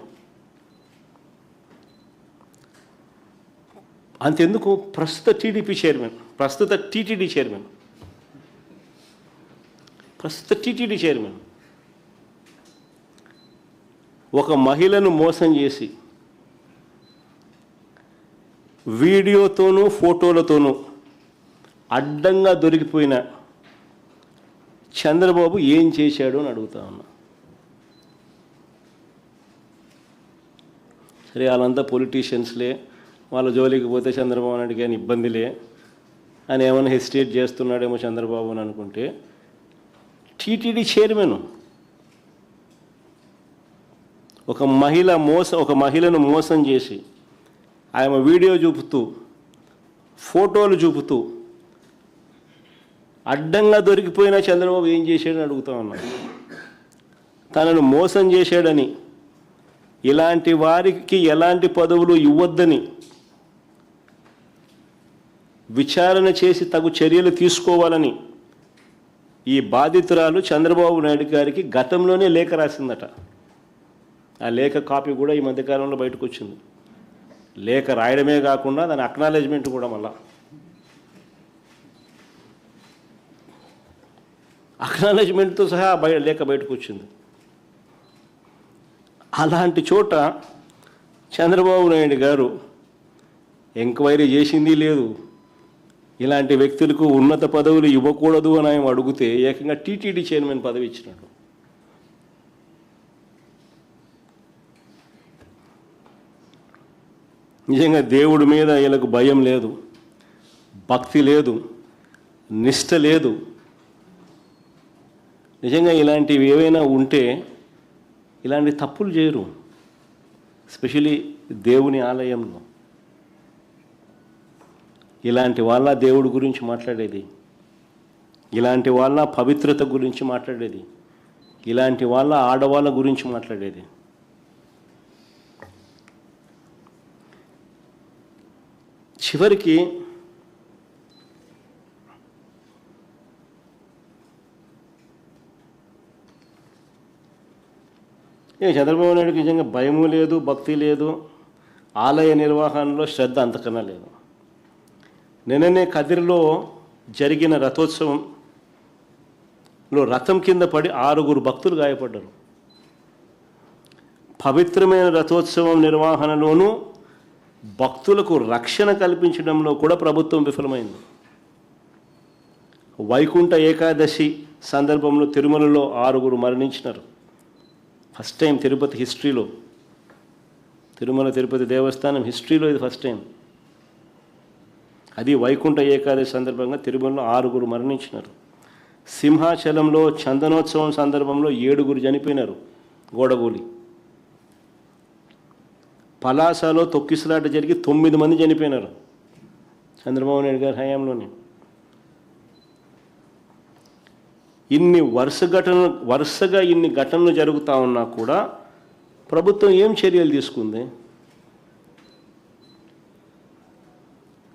అంతెందుకు ప్రస్తుత టీడీపీ చైర్మన్, ప్రస్తుత టీటీడీ చైర్మన్ ఒక మహిళను మోసం చేసి వీడియోతోనూ ఫోటోలతోనూ అడ్డంగా దొరికిపోయిన చంద్రబాబు ఏం చేశాడు అని అడుగుతా ఉన్నా. సరే, వాళ్ళంతా పొలిటీషియన్స్లే, వాళ్ళ జోలికి పోతే చంద్రబాబు నాయుడికి అని ఇబ్బందిలే అని ఏమైనా హెసిటేట్ చేస్తున్నాడేమో చంద్రబాబు అని అనుకుంటే, టీటీడీ చైర్మన్ ఒక మహిళను మోసం చేసి ఆమె వీడియో చూపుతూ ఫోటోలు చూపుతూ అడ్డంగా దొరికిపోయిన చంద్రబాబు ఏం చేశాడని అడుగుతా ఉన్నాడు. తనను మోసం చేశాడని, ఇలాంటి వారికి ఎలాంటి పదవులు ఇవ్వద్దని విచారణ చేసి తగు చర్యలు తీసుకోవాలని ఈ బాధితురాలు చంద్రబాబు నాయుడు గారికి గతంలోనే లేఖ రాసిందట. ఆ లేఖ కాపీ కూడా ఈ మధ్యకాలంలో బయటకు వచ్చింది. లేఖ రాయడమే కాకుండా దాని అక్నాలెడ్జ్మెంట్ కూడా మళ్ళా అక్నాలెడ్జ్మెంట్తో సహా లేఖ బయటకు వచ్చింది. అలాంటి చోట చంద్రబాబు నాయుడు గారు ఎంక్వైరీ చేసింది లేదు, ఇలాంటి వ్యక్తులకు ఉన్నత పదవులు ఇవ్వకూడదు అని ఆయన అడిగితే ఏకంగా టీటీడీ చైర్మన్ పదవి ఇచ్చినాడు. నిజంగా దేవుడి మీద వీళ్ళకు భయం లేదు, భక్తి లేదు, నిష్ట లేదు. నిజంగా ఇలాంటివి ఏవైనా ఉంటే ఇలాంటి తప్పులు చేయరు, ఎస్పెషలీ దేవుని ఆలయంలో. ఇలాంటి వాళ్ళ దేవుడి గురించి మాట్లాడేది, ఇలాంటి వాళ్ళ పవిత్రత గురించి మాట్లాడేది, ఇలాంటి వాళ్ళ ఆడవాళ్ళ గురించి మాట్లాడేది. చివరికి చంద్రబాబు నాయుడుకి నిజంగా భయము లేదు, భక్తి లేదు, ఆలయ నిర్వహణలో శ్రద్ధ అంతకన్నా లేదు. నిన్ననే కదిరిలో జరిగిన రథోత్సవంలో రథం కింద పడి 6 భక్తులు గాయపడ్డారు. పవిత్రమైన రథోత్సవం నిర్వహణలోనూ భక్తులకు రక్షణ కల్పించడంలో కూడా ప్రభుత్వం విఫలమైంది. వైకుంఠ ఏకాదశి సందర్భంలో తిరుమలలో 6 మరణించినారు. ఫస్ట్ టైం తిరుపతి హిస్టరీలో, తిరుమల తిరుపతి దేవస్థానం హిస్టరీలో ఇది ఫస్ట్ టైం. అది వైకుంఠ ఏకాదశి సందర్భంగా తిరుమలలో 6 మరణించినారు. సింహాచలంలో చందనోత్సవం సందర్భంలో 7 చనిపోయినారు గోడగూలి. పలాసలో తొక్కిసలాట జరిగి 9 మంది చనిపోయినారు చంద్రబాబు నాయుడు గారి హయాంలోనే. ఇన్ని వరుసగా ఇన్ని ఘటనలు జరుగుతూ ఉన్నా కూడా ప్రభుత్వం ఏం చర్యలు తీసుకుంది?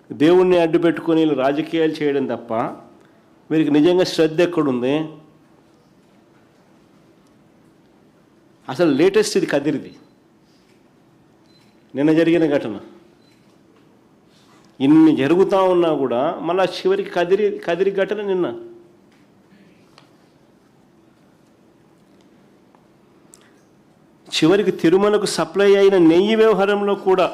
దేవుణ్ణి అడ్డు పెట్టుకొని రాజకీయాలు చేయడం తప్ప వీరికి నిజంగా శ్రద్ధ ఎక్కడుంది? అసలు లేటెస్ట్ ఇది కదిరిది, నిన్న జరిగిన ఘటన. ఇన్ని జరుగుతూ ఉన్నా కూడా మళ్ళా చివరికి కదిరి ఘటన నిన్న. చివరికి తిరుమలకు సప్లై అయిన నెయ్యి వ్యవహారంలో కూడా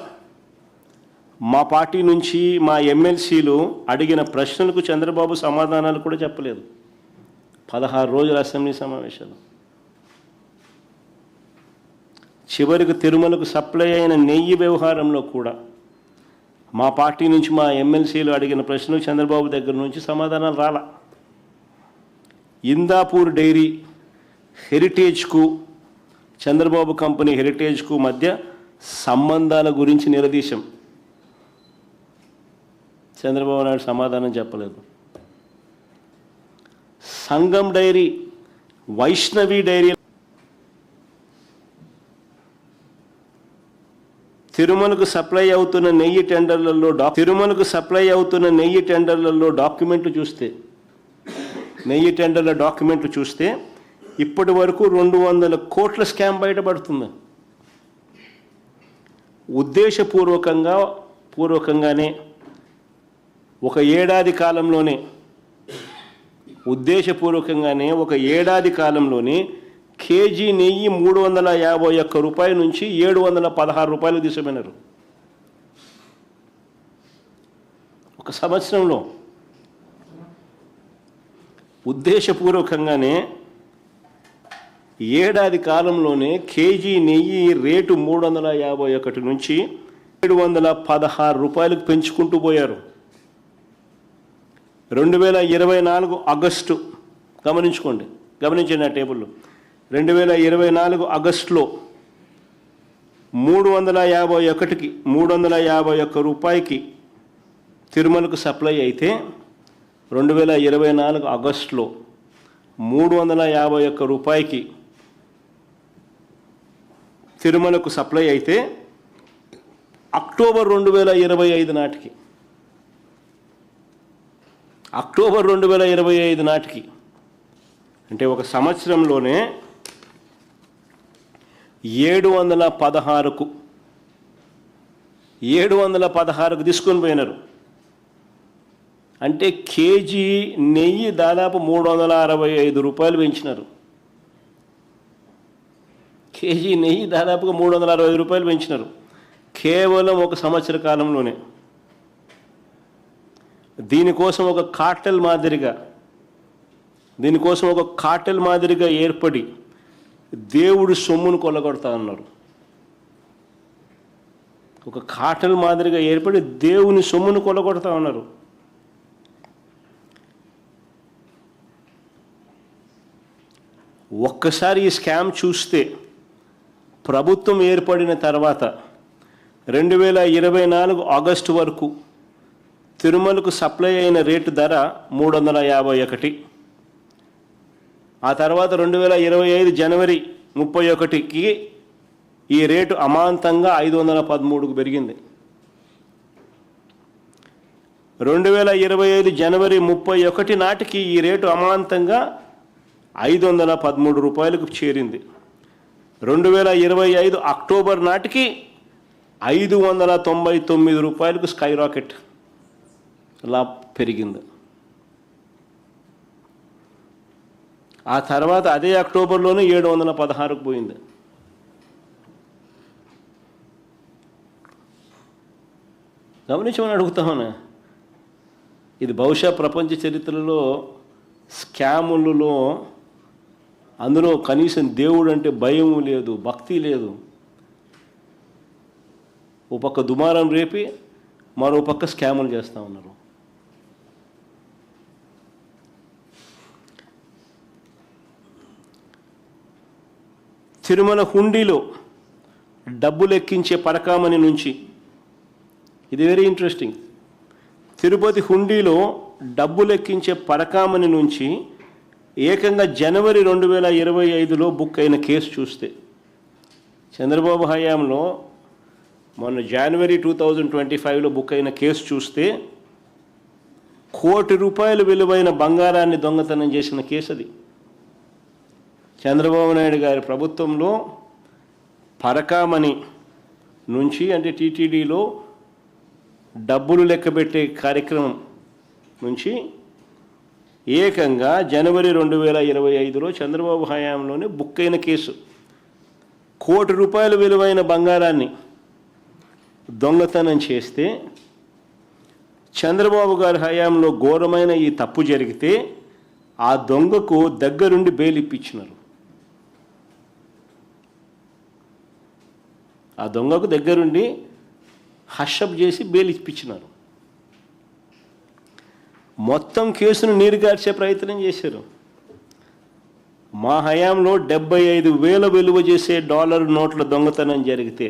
మా పార్టీ నుంచి మా ఎమ్మెల్సీలు అడిగిన ప్రశ్నలకు చంద్రబాబు సమాధానాలు కూడా చెప్పలేదు. 16 రోజుల అసెంబ్లీ సమావేశాలు. చివరికి తిరుమలకు సప్లై అయిన నెయ్యి వ్యవహారంలో కూడా మా పార్టీ నుంచి మా ఎమ్మెల్సీలు అడిగిన ప్రశ్నలు చంద్రబాబు దగ్గర నుంచి సమాధానాలు రాలా. ఇందాపూర్ డైరీ హెరిటేజ్కు, చంద్రబాబు కంపెనీ హెరిటేజ్కు మధ్య సంబంధాల గురించి నిలదీశాం. చంద్రబాబు నాయుడు సమాధానం చెప్పలేదు. సంగం డైరీ, వైష్ణవి డైరీ, తిరుమలకు సప్లై అవుతున్న నెయ్యి టెండర్లలో డాక్యుమెంట్లు చూస్తే, నెయ్యి టెండర్ల డాక్యుమెంట్లు చూస్తే ఇప్పటి వరకు 200 కోట్ల స్కామ్ బయటపడుతుంది. ఉద్దేశపూర్వకంగానే ఒక ఏడాది కాలంలోనే కేజీ నెయ్యి 351 రూపాయల నుంచి 716 రూపాయలు తీసుకుపోయినారు ఒక సంవత్సరంలో. ఉద్దేశపూర్వకంగానే ఏడాది కాలంలోనే కేజీ నెయ్యి రేటు 351 నుంచి 716 రూపాయలకు పెంచుకుంటూ పోయారు. 2024 ఆగస్టు, గమనించండి ఆ టేబుల్లో. 2024 ఆగస్టులో 351 రూపాయకి తిరుమలకు సప్లై అయితే 2024 ఆగస్టులో 351 రూపాయకి తిరుమలకు సప్లై అయితే అక్టోబర్ 2025 నాటికి అంటే ఒక సంవత్సరంలోనే 716కు తీసుకొని పోయినారు. అంటే కేజీ నెయ్యి దాదాపు 365 రూపాయలు పెంచినారు. కేజీ నెయ్యి దాదాపుగా 365 రూపాయలు పెంచినారు కేవలం ఒక సంవత్సర కాలంలోనే. దీనికోసం ఒక కార్టెల్ మాదిరిగా ఏర్పడి దేవుడి సొమ్మును కొల్లగొడతా ఉన్నారు. ఒక కార్టెల్ మాదిరిగా ఏర్పడి దేవుని సొమ్మును కొల్లగొడతా ఉన్నారు. ఒక్కసారి ఈ స్కామ్ చూస్తే ప్రభుత్వం ఏర్పడిన తర్వాత 2024 ఆగస్టు వరకు తిరుమలకు సప్లై అయిన రేటు ధర 351. ఆ తర్వాత 2025 జనవరి 31కి ఈ రేటు అమాంతంగా 513కు పెరిగింది. 2025 జనవరి 31 నాటికి ఈ రేటు అమాంతంగా 513 రూపాయలకు చేరింది. 2025 అక్టోబర్ నాటికి 599 రూపాయలకు స్కై రాకెట్ లా పెరిగింది. ఆ తర్వాత అదే అక్టోబర్లోనే 716కు పోయింది. గమనించమని అడుగుతామన్నా. ఇది బహుశా ప్రపంచ చరిత్రలో స్కాములలో అందులో కనీసం దేవుడు అంటే భయం లేదు, భక్తి లేదు. ఓ పక్క దుమారం రేపి మరో పక్క స్కాములు చేస్తూ ఉన్నారు. తిరుమల హుండీలో డబ్బులు ఎక్కించే పరకామణి నుంచి, ఇది వెరీ ఇంట్రెస్టింగ్, తిరుపతి హుండీలో డబ్బులు ఎక్కించే పరకామణి నుంచి ఏకంగా జనవరి 2025లో బుక్ అయిన కేసు చూస్తే, చంద్రబాబు హయాంలో మొన్న జనవరి 2025లో బుక్ అయిన కేసు చూస్తే ₹1 కోటి విలువైన బంగారాన్ని దొంగతనం చేసిన కేసు అది. చంద్రబాబు నాయుడు గారి ప్రభుత్వంలో పరకామణి నుంచి, అంటే టీటీడీలో డబ్బులు లెక్కబెట్టే కార్యక్రమం నుంచి ఏకంగా జనవరి 2025లో చంద్రబాబు హయాంలోనే బుక్ అయిన కేసు. ₹1 కోటి విలువైన బంగారాన్ని దొంగతనం చేస్తే, చంద్రబాబు గారి హయాంలో ఘోరమైన ఈ తప్పు జరిగితే ఆ దొంగకు దగ్గరుండి బెయిల్ ఇప్పించినారు. ఆ దొంగకు దగ్గరుండి హషప్ చేసి బెయిల్ ఇప్పించినారు. మొత్తం కేసును నీరుగార్చే ప్రయత్నం చేశారు. మా హయాంలో 75,000 విలువ చేసే డాలర్ నోట్ల దొంగతనం జరిగితే,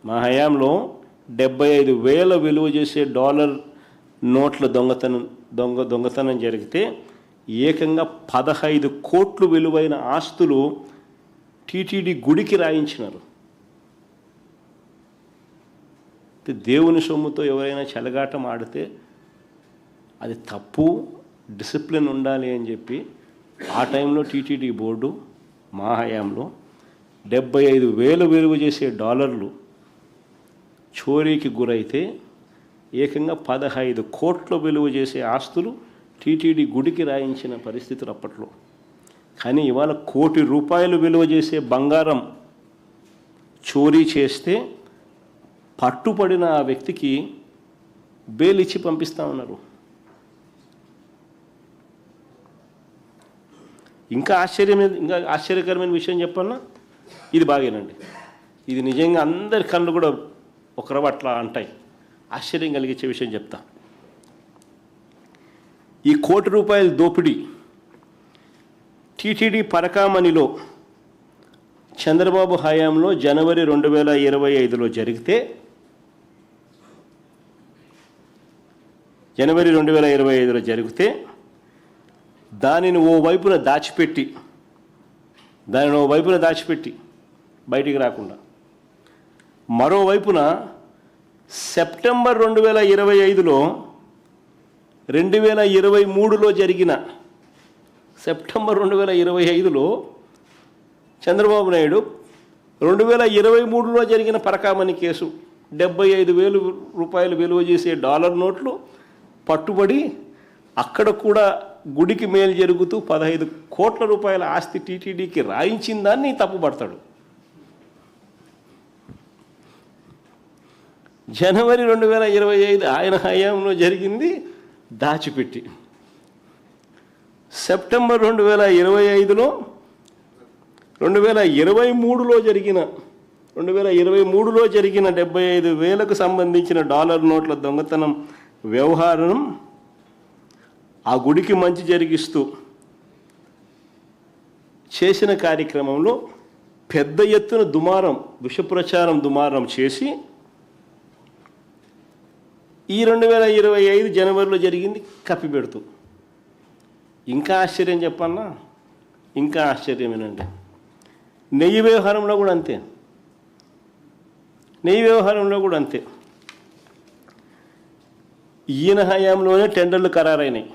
మా హయాంలో 75,000 విలువ చేసే డాలర్ నోట్ల దొంగతనం జరిగితే ఏకంగా 15 కోట్లు విలువైన ఆస్తులు టీటీడీ గుడికి రాయించినారు. దేవుని సొమ్ముతో ఎవరైనా చెలగాటం ఆడితే అది తప్పు, డిసిప్లిన్ ఉండాలి అని చెప్పి ఆ టైంలో టీటీడీ బోర్డు మా హయాంలో 75,000 విలువ చేసే డాలర్లు చోరీకి గురైతే ఏకంగా 15 కోట్ల విలువ చేసే ఆస్తులు టీటీడీ గుడికి రాయించిన పరిస్థితులు అప్పట్లో. కానీ ఇవాళ ₹1 కోటి విలువ చేసే బంగారం చోరీ చేస్తే పట్టుపడిన ఆ వ్యక్తికి బెయిల్ ఇచ్చి పంపిస్తూ ఉన్నారు. ఇంకా ఆశ్చర్యకరమైన విషయం చెప్పన్నా, ఇది బాగేనండి, ఇది నిజంగా అందరి కళ్ళు కూడా ఒకరవ అట్లా అంటాయి, ఆశ్చర్యం కలిగించే విషయం చెప్తా. ఈ ₹1 కోటి దోపిడీ టీటీడీ పరకామణిలో చంద్రబాబు హయాంలో జనవరి 2025లో జరిగితే, జనవరి 2025లో జరిగితే దానిని ఓవైపున దాచిపెట్టి బయటికి రాకుండా, మరోవైపున సెప్టెంబర్ 2025లో 2023లో జరిగిన, సెప్టెంబర్ 2025లో చంద్రబాబు నాయుడు 2023లో జరిగిన పరకామణి కేసు, ₹75,000 విలువ చేసే డాలర్ నోట్లు పట్టుబడి అక్కడ కూడా గుడికి మేలు జరుగుతూ 15 కోట్ల ఆస్తి టీటీడీకి రాయించిన దాన్ని తప్పుపడతాడు. జనవరి 2025 ఆయన హయాంలో జరిగింది దాచిపెట్టి, సెప్టెంబర్ 2025లో 2023లో జరిగిన 75,000కు సంబంధించిన డాలర్ నోట్ల దొంగతనం వ్యవహారం ఆ గుడికి మంచి జరిగిస్తూ చేసిన కార్యక్రమంలో పెద్ద ఎత్తున విషప్రచారం దుమారం చేసి ఈ 2025 జనవరిలో జరిగింది కప్పిపెడుతూ. ఇంకా ఆశ్చర్యం చెప్పన్నా, ఇంకా ఆశ్చర్యమేనండి, నెయ్యి వ్యవహారంలో కూడా అంతే. ఈయన హయాంలోనే టెండర్లు ఖరారైనాయి.